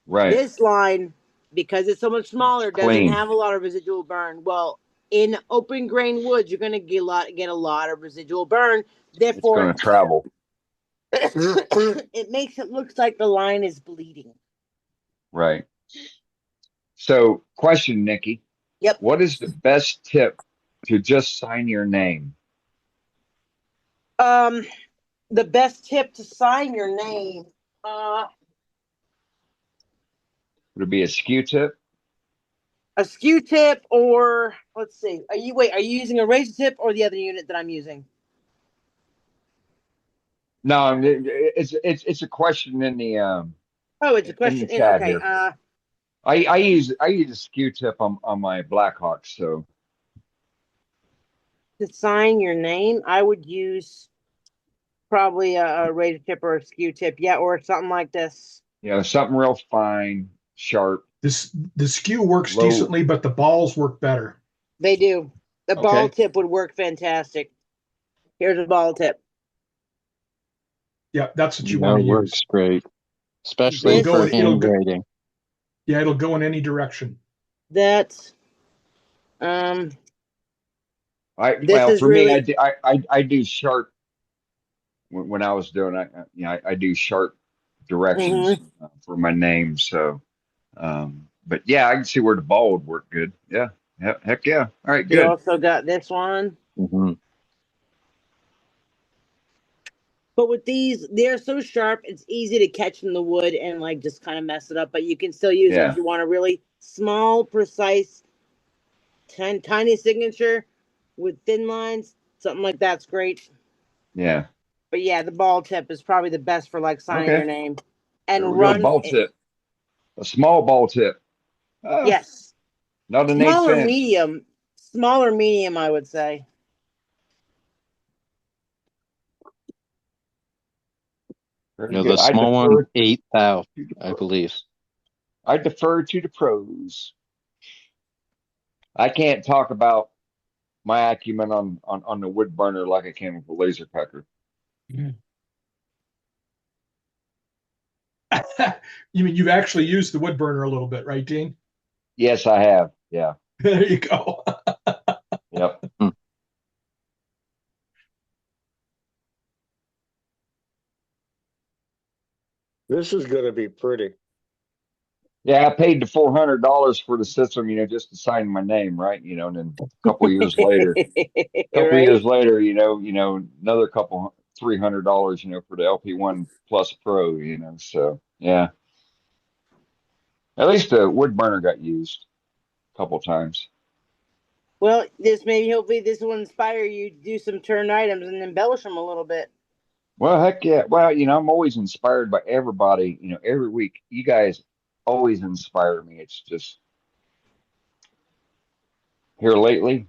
Right. This line, because it's so much smaller, doesn't Clean. have a lot of residual burn. Well, in open grain woods, you're gonna get a lot of residual burn. It's Therefore, going to travel. it makes it look like the line is bleeding. Right. So, question, Nikki. Yep. What is the best tip to just sign your name? The best tip to sign your name. Would it be a skew tip? A skew tip, or let's see. Are you using a razor tip or the other unit that I'm using? No, it's a question in the Oh, it's a in question. the chat Okay. here. I use a skew tip on my Blackhawks. So To sign your name, I would use probably a razor tip or a skew tip. Yeah, or something like this. something real fine, sharp. The skew works Low. decently, but the balls work better. They do. The Okay. ball tip would work fantastic. Here's a ball tip. Yeah, that's what you That want to works use. great, especially This- for It'll hand go- grading. Yeah, it'll go in any direction. That's Well, is for me, really- I do sharp. When I was doing it, I do sharp directions for my name. So, but yeah, I can see where the ball would work good. Yeah, heck yeah. All right, You good. also got this one. Mm-hmm. But with these, they're so sharp, it's easy to catch in the wood and like just kind of mess it up. But you can still use it Yeah. if you want a really small, precise, tiny signature with thin lines. Something like that's great. Yeah. But yeah, the ball tip is probably the best for like signing Okay. your name. And There we go. run Ball tip. A small ball tip. Yes. Not an Small or 1/8 inch. medium. Small or medium, I would say. Very No, good. the small one, defer 8 thou, I believe. I defer to the pros. I can't talk about my acumen on the wood burner like I can with a laser pecker. You mean you've actually used the wood burner a little bit, right, Dean? Yes, I have. Yeah. There you go. Yep. This is going to be pretty. Yeah, I paid the $400 for the system, just to sign my name, right? And then a couple years later, another couple $300, for the LP1 Plus Pro, So yeah, at least the wood burner got used a couple times. Well, hopefully this will inspire you to do some turned items and embellish them a little bit. Well, heck yeah. Well, I'm always inspired by everybody, every week. You guys always inspire me. It's just here lately,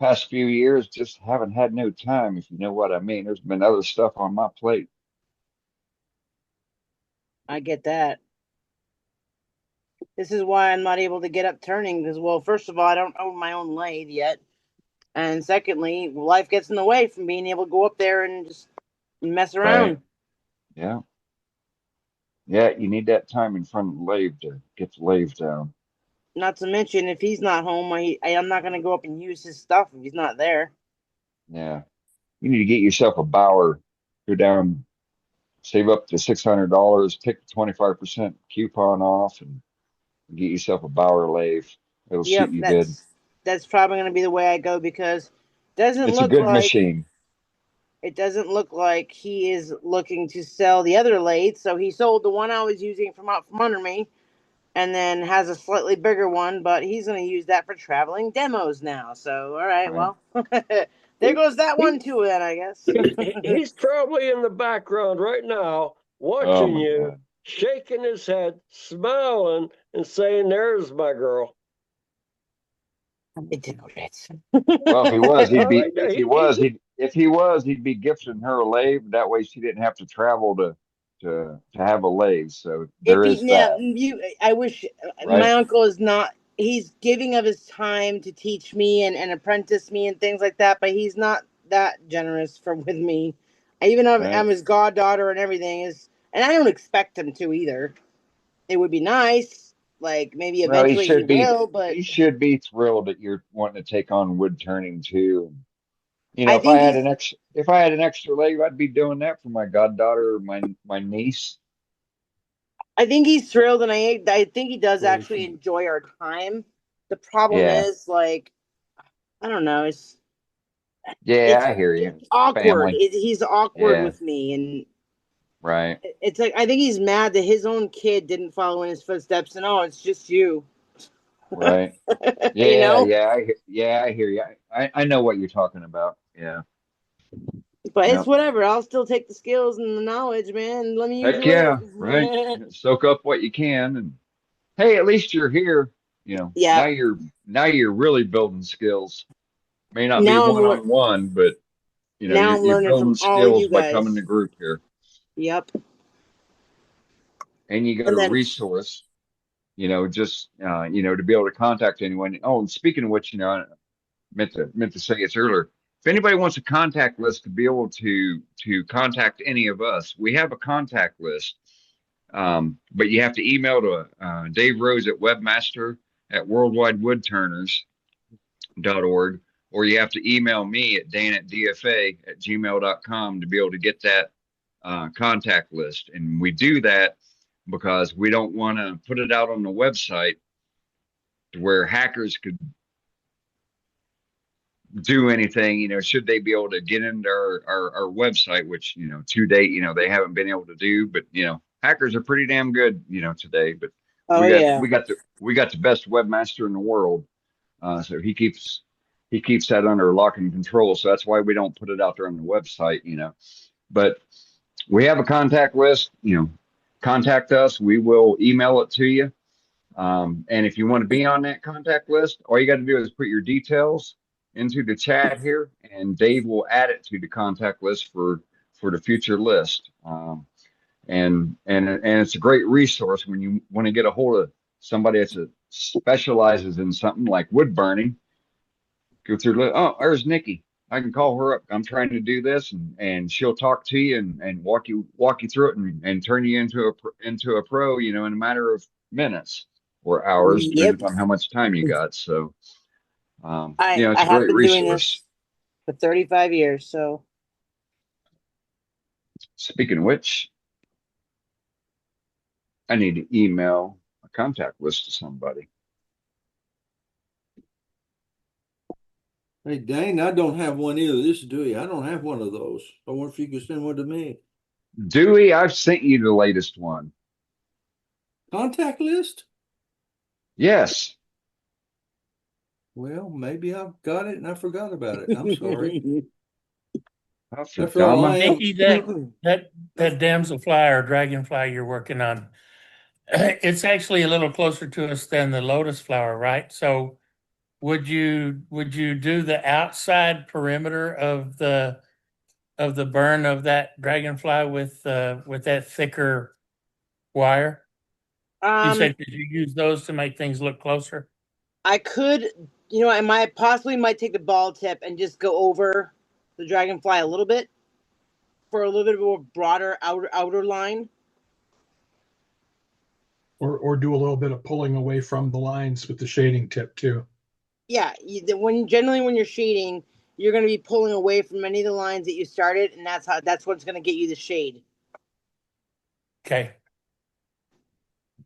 past few years, just haven't had no time, if you know what I mean. There's been other stuff on my plate. I get that. This is why I'm not able to get up turning because, well, first of all, I don't own my own lathe yet. And secondly, life gets in the way from being able to go up there and just mess around. Right. Yeah. Yeah, you need that time in front of the lathe to get the lathe down. Not to mention, if he's not home, I'm not going to go up and use his stuff if he's not there. Yeah. You need to get yourself a Bauer, go down save up to $600, take the 25% coupon off, and get yourself a Bauer lathe. It'll suit Yep, you good. that's probably going to be the way I go because It's a good machine. it doesn't look like he is looking to sell the other lathe. So he sold the one I was using from out from under me, and then has a slightly bigger one, but he's going to use that for traveling demos now. So all right, well, there goes that one too. Then I guess He's probably in the background right now, watching you, shaking his head, smiling, and saying, "There's my girl." I doubt it. Well, if he was, he'd be gifting her a lathe. That way, she didn't have to travel to have a lathe. So there is that, I wish my right? uncle is not. He's giving of his time to teach me and apprentice me and things like that, but he's not that generous with me. I even have, Right. I'm his goddaughter and everything and I don't expect him to either. It would be nice, like maybe Well, eventually he will, but he should be thrilled that you're wanting to take on wood turning too. You know, I think he's. if I had an extra lathe, I'd be doing that for my goddaughter or my niece. I think he's thrilled, and I think he does actually enjoy our time. The problem Yeah. is, like, I don't know, it's I hear you. awkward. Family. He's awkward Yeah. with me, and Right. it's like I think he's mad that his own kid didn't follow in his footsteps, and it's just you. Right. You know? I hear you. I know what you're talking about. Yeah. But it's Yep. whatever. I'll still take the skills and the knowledge, man. Let me use Heck your yeah. lathe. Right. Soak up what you can, and hey, at least you're here. You know, Yeah. now you're really building skills. May not be Now I'm one on one, but you know, now I'm you're learning building from all skills you by coming guys. to group here. Yep. And you got And a then resource, just to be able to contact anyone. Oh, and speaking of which, I meant to say this earlier. If anybody wants a contact list to be able to contact any of us, we have a contact list. But you have to email to Dave Rose at webmaster at worldwidewoodturners.org, or you have to email me at dan@dfa@gmail.com to be able to get that contact list. And we do that because we don't want to put it out on the website where hackers could do anything, should they be able to get into our website, which, to date, they haven't been able to do, but, hackers are pretty damn good, today, but we got the best webmaster in the world. So he keeps that under lock and control. So that's why we don't put it out there on the website, but we have a contact list, contact us. We will email it to you. And if you want to be on that contact list, all you got to do is put your details into the chat here, and Dave will add it to the contact list for the future list. And it's a great resource when you want to get a hold of somebody that specializes in something like wood burning. Go through. Oh, there's Nikki. I can call her up. I'm trying to do this, and she'll talk to you and walk you through it and turn you into a pro, in a matter of minutes or hours, depending on how much time you got. So, it's I a have great been doing resource. this for 35 years. So, speaking of which, I need to email a contact list to somebody. Hey, Dane, I don't have one either. This is Dewey. I don't have one of those. I wonder if you could send one to me. Dewey, I've sent you the latest one. Contact list? Yes. Well, maybe I've got it and I forgot about it. I'm sorry. After all, Nikki, that damselfly or dragonfly you're working on, it's actually a little closer to us than the lotus flower, right? So would you do the outside perimeter of the burn of that dragonfly with that thicker wire? You said could you use those to make things look closer? I could, I might take the ball tip and just go over the dragonfly a little bit for a little bit more broader outer line. Or do a little bit of pulling away from the lines with the shading tip too. Yeah, when you're shading, you're going to be pulling away from any of the lines that you started, and that's what's going to get you the shade. Okay.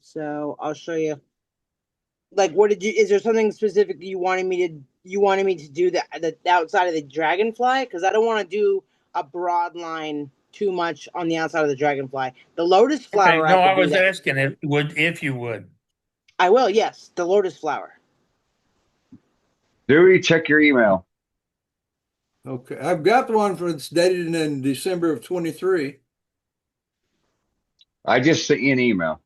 So I'll show you. Like, what did you? Is there something specific you wanted me to? You wanted me to do the outside of the dragonfly? Because I don't want to do a broad line too much on the outside of the dragonfly. The lotus Okay. flower. No, I could do was that. asking if you would. I will. Yes, the lotus flower. Dewey, check your email. Okay, I've got the one for it's dated in December of 23. I just sent you an email.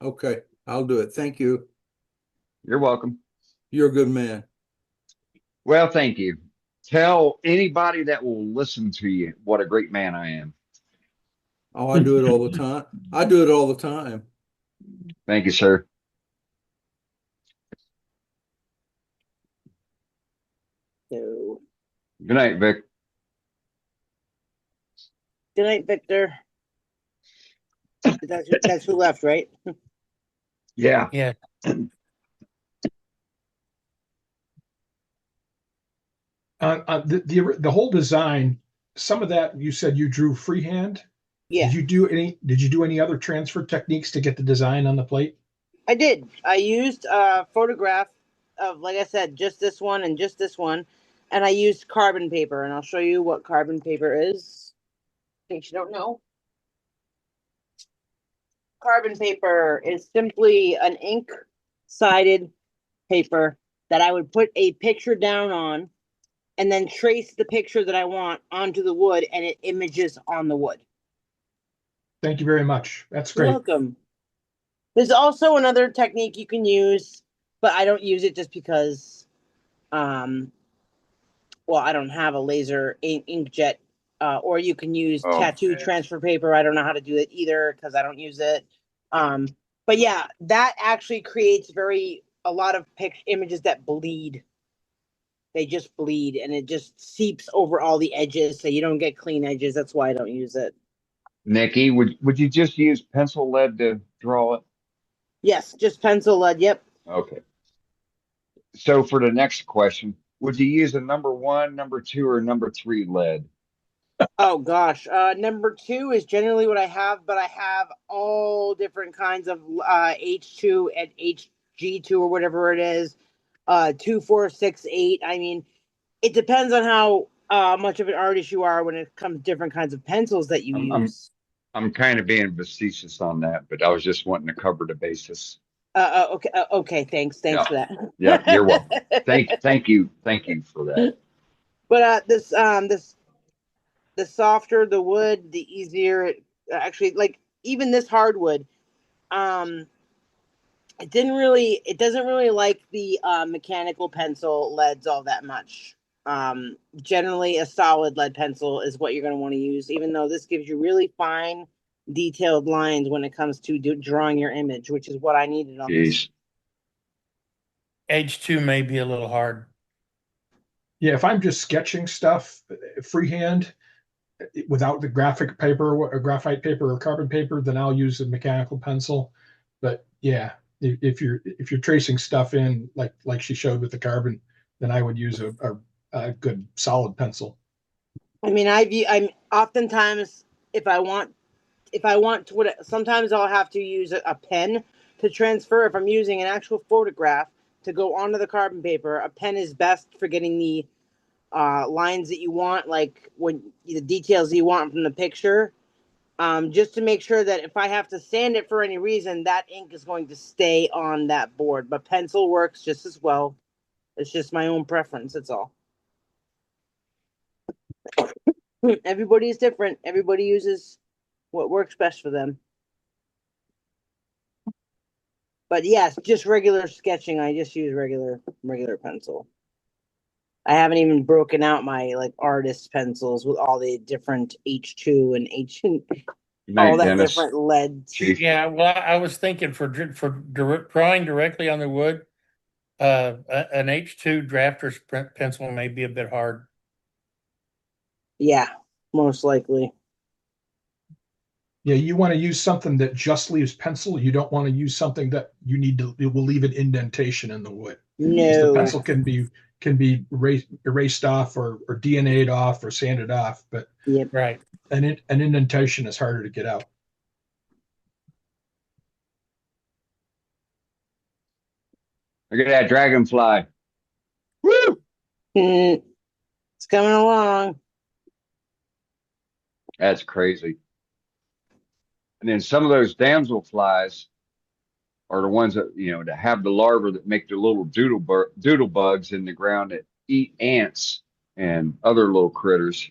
Okay, I'll do it. Thank you. You're welcome. You're a good man. Well, thank you. Tell anybody that will listen to you what a great man I am. Oh, I do it all the time. I do it all the time. Thank you, sir. So, Good night, Vic. good night, Victor. That's who left, right? Yeah. Yeah. The whole design, some of that you said you drew freehand. Yeah. Did you do any other transfer techniques to get the design on the plate? I did. I used a photograph of, like I said, just this one and just this one, and I used carbon paper, and I'll show you what carbon paper is, in case you don't know. Carbon paper is simply an ink-sided paper that I would put a picture down on, and then trace the picture that I want onto the wood, and it images on the wood. Thank you very much. That's You're great. welcome. There's also another technique you can use, but I don't use it just because, well, I don't have a laser inkjet, or you can use tattoo transfer paper. I don't know how to do it either because I don't use it. But yeah, that actually creates a lot of images that bleed. They just bleed, and it just seeps over all the edges, so you don't get clean edges. That's why I don't use it. Nikki, would you just use pencil lead to draw it? Yes, just pencil lead. Yep. Okay. So for the next question, would you use a number 1, number 2, or number 3 lead? Oh gosh, number 2 is generally what I have, but I have all different kinds of H2 and HG2 or whatever it is. 2, 4, 6, 8. I mean, it depends on how much of an artist you are when it comes to different kinds of pencils that you use. I'm kind of being facetious on that, but I was just wanting to cover the basis. Okay. Thanks for that. Yeah, you're welcome. Thank you for that. But the softer the wood, the easier it actually. Like even this hardwood, it doesn't really like the mechanical pencil leads all that much. Generally, a solid lead pencil is what you're going to want to use, even though this gives you really fine, detailed lines when it comes to drawing your image, which is what I needed on this. H2 may be a little hard. Yeah, if I'm just sketching stuff freehand without the graphic paper or graphite paper or carbon paper, then I'll use a mechanical pencil. But yeah, if you're tracing stuff in like she showed with the carbon, then I would use a good solid pencil. I mean, I'm oftentimes if I want to, sometimes I'll have to use a pen to transfer. If I'm using an actual photograph to go onto the carbon paper, a pen is best for getting the lines that you want, like when the details you want from the picture. Just to make sure that if I have to sand it for any reason, that ink is going to stay on that board. But pencil works just as well. It's just my own preference. That's all. Everybody is different. Everybody uses what works best for them. But yes, just regular sketching. I just use regular pencil. I haven't even broken out my like artist pencils with all the different H2 and all that Dennis. different lead. Yeah, well, I was thinking for drawing directly on the wood, an H2 drafter's pencil may be a bit hard. Yeah, most likely. Yeah, you want to use something that just leaves pencil. You don't want to use something that it will leave an indentation in the wood. No, the pencil can be erased off or DNA'd off or sanded off, but right, an indentation is harder to get out. Look at that dragonfly. Woo! It's coming along. That's crazy. And then some of those damselflies are the ones that, that have the larvae that make the little doodle bugs in the ground that eat ants and other little critters.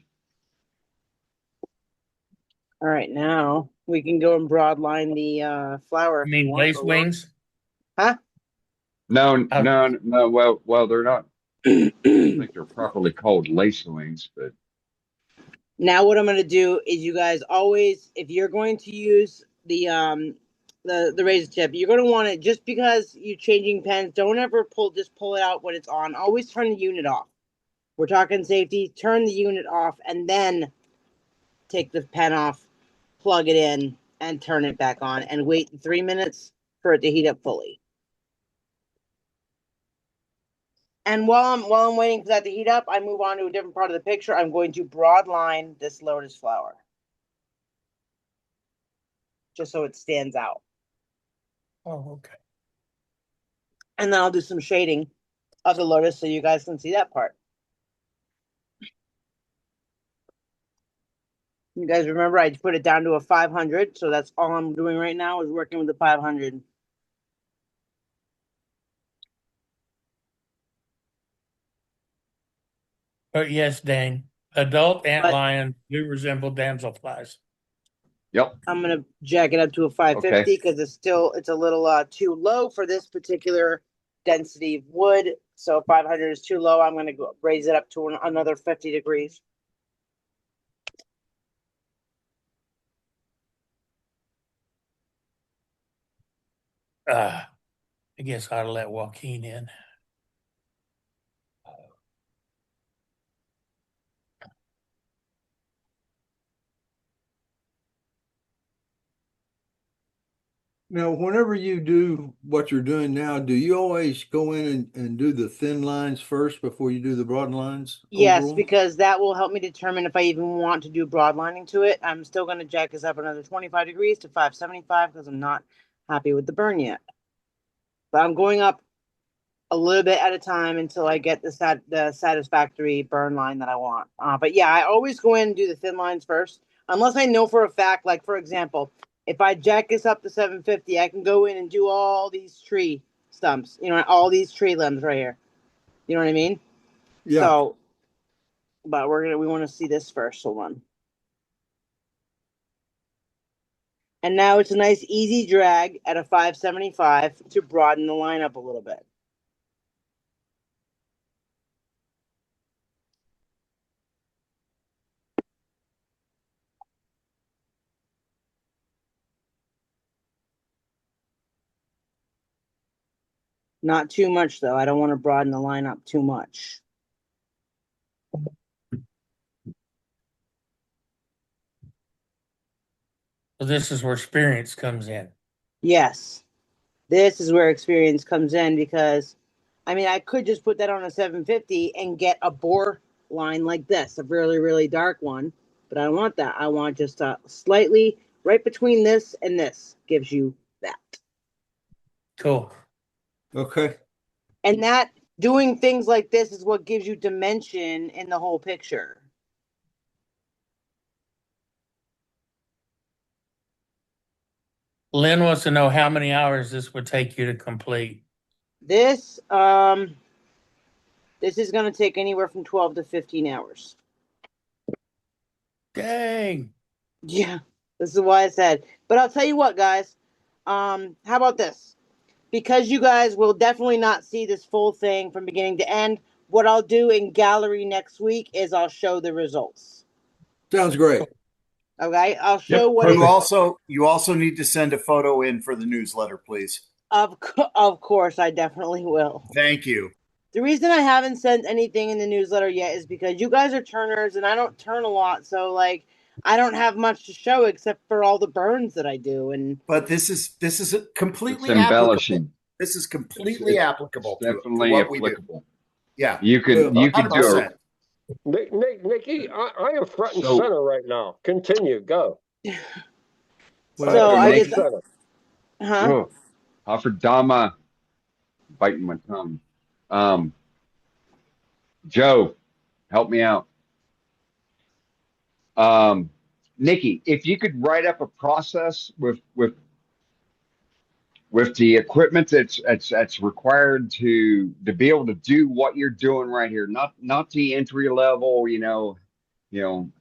All right, now we can go and broadline the flower. You mean lace wings? Huh? No. Well, they're not. I think they're properly called lace wings, but now what I'm going to do is, you guys always, if you're going to use the razor tip, you're going to want it, just because you're changing pens, don't ever pull it out when it's on. Always turn the unit off. We're talking safety. Turn the unit off and then take the pen off, plug it in, and turn it back on, and wait 3 minutes for it to heat up fully. And while I'm waiting for that to heat up, I move on to a different part of the picture. I'm going to broadline this lotus flower, just so it stands out. Oh, okay. And then I'll do some shading of the lotus so you guys can see that part. You guys remember I put it down to a 500, so that's all I'm doing right now is working with the 500. But yes, Dane, adult antlion do resemble damselflies. Yep. I'm gonna jack it up to a 550 because it's a little too low for this particular density of wood. So 500 is too low. I'm gonna go raise it up to another 50 degrees. I guess I ought to let Joaquin in. Now, whenever you do what you're doing now, do you always go in and do the thin lines first before you do the broad lines? Yes, overall? because that will help me determine if I even want to do broad lining to it. I'm still going to jack this up another 25 degrees to 575 because I'm not happy with the burn yet. But I'm going up a little bit at a time until I get the satisfactory burn line that I want. But yeah, I always go in and do the thin lines first, unless I know for a fact, like for example, if I jack this up to 750, I can go in and do all these tree stumps, all these tree limbs right here. You know what I mean? Yeah. So, but we want to see this first. Hold on. And now it's a nice easy drag at a 575 to broaden the line up a little bit. Not too much, though. I don't want to broaden the line up too much. So this is where experience comes in. Yes. This is where experience comes in because, I could just put that on a 750 and get a bore line like this, a really, really dark one. But I don't want that. I want just a slightly right between this and this gives you that. Cool. Okay. And that doing things like this is what gives you dimension in the whole picture. Lynn wants to know how many hours this would take you to complete. This is going to take anywhere from 12 to 15 hours. Dang. Yeah, this is why I said. But I'll tell you what, guys. How about this? Because you guys will definitely not see this full thing from beginning to end, what I'll do in gallery next week is I'll show the results. Sounds great. Okay, I'll show what you also need to send a photo in for the newsletter, please. Of course, I definitely will. Thank you. The reason I haven't sent anything in the newsletter yet is because you guys are turners and I don't turn a lot, so I don't have much to show except for all the burns that I do. But this is completely embellishing. This is completely applicable to what applicable. we do. Yeah, you can do it. Nikki, I am front and center right now. Continue, go. So I just, Afrodama. biting my tongue. Joe, help me out. Nikki, if you could write up a process with the equipment that's required to be able to do what you're doing right here, not the entry level,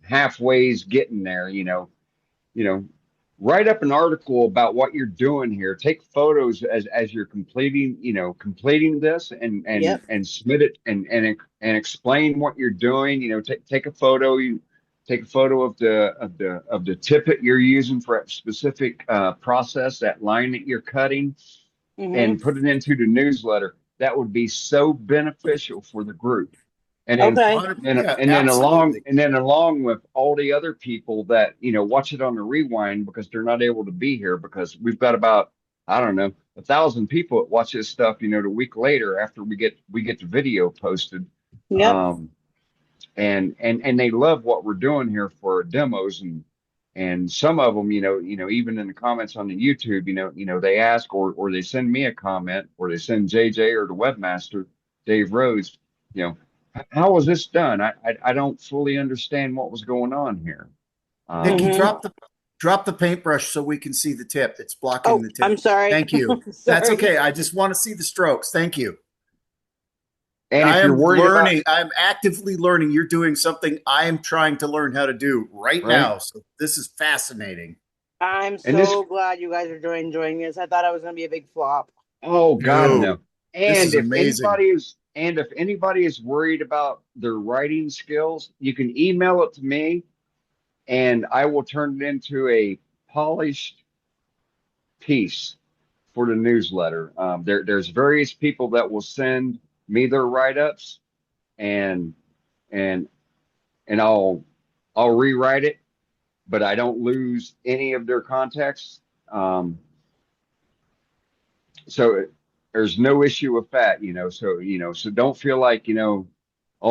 halfway's getting there, write up an article about what you're doing here. Take photos as you're completing this and submit it and explain what you're doing. Take a photo. You take a photo of the tippet you're using for a specific process, that line that you're cutting, and put it into the newsletter. That would be so beneficial for the group. And then, along with all the other people that watch it on the rewind because they're not able to be here, because we've got about, I don't know, 1,000 people that watch this stuff the week later after we get the video posted. And they love what we're doing here for our demos, and some of them even in the comments on the YouTube they ask or they send me a comment, or they send JJ or the webmaster Dave Rhodes, how was this done? I don't fully understand what was going on here. Nikki, drop the paintbrush so we can see the tip. It's blocking the tip. I'm sorry. Thank you. That's okay. I just want to see the strokes. Thank you. And I if you're am worried learning, I'm actively learning. You're doing something I am trying to learn how to do right now. So this is fascinating. I'm so glad you guys are enjoying this. I thought I was going to be a big flop. Oh God, no. This is amazing. If anybody is worried about their writing skills, you can email it to me and I will turn it into a polished piece for the newsletter. There's various people that will send me their write-ups, and I'll rewrite it, but I don't lose any of their context. So there's no issue with that, so don't feel like, oh,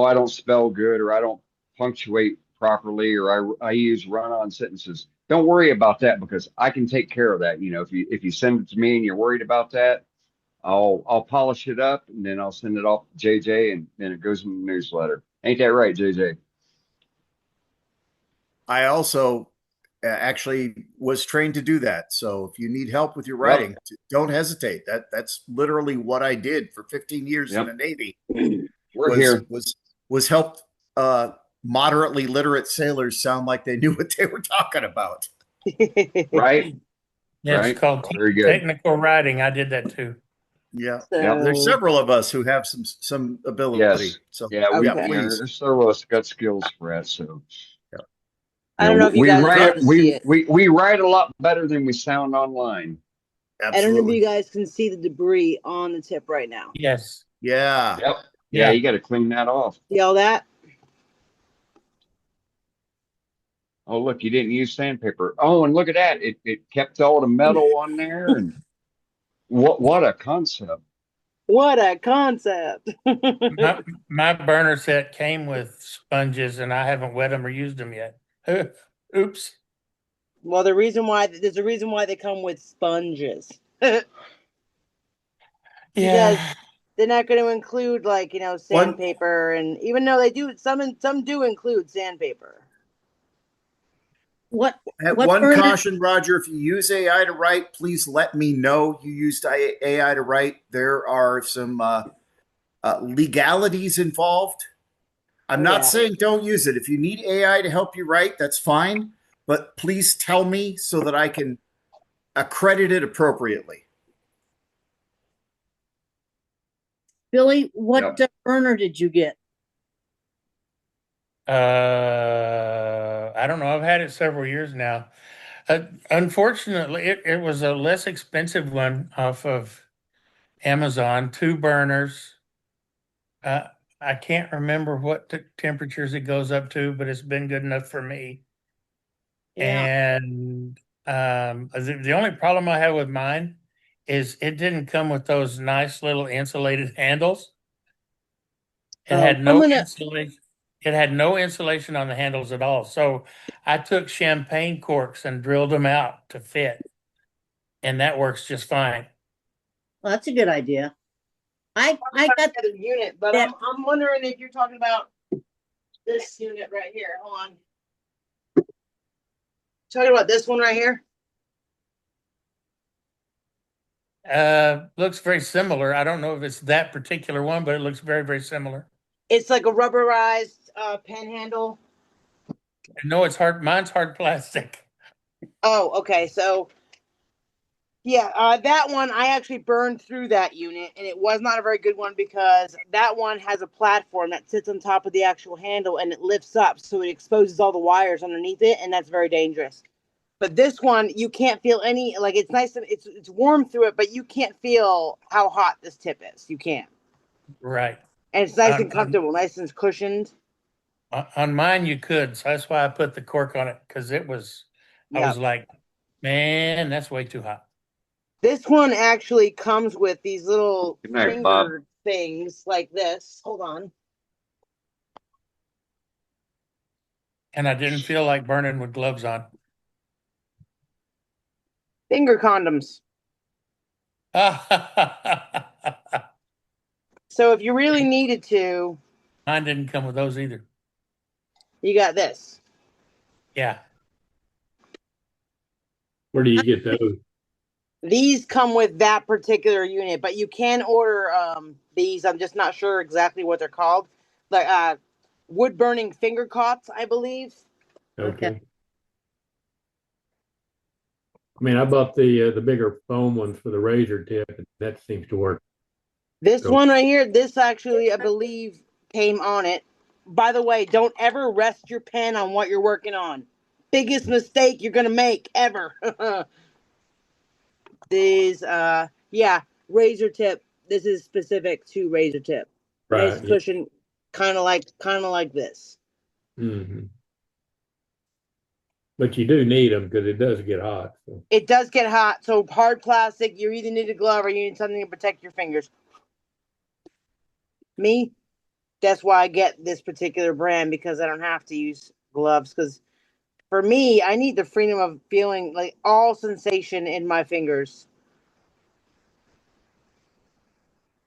I don't spell good, or I don't punctuate properly, or I use run-on sentences. Don't worry about that, because I can take care of that. If you send it to me and you're worried about that, I'll polish it up, and then I'll send it off to JJ, and then it goes in the newsletter. Ain't that right, JJ? I also actually was trained to do that. So if you need help with your writing, don't hesitate. That's literally what I did for 15 years in the Navy. Was help moderately literate sailors sound like they knew what they were talking about. Right? Yeah, right? It's called Very good. technical writing. I did that too. Yeah. So, There's several of us who have some ability. Yes. So There's several of us got skills for that. So I don't know if you guys write can see it. we write a lot better than we sound online. Absolutely. I don't know if you guys can see the debris on the tip right now. Yes. Yeah. Yep. Yeah, you got to clean that off. See all that? Oh, look, you didn't use sandpaper. Oh, and look at that. It kept all the metal on there, and what a concept. What a concept. my burner set came with sponges, and I haven't wet them or used them yet. Oops. Well, there's a reason why they come with sponges. Because they're not going to include sandpaper, and even though they do, some do include sandpaper. One caution, Roger, if you use AI to write, please let me know you used AI to write. There are some legalities involved. I'm not saying don't use it. If you need AI to help you write, that's fine. But please tell me so that I can accredit it appropriately. Billy, what burner did you get? I don't know. I've had it several years now. Unfortunately, it was a less expensive one off of Amazon. 2 burners. I can't remember what temperatures it goes up to, but it's been good enough for me. Yeah. And the only problem I have with mine is it didn't come with those nice little insulated handles. It had no insulation. It had no insulation on the handles at all. So I took champagne corks and drilled them out to fit, and that works just fine. Well, that's a good idea. I got the unit, but I'm wondering if you're talking about this unit right here. Hold on. Talking about this one right here. Looks very similar. I don't know if it's that particular one, but it looks very, very similar. It's like a rubberized pen handle. No, it's hard. Mine's hard plastic. Oh, okay. So, yeah, that one I actually burned through that unit, and it was not a very good one because that one has a platform that sits on top of the actual handle and it lifts up, so it exposes all the wires underneath it, and that's very dangerous. But this one, you can't feel any, like, it's nice and it's warm through it, but you can't feel how hot this tip is. You can't. Right. And it's nice and comfortable, nice and cushioned. On mine, you could. So that's why I put the cork on it, because it was, I was like, man, that's way too hot. This one actually comes with these little Good night, finger Bob. things like this. Hold on. And I didn't feel like burning with gloves on. Finger condoms. So if you really needed to. Mine didn't come with those either. You got this. Yeah. Where do you get those? These come with that particular unit, but you can order these. I'm just not sure exactly what they're called. Like wood burning finger cots, I believe. Okay. I mean, I bought the bigger foam ones for the razor tip, and that seems to work. This one right here, this actually, I believe, came on it. By the way, don't ever rest your pen on what you're working on. Biggest mistake you're going to make ever. These, yeah, razor tip. This is specific to razor tip. Right. Nice cushion, kind of like this. Mm-hmm. But you do need them because it does get hot. So. It does get hot. So hard plastic, you either need a glove or you need something to protect your fingers. Me, that's why I get this particular brand, because I don't have to use gloves. Because for me, I need the freedom of feeling like all sensation in my fingers,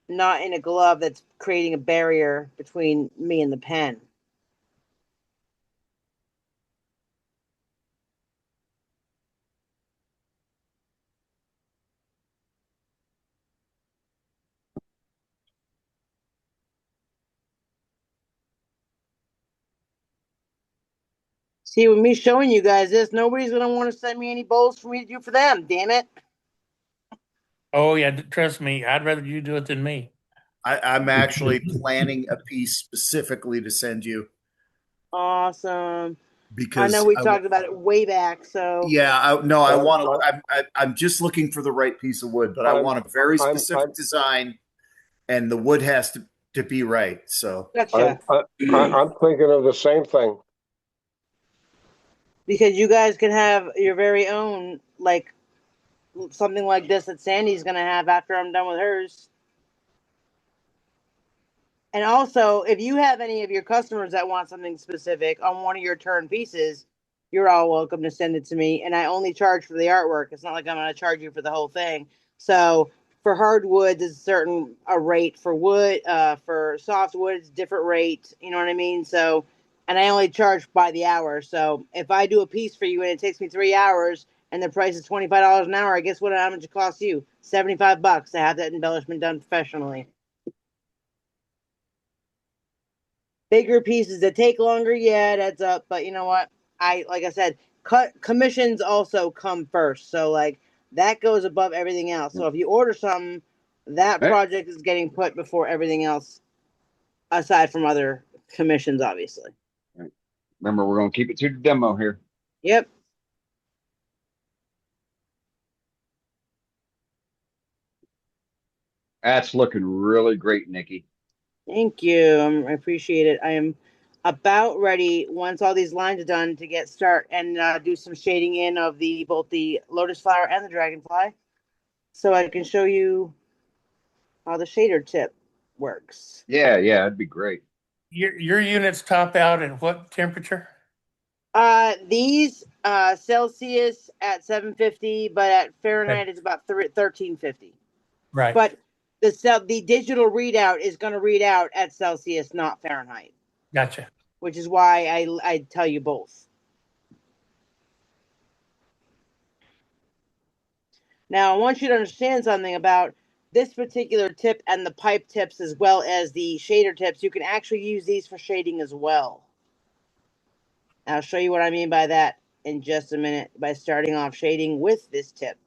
not in a glove that's creating a barrier between me and the pen. See, with me showing you guys this, nobody's going to want to send me any bowls for me to do for them. Damn it. Oh, yeah. Trust me. I'd rather you do it than me. I'm actually planning a piece specifically to send you. Awesome. Because I know we talked about it way back. So yeah, I want to. I'm just looking for the right piece of wood, but I want a very specific design, and the wood has to be right. So gotcha. I'm thinking of the same thing. Because you guys can have your very own, like something like this that Sandy's going to have after I'm done with hers. And also, if you have any of your customers that want something specific on one of your turn pieces, you're all welcome to send it to me. And I only charge for the artwork. It's not like I'm going to charge you for the whole thing. So for hardwoods, it's a certain rate. For wood, for softwood, it's a different rate. You know what I mean? So, and I only charge by the hour. So if I do a piece for you and it takes me 3 hours and the price is $25 an hour, I guess how much it costs you? $75 to have that embellishment done professionally. Bigger pieces that take longer, yeah, that's up. But you know what? Like I said, commissions also come first. So like that goes above everything else. So if you order something, that project is getting put before everything else, aside from other commissions, obviously. Right. Remember, we're going to keep it to the demo here. Yep. That's looking really great, Nikki. Thank you. I appreciate it. I am about ready, once all these lines are done, to get start and do some shading in of both the lotus flower and the dragonfly, so I can show you how the shader tip works. Yeah, that'd be great. Your units top out at what temperature? These Celsius at 750, but at Fahrenheit it's about 1350. Right. But the digital readout is going to read out at Celsius, not Fahrenheit. Gotcha. Which is why I tell you both. Now, I want you to understand something about this particular tip and the pipe tips as well as the shader tips. You can actually use these for shading as well. I'll show you what I mean by that in just a minute by starting off shading with this tip.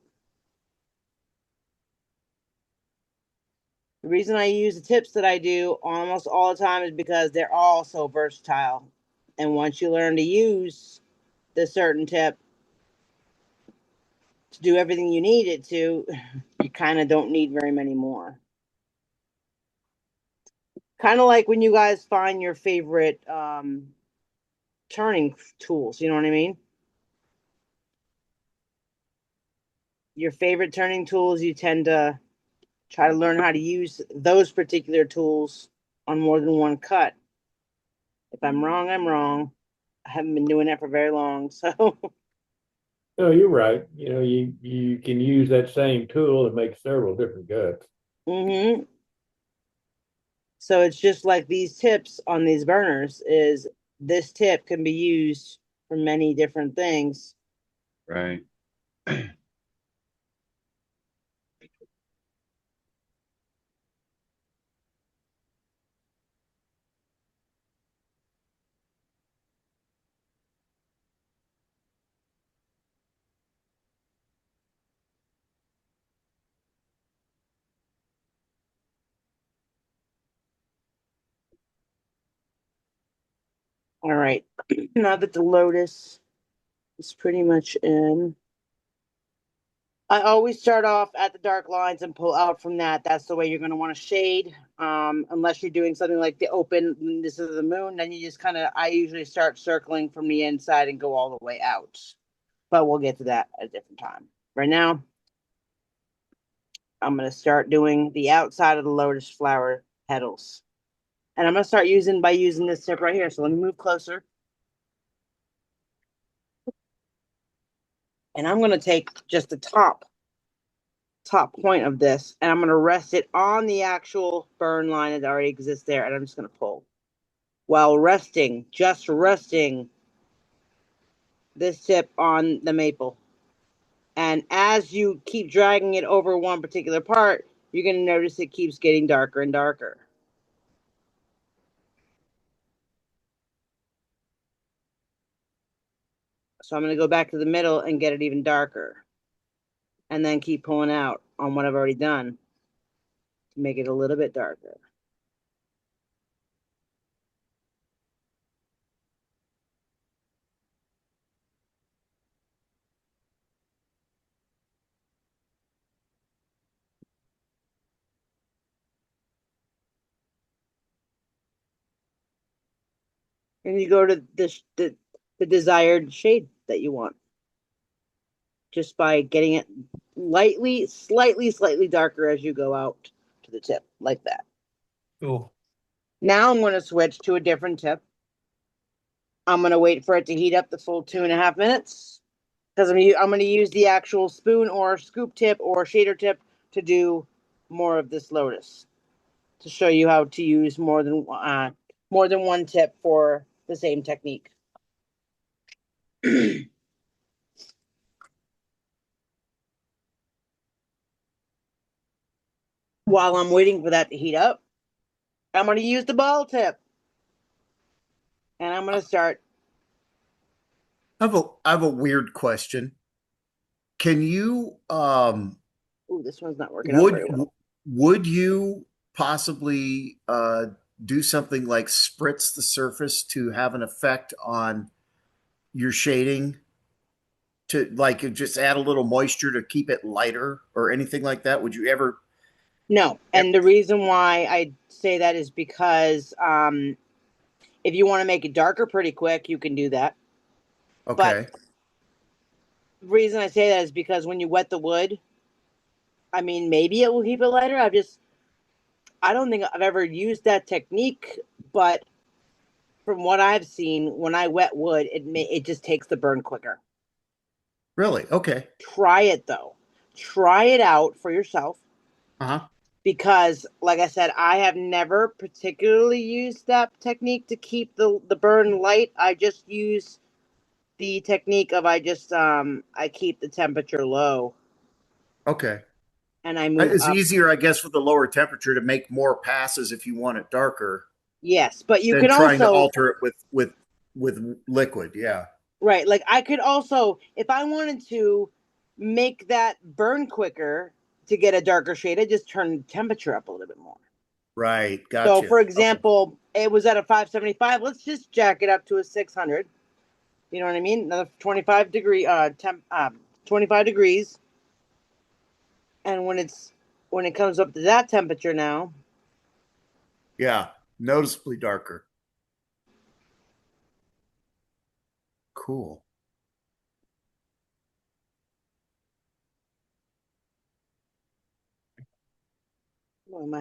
The reason I use the tips that I do almost all the time is because they're all so versatile. And once you learn to use the certain tip to do everything you need it to, you kind of don't need very many more. Kind of like when you guys find your favorite turning tools, you know what I mean? Your favorite turning tools, you tend to try to learn how to use those particular tools on more than one cut. If I'm wrong, I'm wrong. I haven't been doing that for very long, so. No, you're right. You know, you can use that same tool and make several different cuts. Mm-hmm. So it's just like these tips on these burners is this tip can be used for many different things. Right. All right. Now that the Lotus is pretty much in, I always start off at the dark lines and pull out from that. That's the way you're going to want to shade. Unless you're doing something like the open, this is the moon, then you just kind of, I usually start circling from the inside and go all the way out. But we'll get to that at a different time. Right now, I'm going to start doing the outside of the lotus flower petals. And I'm going to start using this tip right here. So let me move closer. And I'm going to take just the top point of this, and I'm going to rest it on the actual burn line that already exists there, and I'm just going to pull. While just resting this tip on the maple. And as you keep dragging it over one particular part, you're going to notice it keeps getting darker and darker. So I'm going to go back to the middle and get it even darker. And then keep pulling out on what I've already done to make it a little bit darker. And you go to the desired shade that you want. Just by getting it slightly darker as you go out to the tip, like that. Cool. Now I'm going to switch to a different tip. I'm going to wait for it to heat up the full 2.5 minutes because I'm going to use the actual spoon or scoop tip or shader tip to do more of this lotus, to show you how to use more than one tip for the same technique. While I'm waiting for that to heat up, I'm going to use the ball tip. And I'm going to start. I have a weird question. Can you Ooh, this one's not working out very well. Would you possibly do something like spritz the surface to have an effect on your shading? To like just add a little moisture to keep it lighter or anything like that? Would you ever? No. And the reason why I say that is because if you want to make it darker pretty quick, you can do that. Okay. But the reason I say that is because when you wet the wood, I mean, maybe it will keep it lighter. I don't think I've ever used that technique, but from what I've seen, when I wet wood, it just takes the burn quicker. Really? Okay. Try it though. Try it out for yourself. Uh-huh. because, like I said, I have never particularly used that technique to keep the burn light. I just use the technique of I keep the temperature low. Okay. And I move It's up. easier, I guess, with the lower temperature to make more passes if you want it darker. Yes, but you than could trying to also alter it with liquid. Yeah. right. Like I could also, if I wanted to make that burn quicker to get a darker shade, I just turn the temperature up a little bit more. Right. So, Gotcha. for example, it was at a 575. Let's just jack it up to a 600. You know what I mean? Another 25 degrees. And when it comes up to that temperature now, Yeah, noticeably darker. Cool.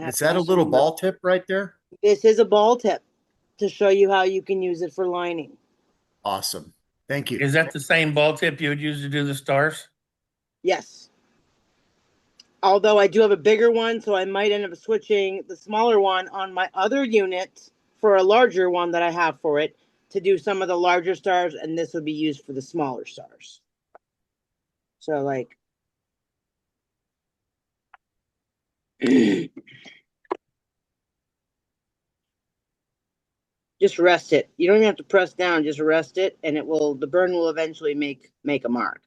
Is that a little ball tip right there? This is a ball tip to show you how you can use it for lining. Awesome. Thank you. Is that the same ball tip you would use to do the stars? Yes. Although I do have a bigger one, so I might end up switching the smaller one on my other unit for a larger one that I have for it to do some of the larger stars, and this would be used for the smaller stars. So, like, just rest it. You don't even have to press down, just rest it, and the burn will eventually make a mark.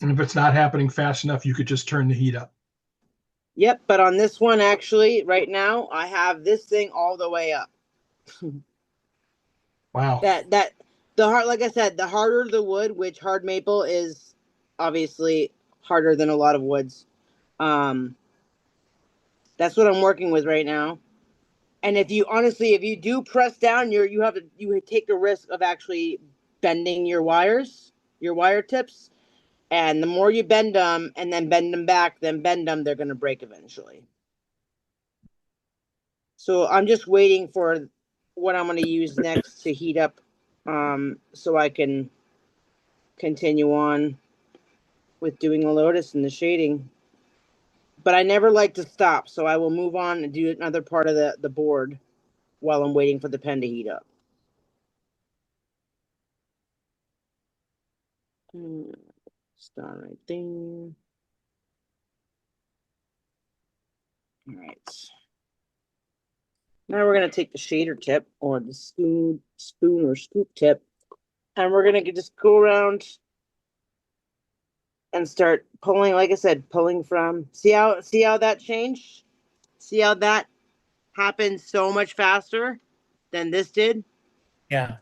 And if it's not happening fast enough, you could just turn the heat up. Yep, but on this one, actually, right now, I have this thing all the way up. Wow. Like I said, the harder the wood, which hard maple is obviously harder than a lot of woods. That's what I'm working with right now. And if you do press down, you take the risk of actually bending your wire tips. And the more you bend them and then bend them back, then bend them, they're going to break eventually. So I'm just waiting for what I'm going to use next to heat up, so I can continue on with doing the lotus and the shading. But I never like to stop, so I will move on and do another part of the board while I'm waiting for the pen to heat up. Start right there. All right. Now we're going to take the shader tip or the spoon or scoop tip, and we're going to just go around and start pulling, like I said, pulling from, see how that changed? See how that happened so much faster than this did? Yeah.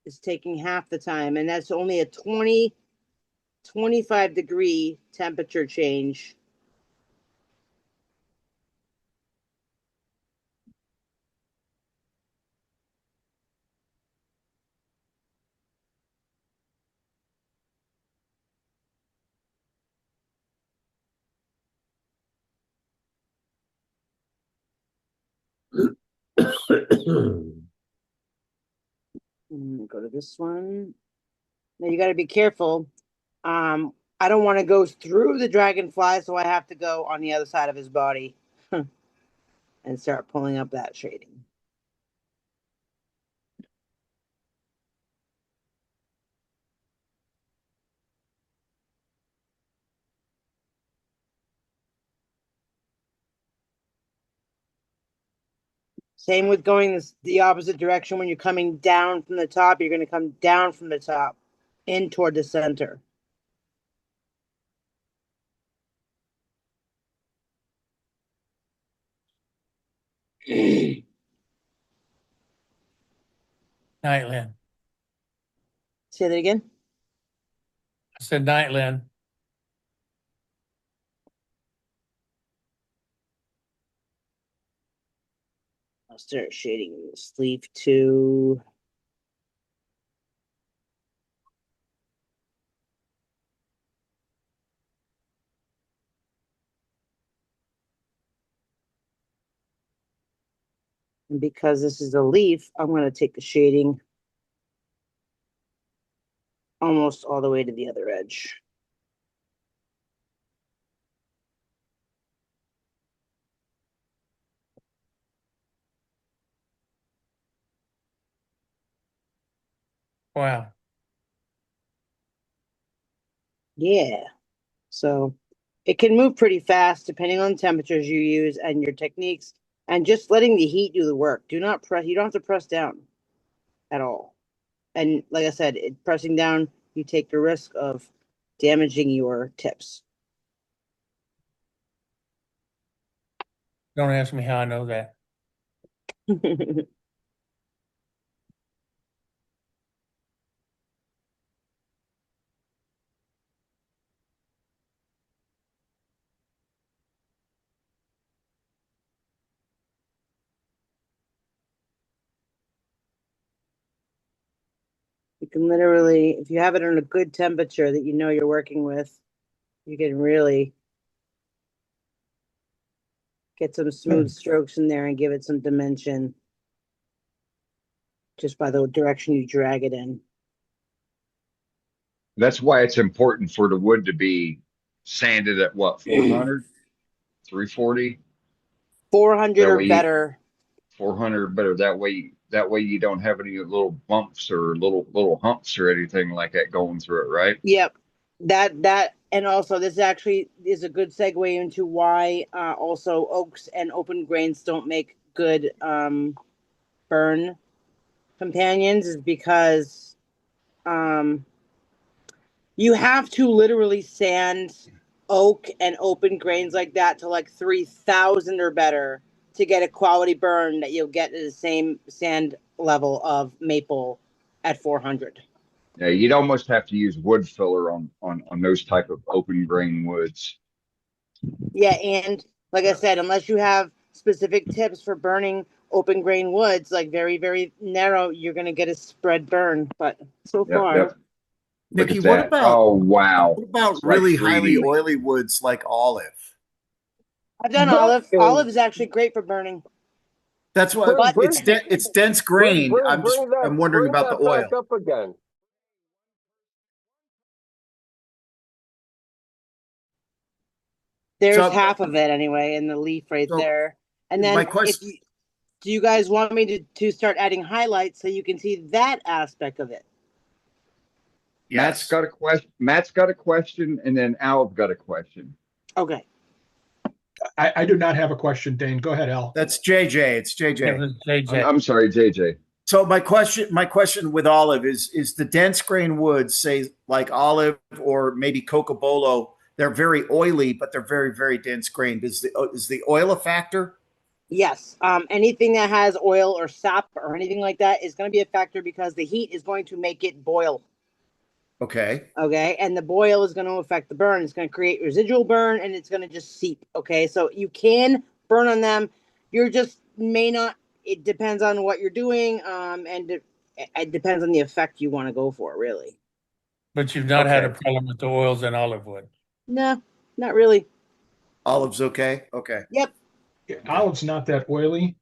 It's taking half the time, and that's only a 25 degree temperature change. Go to this one. Now you got to be careful. I don't want to go through the dragonfly, so I have to go on the other side of his body and start pulling up that shading. Same with going the opposite direction. When you're coming down from the top, you're going to come down from the top in toward the center. Night, Lynn. Say that again. I said night, Lynn. I'll start shading the sleeve too. And because this is a leaf, I'm going to take the shading almost all the way to the other edge. Wow. Yeah. So it can move pretty fast depending on the temperatures you use and your techniques, and just letting the heat do the work. Do not press, you don't have to press down at all. And like I said, pressing down, you take the risk of damaging your tips. Don't ask me how I know that. You can literally, if you have it on a good temperature that you know you're working with, you can really get some smooth strokes in there and give it some dimension just by the direction you drag it in. That's why it's important for the wood to be sanded at what, 400, 340? 400 or better. 400 better. That way you don't have any little bumps or little humps or anything like that going through it, right? Yep. That and also this actually is a good segue into why also oaks and open grains don't make good burn companions, is because you have to literally sand oak and open grains like that to like 3,000 or better to get a quality burn that you'll get at the same sand level of maple at 400. Yeah, you'd almost have to use wood filler on those type of open grain woods. Yeah, and like I said, unless you have specific tips for burning open grain woods, like very, very narrow, you're going to get a spread burn. But so far. Yep. Look Nikki, at what that. about Oh, wow. what about It's like really highly 3D. oily woods like olive? I've done olive. Olive is actually great for burning. That's why But it's dense grain. I'm wondering about the oil. Back up again. There's half of it anyway in the leaf right there. And then do you guys want me to start adding highlights so you can see that aspect of it? Yes. Matt's got a question, and then Al's got a question. Okay. I do not have a question, Dane. Go ahead, Al. That's JJ. It's JJ. JJ. I'm sorry, JJ. So my question with olive is the dense grain woods, say like olive or maybe cocobolo, they're very oily, but they're very, very dense grained. Is the oil a factor? Yes. Anything that has oil or sap or anything like that is going to be a factor because the heat is going to make it boil. Okay. Okay. And the boil is going to affect the burn. It's going to create residual burn and it's going to just seep. Okay. So you can burn on them. You're just may not. It depends on what you're doing. And it depends on the effect you want to go for, really. But you've not had a problem with the oils in olive wood. No, not really. Olive's okay. Okay. Yep. Olive's not that oily.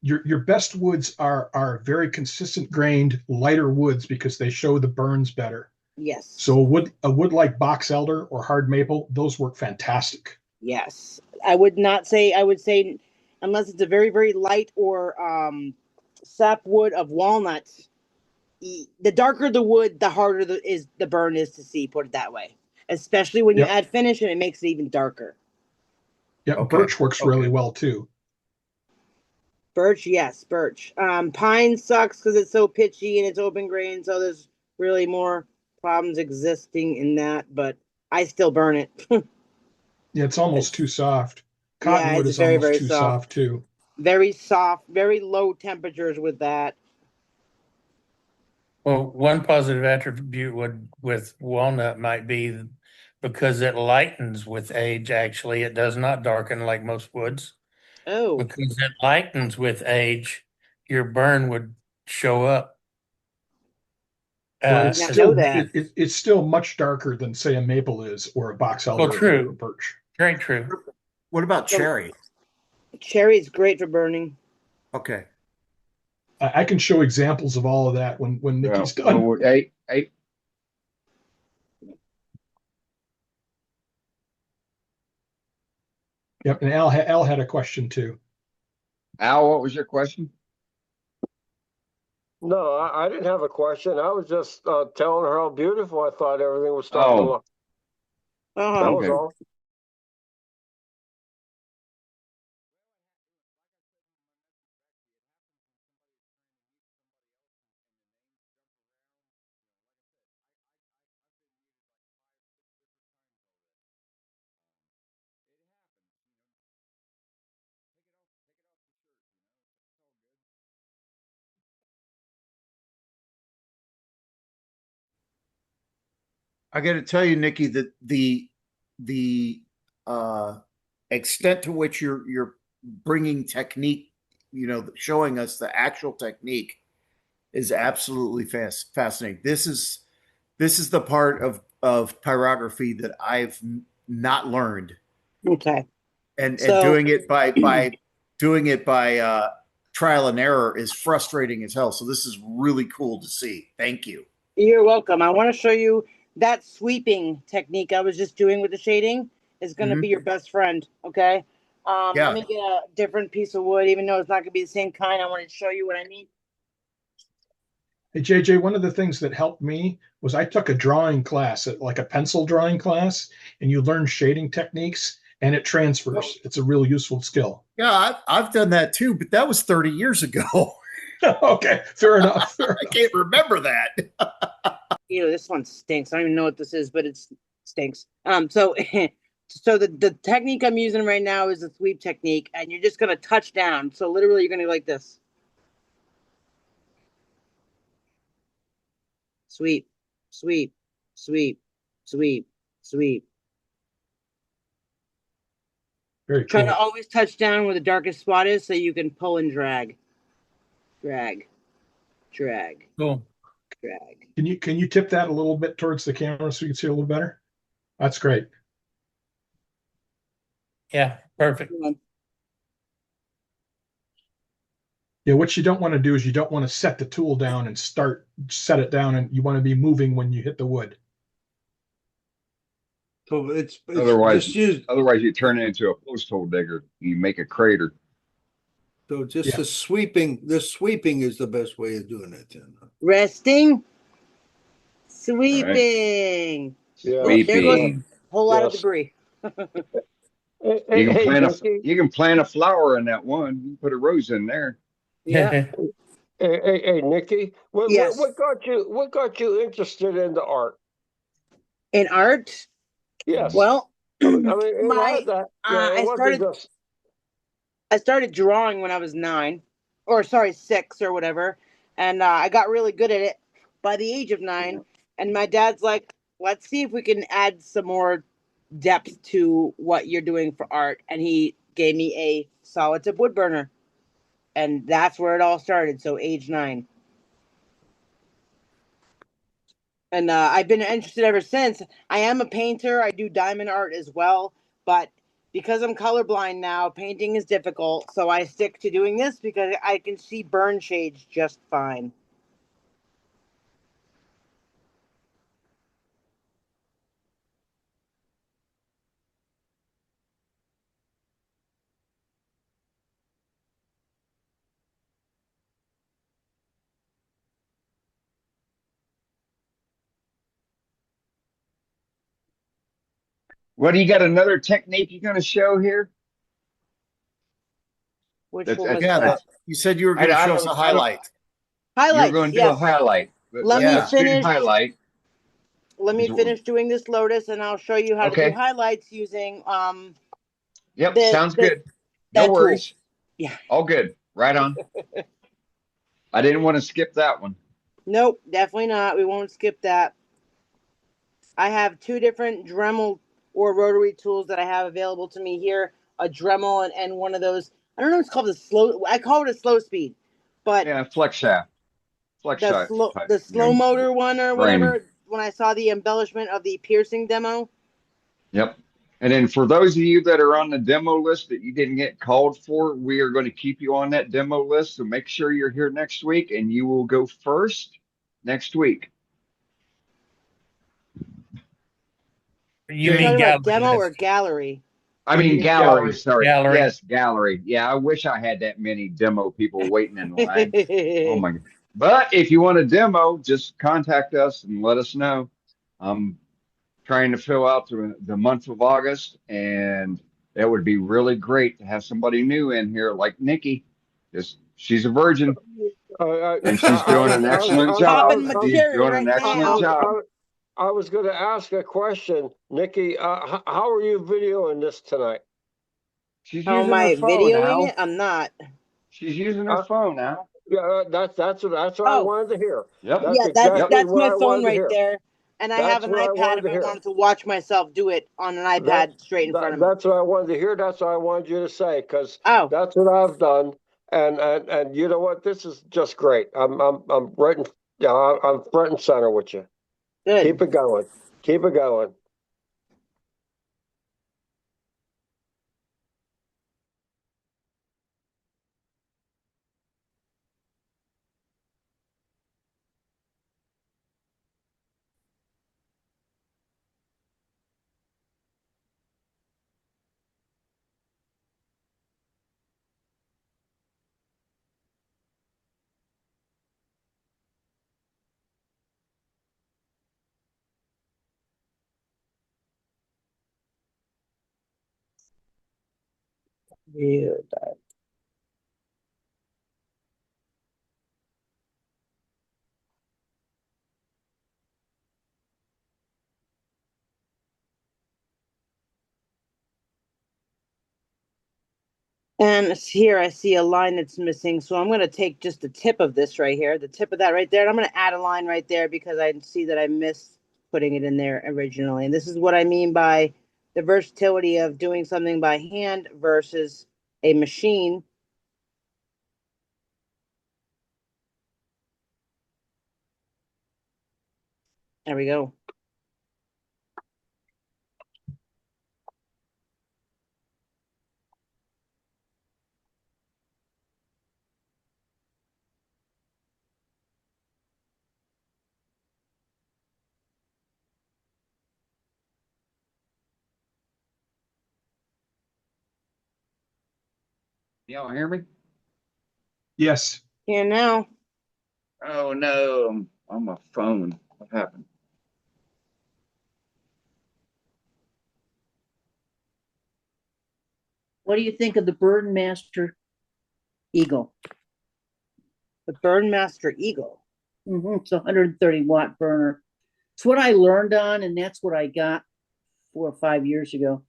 Your best woods are very consistent grained, lighter woods because they show the burns better. Yes. So a wood like box elder or hard maple, those work fantastic. Yes. I would say unless it's a very, very light or sap wood of walnuts, the darker the wood, the harder the burn is to see, put it that way. Especially when you add finish and it makes it even darker. Yeah, birch works really well too. Birch, yes, birch. Pine sucks because it's so pitchy and it's open grain, so there's really more problems existing in that, but I still burn it. Yeah, it's almost too soft. Cottonwood is very, almost very too soft. soft too. Very soft, very low temperatures with that. Well, one positive attribute with walnut might be because it lightens with age. Actually, it does not darken like most woods. Oh. Because it lightens with age, your burn would show up. Well, it's still much darker than say a maple is or a box elder or a birch. Very true. What about cherry? Cherry is great for burning. Okay. I can show examples of all of that when Nikki's done. Well, hey. Yep, and Al had a question too. Al, what was your question? No, I didn't have a question. I was just telling her how beautiful I thought everything was starting to look. That was all. I got to tell you, Nikki, that the extent to which you're bringing technique, showing us the actual technique, is absolutely fascinating. This is the part of pyrography that I've not learned. Okay. And So- doing it by doing it by trial and error is frustrating as hell. So this is really cool to see. Thank you. You're welcome. I want to show you that sweeping technique I was just doing with the shading is going to be your best friend. Okay. Yeah. Let me get a different piece of wood, even though it's not going to be the same kind. I wanted to show you what I mean. Hey, JJ, one of the things that helped me was I took a drawing class, like a pencil drawing class, and you learn shading techniques and it transfers. It's a real useful skill. Yeah, I've done that too, but that was 30 years ago. Okay, fair enough. I can't remember that. This one stinks. I don't even know what this is, but it stinks. So the technique I'm using right now is the sweep technique, and you're just gonna touch down. So literally, you're gonna go like this. Sweep, sweep, sweep, sweep, sweep. Very cool. Try to always touch down where the darkest spot is, so you can pull and drag, drag, drag. Cool. Drag. Can you tip that a little bit towards the camera so you can see a little better? That's great. Yeah, perfect. Yeah, what you don't want to do is you don't want to set the tool down and set it down, and you want to be moving when you hit the wood. So it's Otherwise, just used. otherwise you turn it into a post hole digger. You make a crater. So just the sweeping is the best way of doing it. Then. Resting, sweeping. Yeah. There goes a Sweeping. whole lot of debris. You can plant a flower in that one. You can put a rose in there. Yeah. Hey, Nikki, what Yes. what got you interested in the art? In art? Yes. Well, I mean, I started drawing when I was 6 or whatever, and I got really good at it by the age of 9. And my dad's like, "Let's see if we can add some more depth to what you're doing for art." And he gave me a solid tip wood burner, and that's where it all started. So age 9. And I've been interested ever since. I am a painter. I do diamond art as well. But because I'm colorblind now, painting is difficult. So I stick to doing this because I can see burn shades just fine. What do you got? Another technique you're going to show here? Which one was that? Yeah, you said you were going to show us a highlight. Highlights. You're going to do a highlight. Let me finish. Highlight. Let me finish doing this lotus, and I'll show you how to do highlights using Yep, sounds good. No worries. Yeah. All good. Right on. I didn't want to skip that one. Nope, definitely not. We won't skip that. I have 2 different Dremel or rotary tools that I have available to me here. A Dremel and one of those. I don't know. It's called I call it a slow speed, but yeah, flex shaft. The slow motor one or whatever. When I saw the embellishment of the piercing demo. Yep. And then for those of you that are on the demo list that you didn't get called for, we are going to keep you on that demo list. So make sure you're here next week and you will go first next week. You You're mean talking about gallery? demo or gallery? I mean, gallery, sorry. Gallery. Yes, gallery. Yeah, I wish I had that many demo people waiting in line. Oh my God. But if you want a demo, just contact us and let us know. I'm trying to fill out the month of August, and that would be really great to have somebody new in here like Nikki. Just she's a virgin and she's doing an excellent job. Popping She's material doing right an excellent now. job. I was going to ask a question, Nikki. How are you videoing this tonight? She's How am using her I phone videoing now. it? I'm not. She's using her phone now. Yeah, that's what I wanted to hear. Yep. That's Yeah, exactly that's what my I phone wanted to right hear. there. And I have That's an what I iPad wanted if to I hear. wanted to watch myself do it on an iPad straight in front of me. That's what I wanted to hear. That's what I wanted you to say, because Oh, that's what I've done. And you know what? This is just great. I'm right in, I'm front and center with you. good. Keep it going. Keep it going. Yeah. And here I see a line that's missing. So I'm going to take just the tip of this right here, the tip of that right there. And I'm going to add a line right there because I see that I missed putting it in there originally. And this is what I mean by the versatility of doing something by hand versus a machine. There we go. Y'all hear me? Yes. Here now. Oh no, I'm on my phone. What happened? What do you think of the Birdmaster Eagle? The Birdmaster Eagle. It's a 130 watt burner. It's what I learned on, and that's what I got 4 or 5 years ago.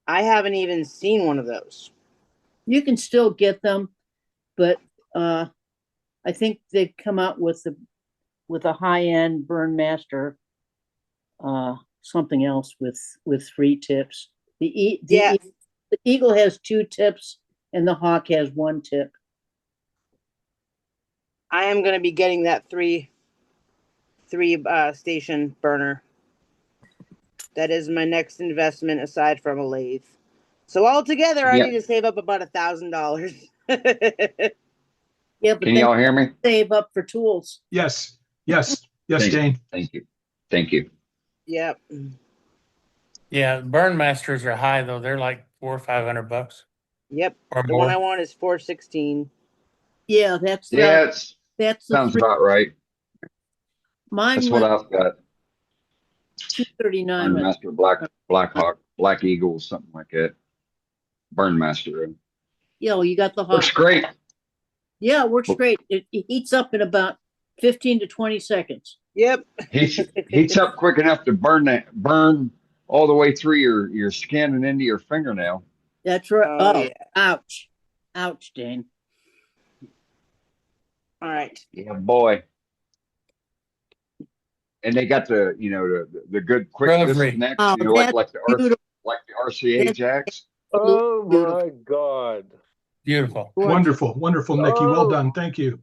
I haven't even seen one of those. You can still get them, but I think they've come out with a high end Birdmaster, something else with 3 tips. The Eagle has 2 tips, and the Hawk has 1 tip. I am going to be getting that three station burner. That is my next investment aside from a lathe. So altogether, I need to save up about $1,000. Yeah, but Can y'all hear me? Save up for tools. Yes. Yes. Yes, Dane. Thank you. Thank you. Yep. Yeah, burn masters are high though. They're like $400 or $500. Yep. Or the more. one I want is 416. Yeah, that's sounds about right. Mine That's what I've got. 239. Burnmaster, Black Hawk, Black Eagle, something like that. Burnmaster. Yeah, well, you got the Hawk. Works great. Yeah, it works great. It heats up in about 15 to 20 seconds. Yep. Heats up quick enough to burn all the way through your skin and into your fingernail. That's right. Oh, yeah. Ouch. Ouch, Dane. All right. Yeah, boy. And they got the the good quick disconnect, like the RCA jacks. Oh my God. Beautiful. Wonderful. Wonderful, Nikki. Well done. Thank you.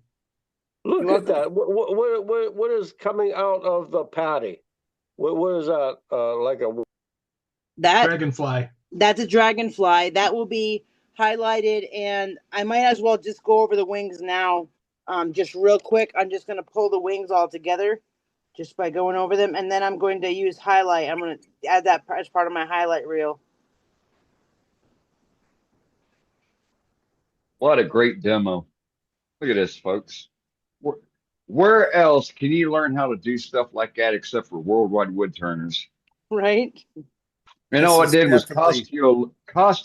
Look at that. What is coming out of the patty? What is that? Like a Dragonfly. That's a dragonfly. That will be highlighted, and I might as well just go over the wings now. Just real quick, I'm just going to pull the wings all together just by going over them, and then I'm going to use highlight. I'm going to add that as part of my highlight reel. What a great demo. Look at this, folks. Where else can you learn how to do stuff like that except for Worldwide Woodturners? Right. And all it did was cost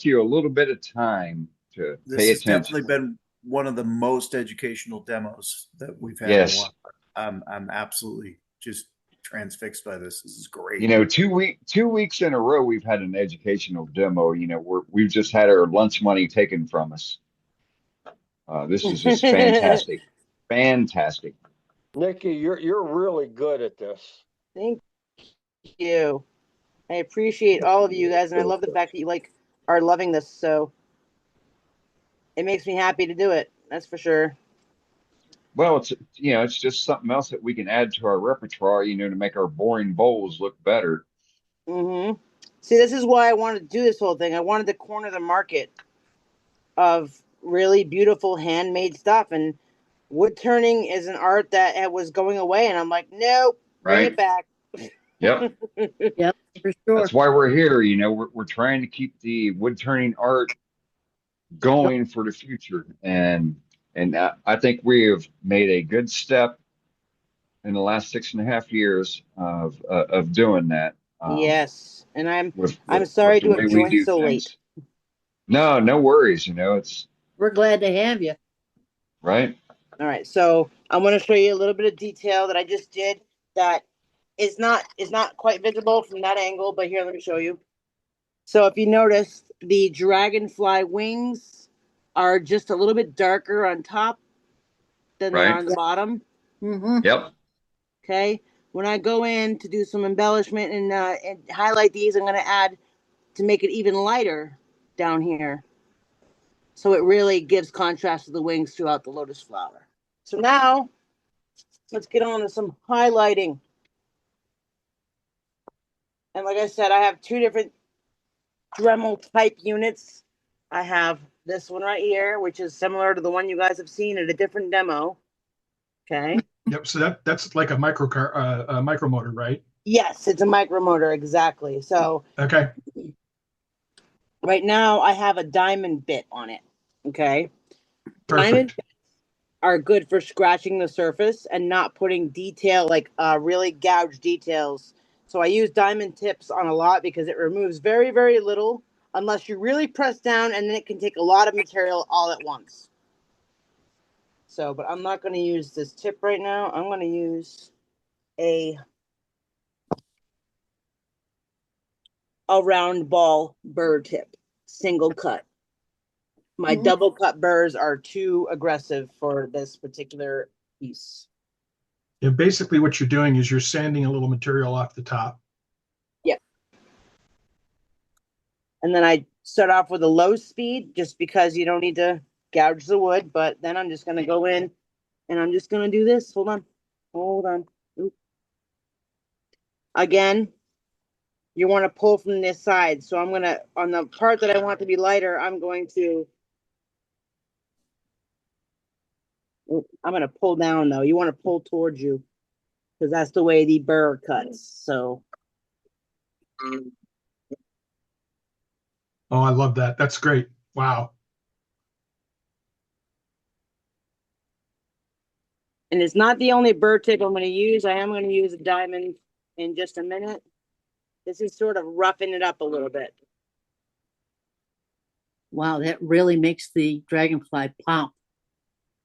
you a little bit of time to pay This has attention. definitely been one of the most educational demos that we've had Yes. in a while. I'm absolutely just transfixed by this. This is great. You know, 2 weeks in a row we've had an educational demo. You know, we've just had our lunch money taken from us. This is just fantastic. Fantastic. Nikki, you're really good at this. Thank you. I appreciate all of you guys, and I love the fact that you are loving this. So it makes me happy to do it. That's for sure. Well, it's just something else that we can add to our repertoire, to make our boring bowls look better. Mm-hmm. See, this is why I wanted to do this whole thing. I wanted to corner the market of really beautiful handmade stuff, and wood turning is an art that was going away, and I'm like, nope, bring it back. Yep. Yep, for sure. That's why we're here. We're trying to keep the wood turning art going for the future, and I think we have made a good step in the last 6.5 years of doing that. Yes, and I'm with sorry the to way have we joined do so things. late. No worries. We're glad to have you. Right. All right, so I'm going to show you a little bit of detail that I just did that is not quite visible from that angle, but here, let me show you. So if you notice, the dragonfly wings are just a little bit darker on top than they are on the bottom. Mm-hmm. Yep. Okay. When I go in to do some embellishment and highlight these, I'm going to add to make it even lighter down here. So it really gives contrast to the wings throughout the lotus flower. So now let's get on to some highlighting. And like I said, I have two different Dremel type units. I have this one right here, which is similar to the one you guys have seen at a different demo. Okay. Yep. So that's like a micromotor, right? Yes, it's a micromotor, exactly. So okay. Right now I have a diamond bit on it. Okay. Perfect. Diamond bits are good for scratching the surface and not putting detail, like really gouged details. So I use diamond tips on a lot because it removes very, very little unless you really press down, and then it can take a lot of material all at once. So, but I'm not going to use this tip right now. I'm going to use a round ball burr tip, single cut. My double cut burrs are too aggressive for this particular piece. Yeah, basically what you're doing is you're sanding a little material off the top. Yep. And then I start off with a low speed just because you don't need to gouge the wood, but then I'm just going to go in and I'm just going to do this. Hold on. Oop. Again, you want to pull from this side. So I'm going to, on the part that I want to be lighter, I'm going to pull down though. You want to pull towards you because that's the way the burr cuts. So. Oh, I love that. That's great. Wow. And it's not the only burr tip I'm going to use. I am going to use a diamond in just a minute. This is sort of roughing it up a little bit. Wow, that really makes the dragonfly pop.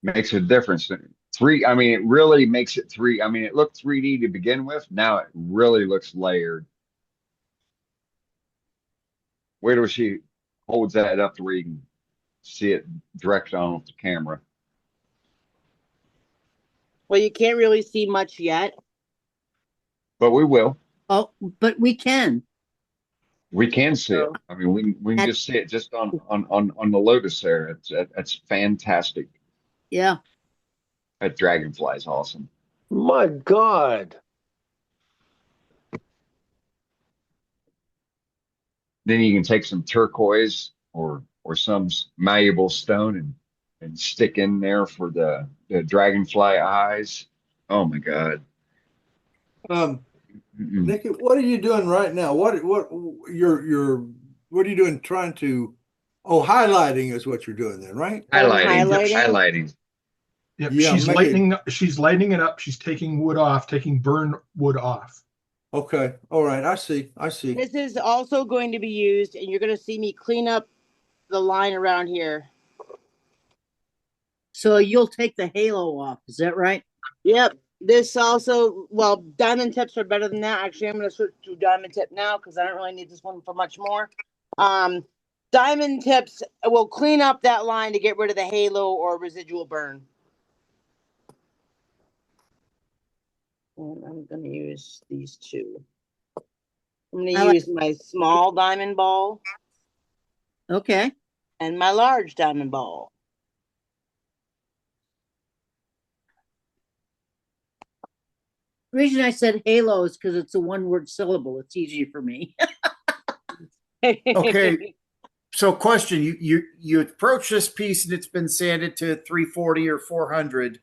Makes a difference. It really makes it it looked 3D to begin with. Now it really looks layered. Wait till she holds that up to where you can see it direct on the camera. Well, you can't really see much yet. But we will. Oh, but we can. We can see it. We can just see it just on the lotus there. It's fantastic. Yeah. That dragonfly is awesome. My God. Then you can take some turquoise or some malleable stone and stick in there for the dragonfly eyes. Oh my God. Nikki, what are you doing right now? What are you doing trying to highlighting is what you're doing then, right? Highlighting. Yep. Yeah, She's lightening it up. She's taking wood off, taking burn wood off. Okay. All right. I see. This is also going to be used, and you're going to see me clean up the line around here. So you'll take the halo off, is that right? Yep. This also, well, diamond tips are better than that. Actually, I'm going to switch to diamond tip now because I don't really need this one for much more. Diamond tips will clean up that line to get rid of the halo or residual burn. And I'm going to use these two. I'm going to use my small diamond ball. Okay. And my large diamond ball. The reason I said halo is because it's a one-word syllable. It's easy for me. Okay. So question, you approach this piece and it's been sanded to 340 or 400.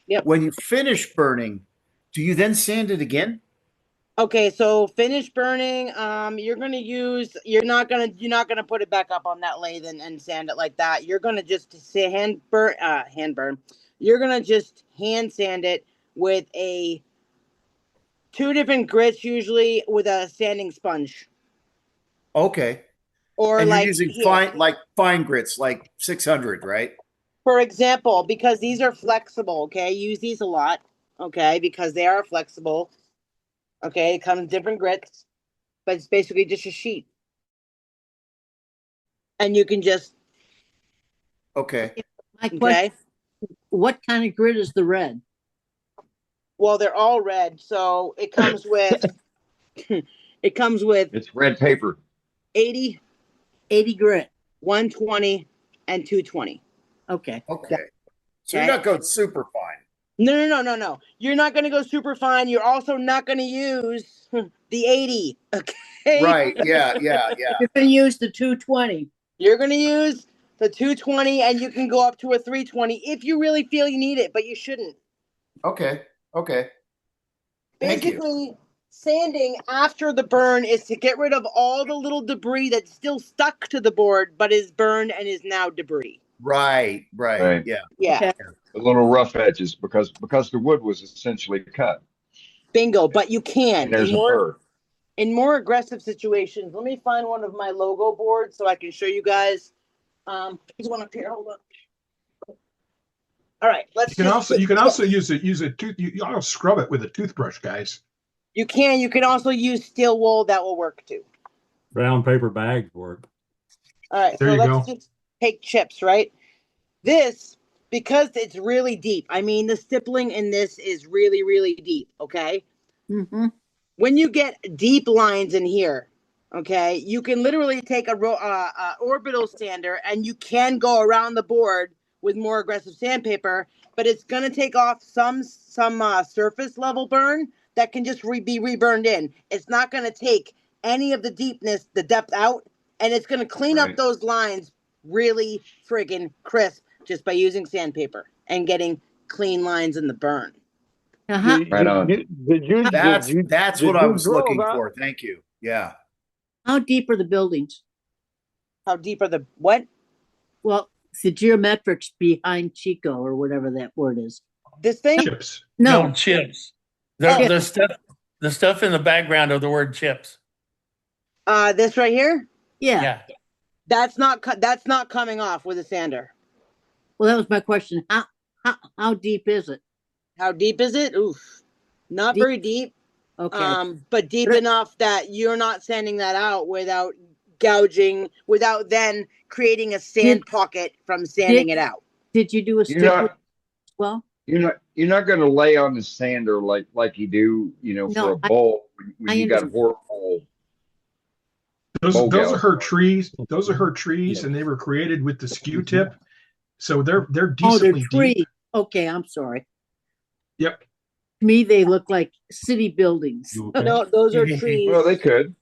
Yep. When you finish burning, do you then sand it again? Okay, so finish burning. You're not gonna put it back up on that lathe and sand it like that. You're gonna just hand burn. You're gonna just hand sand it with two different grits, usually with a sanding sponge. Okay. Or and you're like using here. fine grits, like 600, right? For example, because these are flexible, okay? Use these a lot, okay? Because they are flexible. Okay, it comes in different grits, but it's basically just a sheet. And you can just... Okay. My question, what kind of grit is the red? Well, they're all red, so it comes with... It's red paper. 80 grit, 120, and 220. Okay. So you're not going super fine. No. You're not going to go super fine. You're also not going to use the 80. Okay. Right. Yeah. You're going to use the 220. You're going to use the 220, and you can go up to a 320 if you really feel you need it, but you shouldn't. Okay. Basically, sanding after the burn is to get rid of all the little debris that's still stuck to the board, but is burned and is now debris. Right. Yeah. Okay. The little rough edges because the wood was essentially cut. Bingo. But you can. And there's a burr. In more aggressive situations, let me find one of my logo boards so I can show you guys. There's one up here. Hold on. All right. You can also use a tooth. You ought to scrub it with a toothbrush, guys. You can. You can also use steel wool. That will work too. Brown paper bags work. All right. There so you let's go. just take chips, right? This, because it's really deep. I mean, the stippling in this is really, really deep. Okay. Mm-hmm. When you get deep lines in here, okay, you can literally take a orbital sander and you can go around the board with more aggressive sandpaper, but it's going to take off some surface level burn that can just be reburned in. It's not going to take any of the depth out, and it's going to clean up those lines really friggin' crisp just by using sandpaper and getting clean lines in the burn. Right on. That's what I was looking for. Thank you. Yeah. How deep are the buildings? How deep are the what? Well, the geometrics behind Chico or whatever that word is. This thing? Chips. No, chips. The stuff in the background of the word chips. This right here? Yeah. That's not coming off with a sander. Well, that was my question. How deep is it? How deep is it? Oof. Not very deep. Okay. But deep enough that you're not sanding that out without gouging, without then creating a sand pocket from sanding it out. Did you do a stick well? You're not going to lay on the sander like you do, for a bowl when you got a horrible. Those are her trees. Those are her trees, and they were created with the skew tip, so they're decently deep. Okay, I'm sorry. Yep. To me, they look like city buildings. No, those are trees. Well, they could.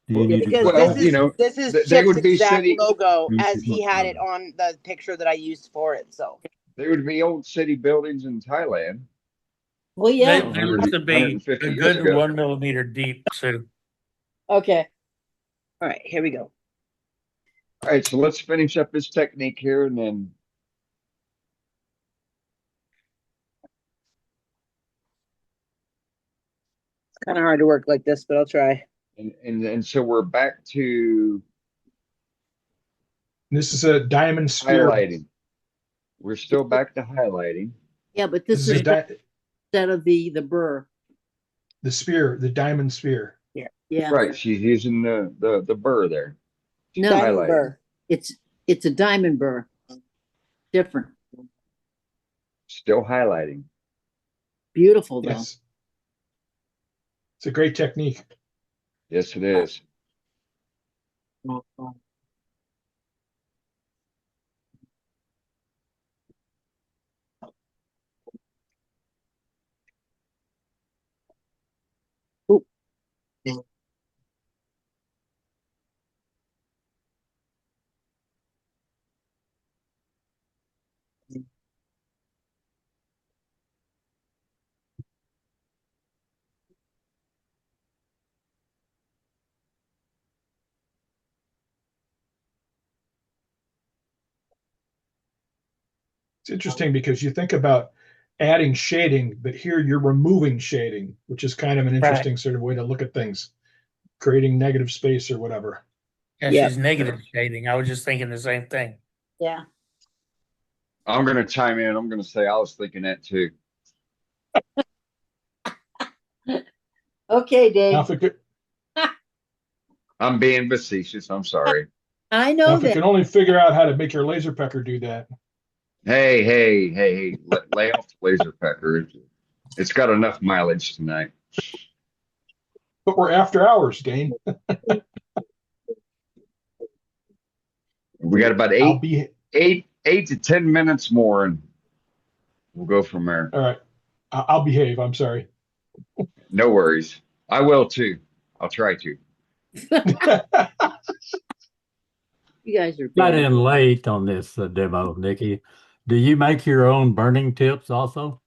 Do you need to Because go Well, this is this is they Chip's would be exact city. logo as he had it on the picture that I used for it. So They would be old city buildings in Thailand. Well, They, yeah. they must have been 150 a years good ago. 1 millimeter deep, Sue. Okay. all right, here we go. All right, so let's finish up this technique here, and then It's kind of hard to work like this, but I'll try. and so we're back to This is a diamond spear. highlighting. We're still back to highlighting. Yeah, but This this is is a instead of the burr. the spear, the diamond spear. Yeah. Yeah. Right, she's using the burr there. She's No, Diamond highlighting. burr. it's a diamond burr. Different. Still highlighting. Beautiful though. Yes. It's a great technique. Yes, it is. Ooh. It's interesting because you think about adding shading, but here you're removing shading, which is kind of an interesting sort of way to look at things, creating negative space or whatever. Yeah, Yep. she's negative shading. I was just thinking the same thing. Yeah. I'm going to chime in. I'm going to say I was thinking that too. Okay, Dave. Now, if it could, I'm being facetious. I'm sorry. I now know if it that. can only figure out how to make your laser pecker do that. Hey, lay off the laser pecker. It's got enough mileage tonight. But we're after hours, Dane. We got about eight to 10 minutes more, and we'll go from there. All right. I'll behave. I'm sorry. No worries. I will too. I'll try to. You guys are Got bad. in late on this demo, Nikki. Do you make your own burning tips also?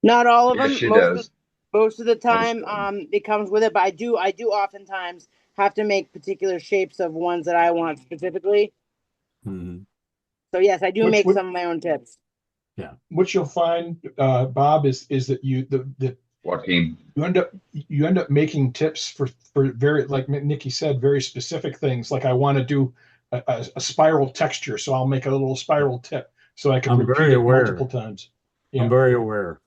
Not all of Yes, them. she does. Most of the time, it comes with it. But I do oftentimes have to make particular shapes of ones that I want specifically. Mm-hmm. So yes, I do Which make would- some of my own tips. Yeah. What you'll find, Bob, is that Joaquin. you end up making tips for very, like Nikki said, very specific things. Like I want to do a spiral texture, so I'll make a little spiral tip so I can I'm repeat very it aware. multiple times. Yeah. I'm very aware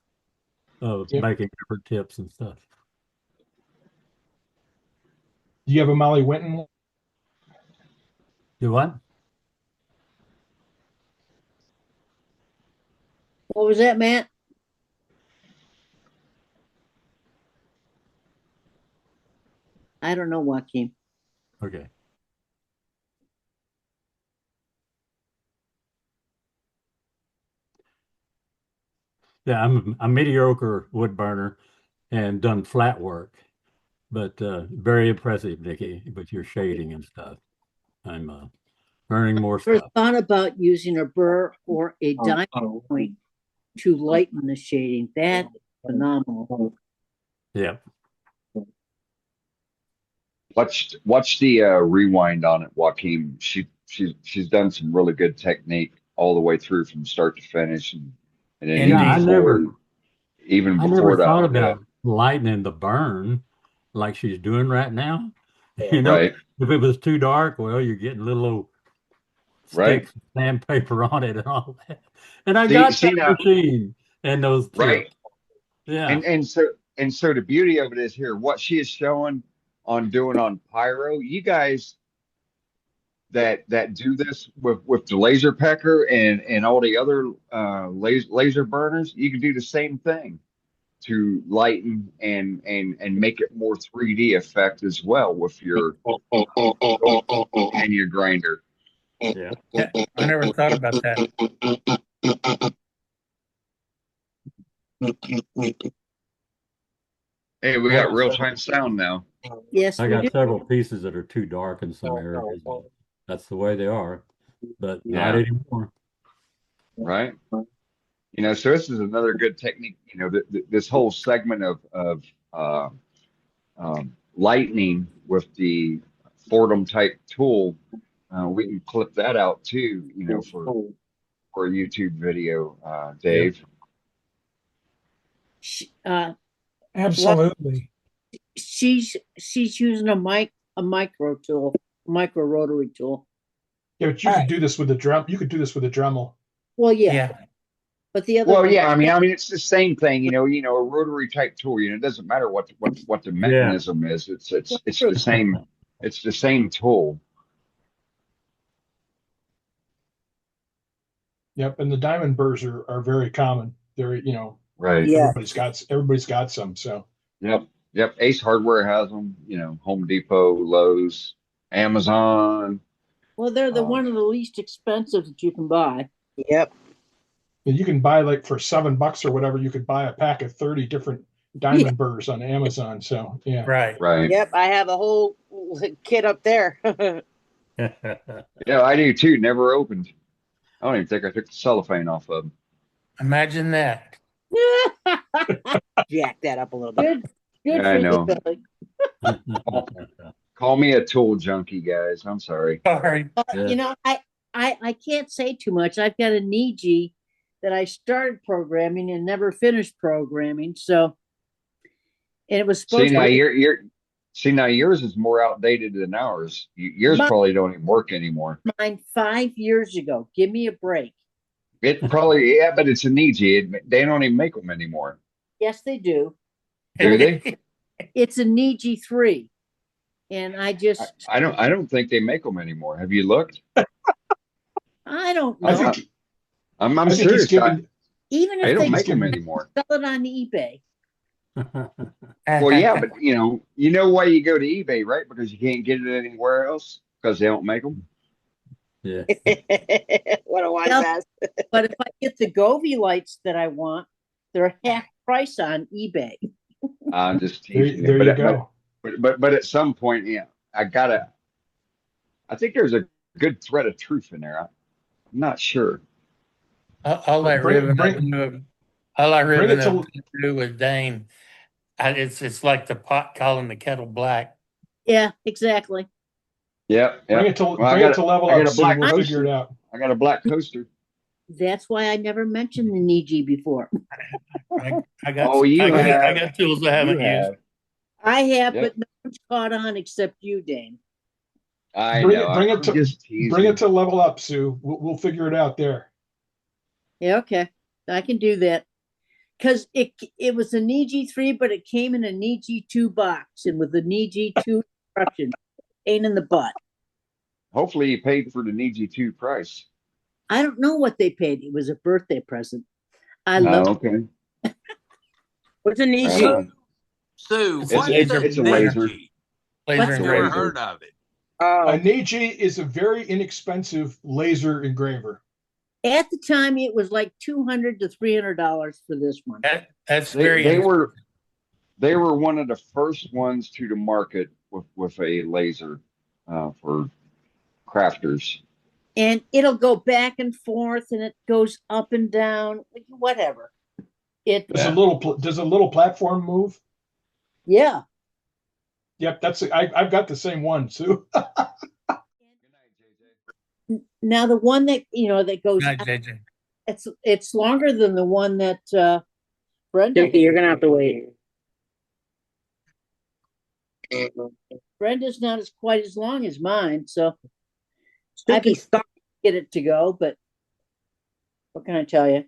of Yep. making different tips and stuff. Do you have a Molly Winton? Do what? What was that, Matt? I don't know, Joaquin. Okay. Yeah, I'm a mediocre wood burner and done flat work, but very impressive, Nikki, with your shading and stuff. I'm learning more Ever stuff. thought about using a burr or a diamond point to lighten the shading? That's phenomenal. Yeah. Watch the rewind on it, Joaquin. She's done some really good technique all the way through from start to finish, and then Yeah, even I before never that. thought about lightening the burn like she's doing right now. You know, Right. if it was too dark, well, you're getting little old Right. sticks of sandpaper on it and all that. And I See got that now, machine and those right. tips. Yeah. And so the beauty of it is here, what she is showing on doing on pyro, you guys that do this with the laser pecker and all the other laser burners, you can do the same thing to lighten and make it more 3D effect as well with your and your grinder. Yeah. I never thought about that. Hey, we got real time sound now. Yes, I we got do. several pieces that are too dark in some areas. But that's the way they are, but not Yeah. anymore. Right. You know, so this is another good technique. You know, this whole segment of lightning with the Fordham type tool, we can clip that out too. You know, for a YouTube video, Yep. Dave. Absolutely. She's using a micro tool, micro rotary tool. Yeah, but you could do this with the drum. You could do this with a Dremel. Well, yeah. But the other Well, one, yeah, I mean, it's the same thing. You know, a rotary type tool. You know, it doesn't matter what the mechanism is. It's the same. It's the same tool. Yep, and the diamond burrs are very common. They're, you know, Right. Yeah. Everybody's got some. So Yep. Yep. Ace Hardware has them. You know, Home Depot, Lowe's, Amazon. well, they're the one of the least expensive that you can buy. Yep. you can buy, like, for $7 or whatever, you could buy a pack of 30 different diamond burrs on Amazon. So yeah. Right. Yep. I have a whole kit up there. Yeah, I do too. Never opened. I don't even think I took the cellophane off of them. Imagine that. Jack that up a little bit. Good Yeah, I for know. you, Billy. Call me a tool junkie, guys. I'm sorry. Sorry. You know, I can't say too much. I've got a Niji that I started programming and never finished programming. So, and it was supposed See now, to. see now, yours is more outdated than ours. Yours probably don't even work anymore. Mine 5 years ago. Give me a break. It probably, yeah, but it's a Niji. They don't even make them anymore. Yes, they do. Do they? It's a Niji 3. And I just I don't think they make them anymore. Have you looked? I don't I know. think, I'm serious. Even I if don't they make them anymore. sell it on eBay. Well, yeah, but you know why you go to eBay, right? Because you can't get it anywhere else because they don't make them. Yeah. What a wise Well, ass. But if I get the Govee lights that I want, they're half price on eBay. I'm just teasing There you. you go. But at some point, yeah, I think there's a good thread of truth in there. I'm not sure. All that ribbon up to do with Dane, it's like the pot calling the kettle black. Yeah, exactly. Yep. Bring it to level up. So we'll figure it out. I got a black coaster. That's why I never mentioned the Niji before. I got I got tools I haven't used. I have, Yep. but no one's caught on except you, Dane. Bring it to level up, Sue. We'll figure it out there. Yeah, okay. I can do that. Because it was a Niji 3, but it came in a Niji 2 box and with the Niji 2 instructions. Pain in the butt. Hopefully you paid for the Niji 2 price. I don't know what they paid. It was a birthday present. I love okay. What's a Niji? Sue, It's what's a laser. Laser It's a never laser. heard of it. A Niji is a very inexpensive laser engraver. At the time, it was like $200 to $300 for this one. That's They were one of the first ones to the market with a laser for crafters. And it'll go back and forth, and it goes up and down, whatever. Does a little platform move? Yeah. Yep, I've got the same one, Sue. Now the one that that goes, it's longer than the one that Brenda. Dickie, you're gonna have to wait. Brenda's not as quite as long as mine, so I Dickie, can get it to go. But what can I tell you?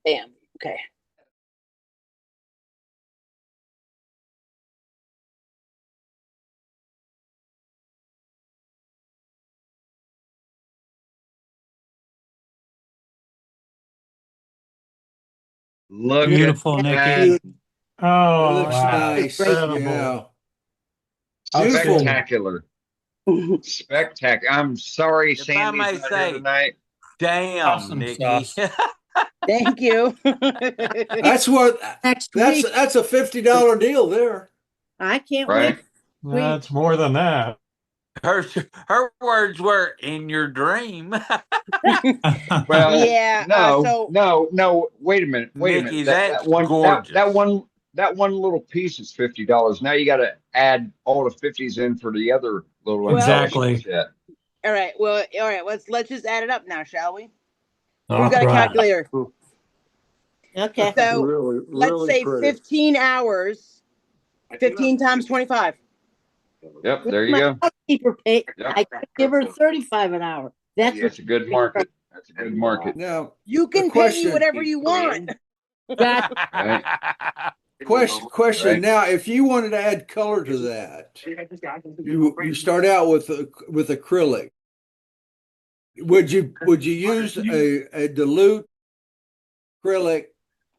Bam. Okay. Look Beautiful, at Nikki. that. Oh, Looks nice. Incredible. Yeah. Spectacular. Spectacular. I'm sorry, If I Sandy's may not say, here tonight. Damn, Awesome Nikki. sauce. Thank you. That's what Next week, that's a $50 deal there. I can't Right. wait. That's more than that. Her words were in your dream. Well, Yeah. So no. Wait a minute. Nikki, That that's one gorgeous. that one little piece is $50. Now you got to add all the 50s in for the other little Exactly. embellishments. all right. Well, all right. Let's just add it up now, shall we? All Who's got a right. calculator? Okay. So Really, let's really say pretty. 15 hours. 15 times 25. Yep. There you go. Housekeeper pay. Yep. I could give her 35 an hour. That's That's a good market. That's a good market. Now, You can pay me whatever you want. got Right. question. Right. Now, if you wanted to add color to that, you start out with acrylic. Would you use a dilute acrylic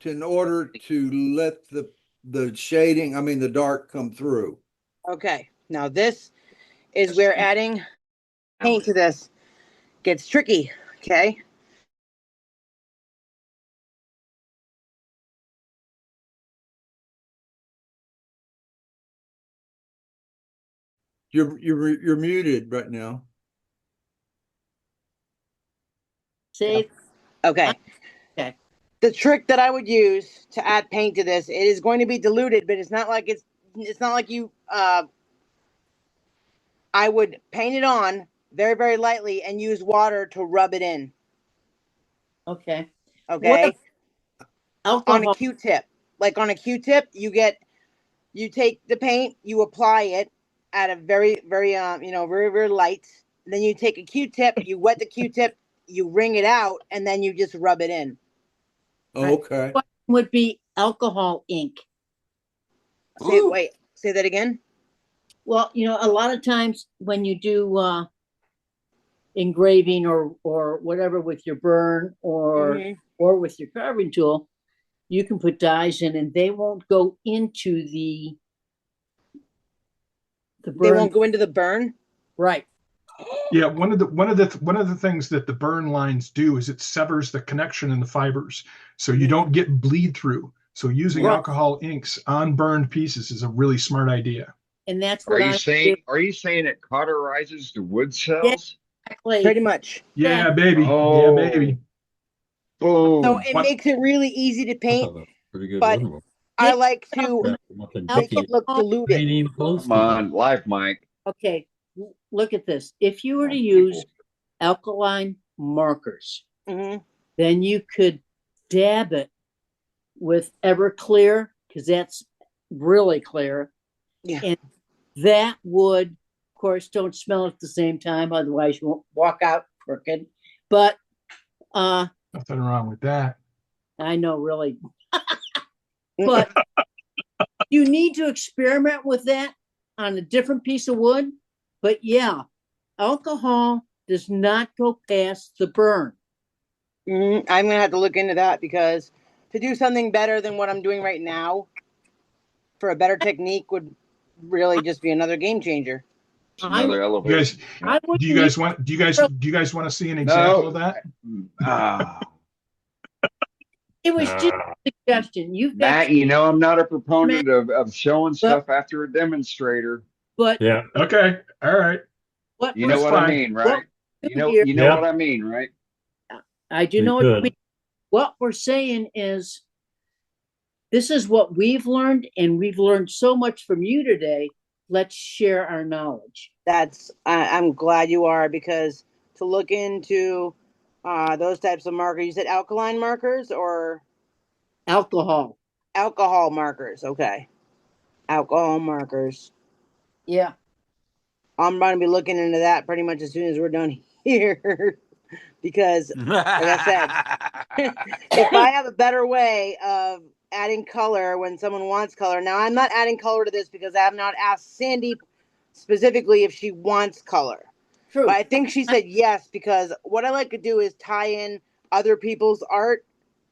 in order to let the shading, I mean the dark, come through? Okay. Now this is where adding paint to this gets tricky. Okay. You're muted right now. say Okay. okay. The trick that I would use to add paint to this, it is going to be diluted, but it's not like you I would paint it on very, very lightly and use water to rub it in. Okay. Okay. Alcohol. On a Q-tip. Like on a Q-tip, you take the paint, you apply it at a very, very very, very light. Then you take a Q-tip, you wet the Q-tip, you wring it out, and then you just rub it in. Okay. What would be alcohol ink? Say that again. Well, a lot of times when you do engraving or whatever with your burn or with your carving tool, you can put dyes in and they won't go into the burn. They won't go into the burn? Right. Yeah, one of the things that the burn lines do is it severs the connection in the fibers, so you don't get bleed through. So using alcohol inks on burned pieces is a really smart idea. And that's what Are you saying it cauterizes the wood cells? Exactly. Pretty much. Yeah, baby. Oh. Yeah, baby. Boom. So it makes it really easy to paint, Pretty good but one. I like to make it look diluted. Come on, live mic. Okay, look at this. If you were to use alkaline markers, then you could dab it with Everclear, because that's really clear. Yeah. And that would, of course, don't smell at the same time, otherwise you won't walk out crooked. But nothing wrong with that. I know, really. But you need to experiment with that on a different piece of wood. But yeah, alcohol does not go past the burn. I'm going to have to look into that, because to do something better than what I'm doing right now for a better technique would really just be another game changer. Another elevator. Do you guys want to see an example of that? It was just a suggestion. You've Matt, I'm not a proponent of showing stuff after a demonstrator. But yeah, okay, all right. You know what I mean, right? You know what I mean, right? I do know what you mean. What we're saying is, this is what we've learned, and we've learned so much from you today. Let's share our knowledge. I'm glad you are, because to look into those types of markers, you said alkaline markers or alcohol markers. Okay. Alcohol markers. Yeah. I'm going to be looking into that pretty much as soon as we're done here. Because, like I said, if I have a better way of adding color when someone wants color. Now, I'm not adding color to this because I have not asked Sandy specifically if she wants color. True. But I think she said yes, because what I like to do is tie in other people's art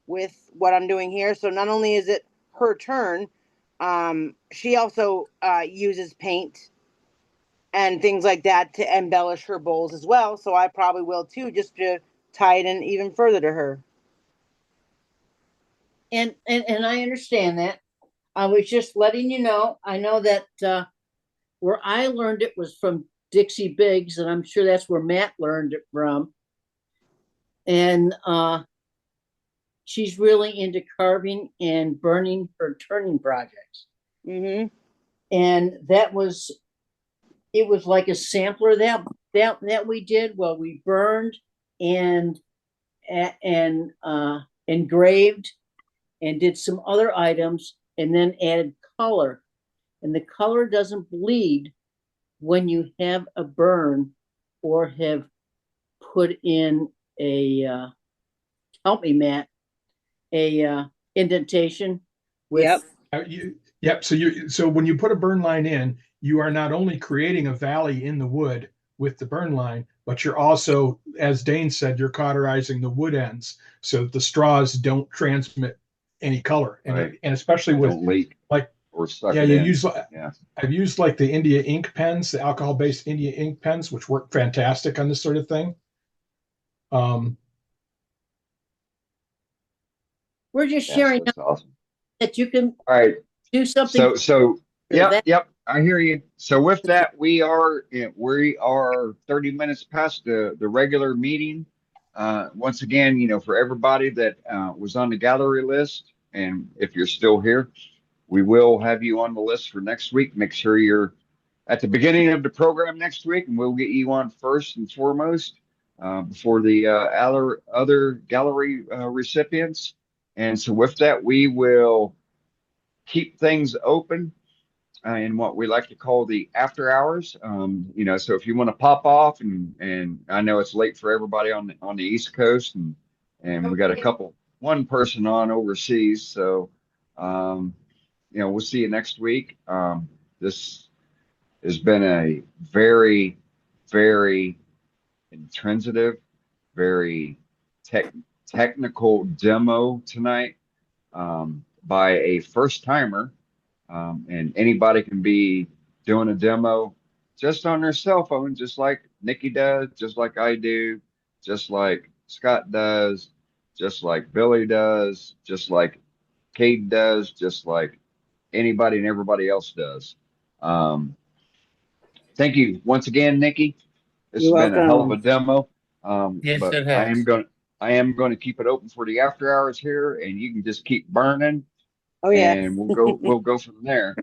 with what I'm doing here. So not only is it her turn, she also uses paint and things like that to embellish her bowls as well. So I probably will too, just to tie it in even further to her. And I understand that. I was just letting you know. I know that where I learned it was from Dixie Biggs, and I'm sure that's where Matt learned it from. And she's really into carving and burning her turning projects. Mm-hmm. And it was like a sampler that we did. Well, we burned and engraved and did some other items and then added color. And the color doesn't bleed when you have a burn or have put in a help me, Matt, a indentation with. Yep. So when you put a burn line in, you are not only creating a valley in the wood with the burn line, but you're also, as Dane said, you're cauterizing the wood ends so that the straws don't transmit any color, and especially with leak like or suck yeah, it you in. use I've used like the India ink pens, the alcohol-based India ink pens, which work fantastic on this sort of thing. We're just sharing that's awesome. that you can All right. do something. So yep, I hear you. So with that, we are 30 minutes past the regular meeting. Once again, for everybody that was on the gallery list, and if you're still here, we will have you on the list for next week. Make sure you're at the beginning of the program next week, and we'll get you on first and foremost before the other gallery recipients. And so with that, we will keep things open in what we like to call the after hours. So if you want to pop off, and I know it's late for everybody on the East Coast, and we got one person on overseas. So, we'll see you next week. This has been a very, very intrinsive, very technical demo tonight by a first timer. And anybody can be doing a demo just on their cell phone, just like Nikki does, just like I do, just like Scott does, just like Billy does, just like Cade does, just like anybody and everybody else does. Thank you once again, Nikki. This has been a hell of a demo. Yes, But it I has. am going to keep it open for the after hours here, and you can just keep burning. Oh yeah. And we'll go from there.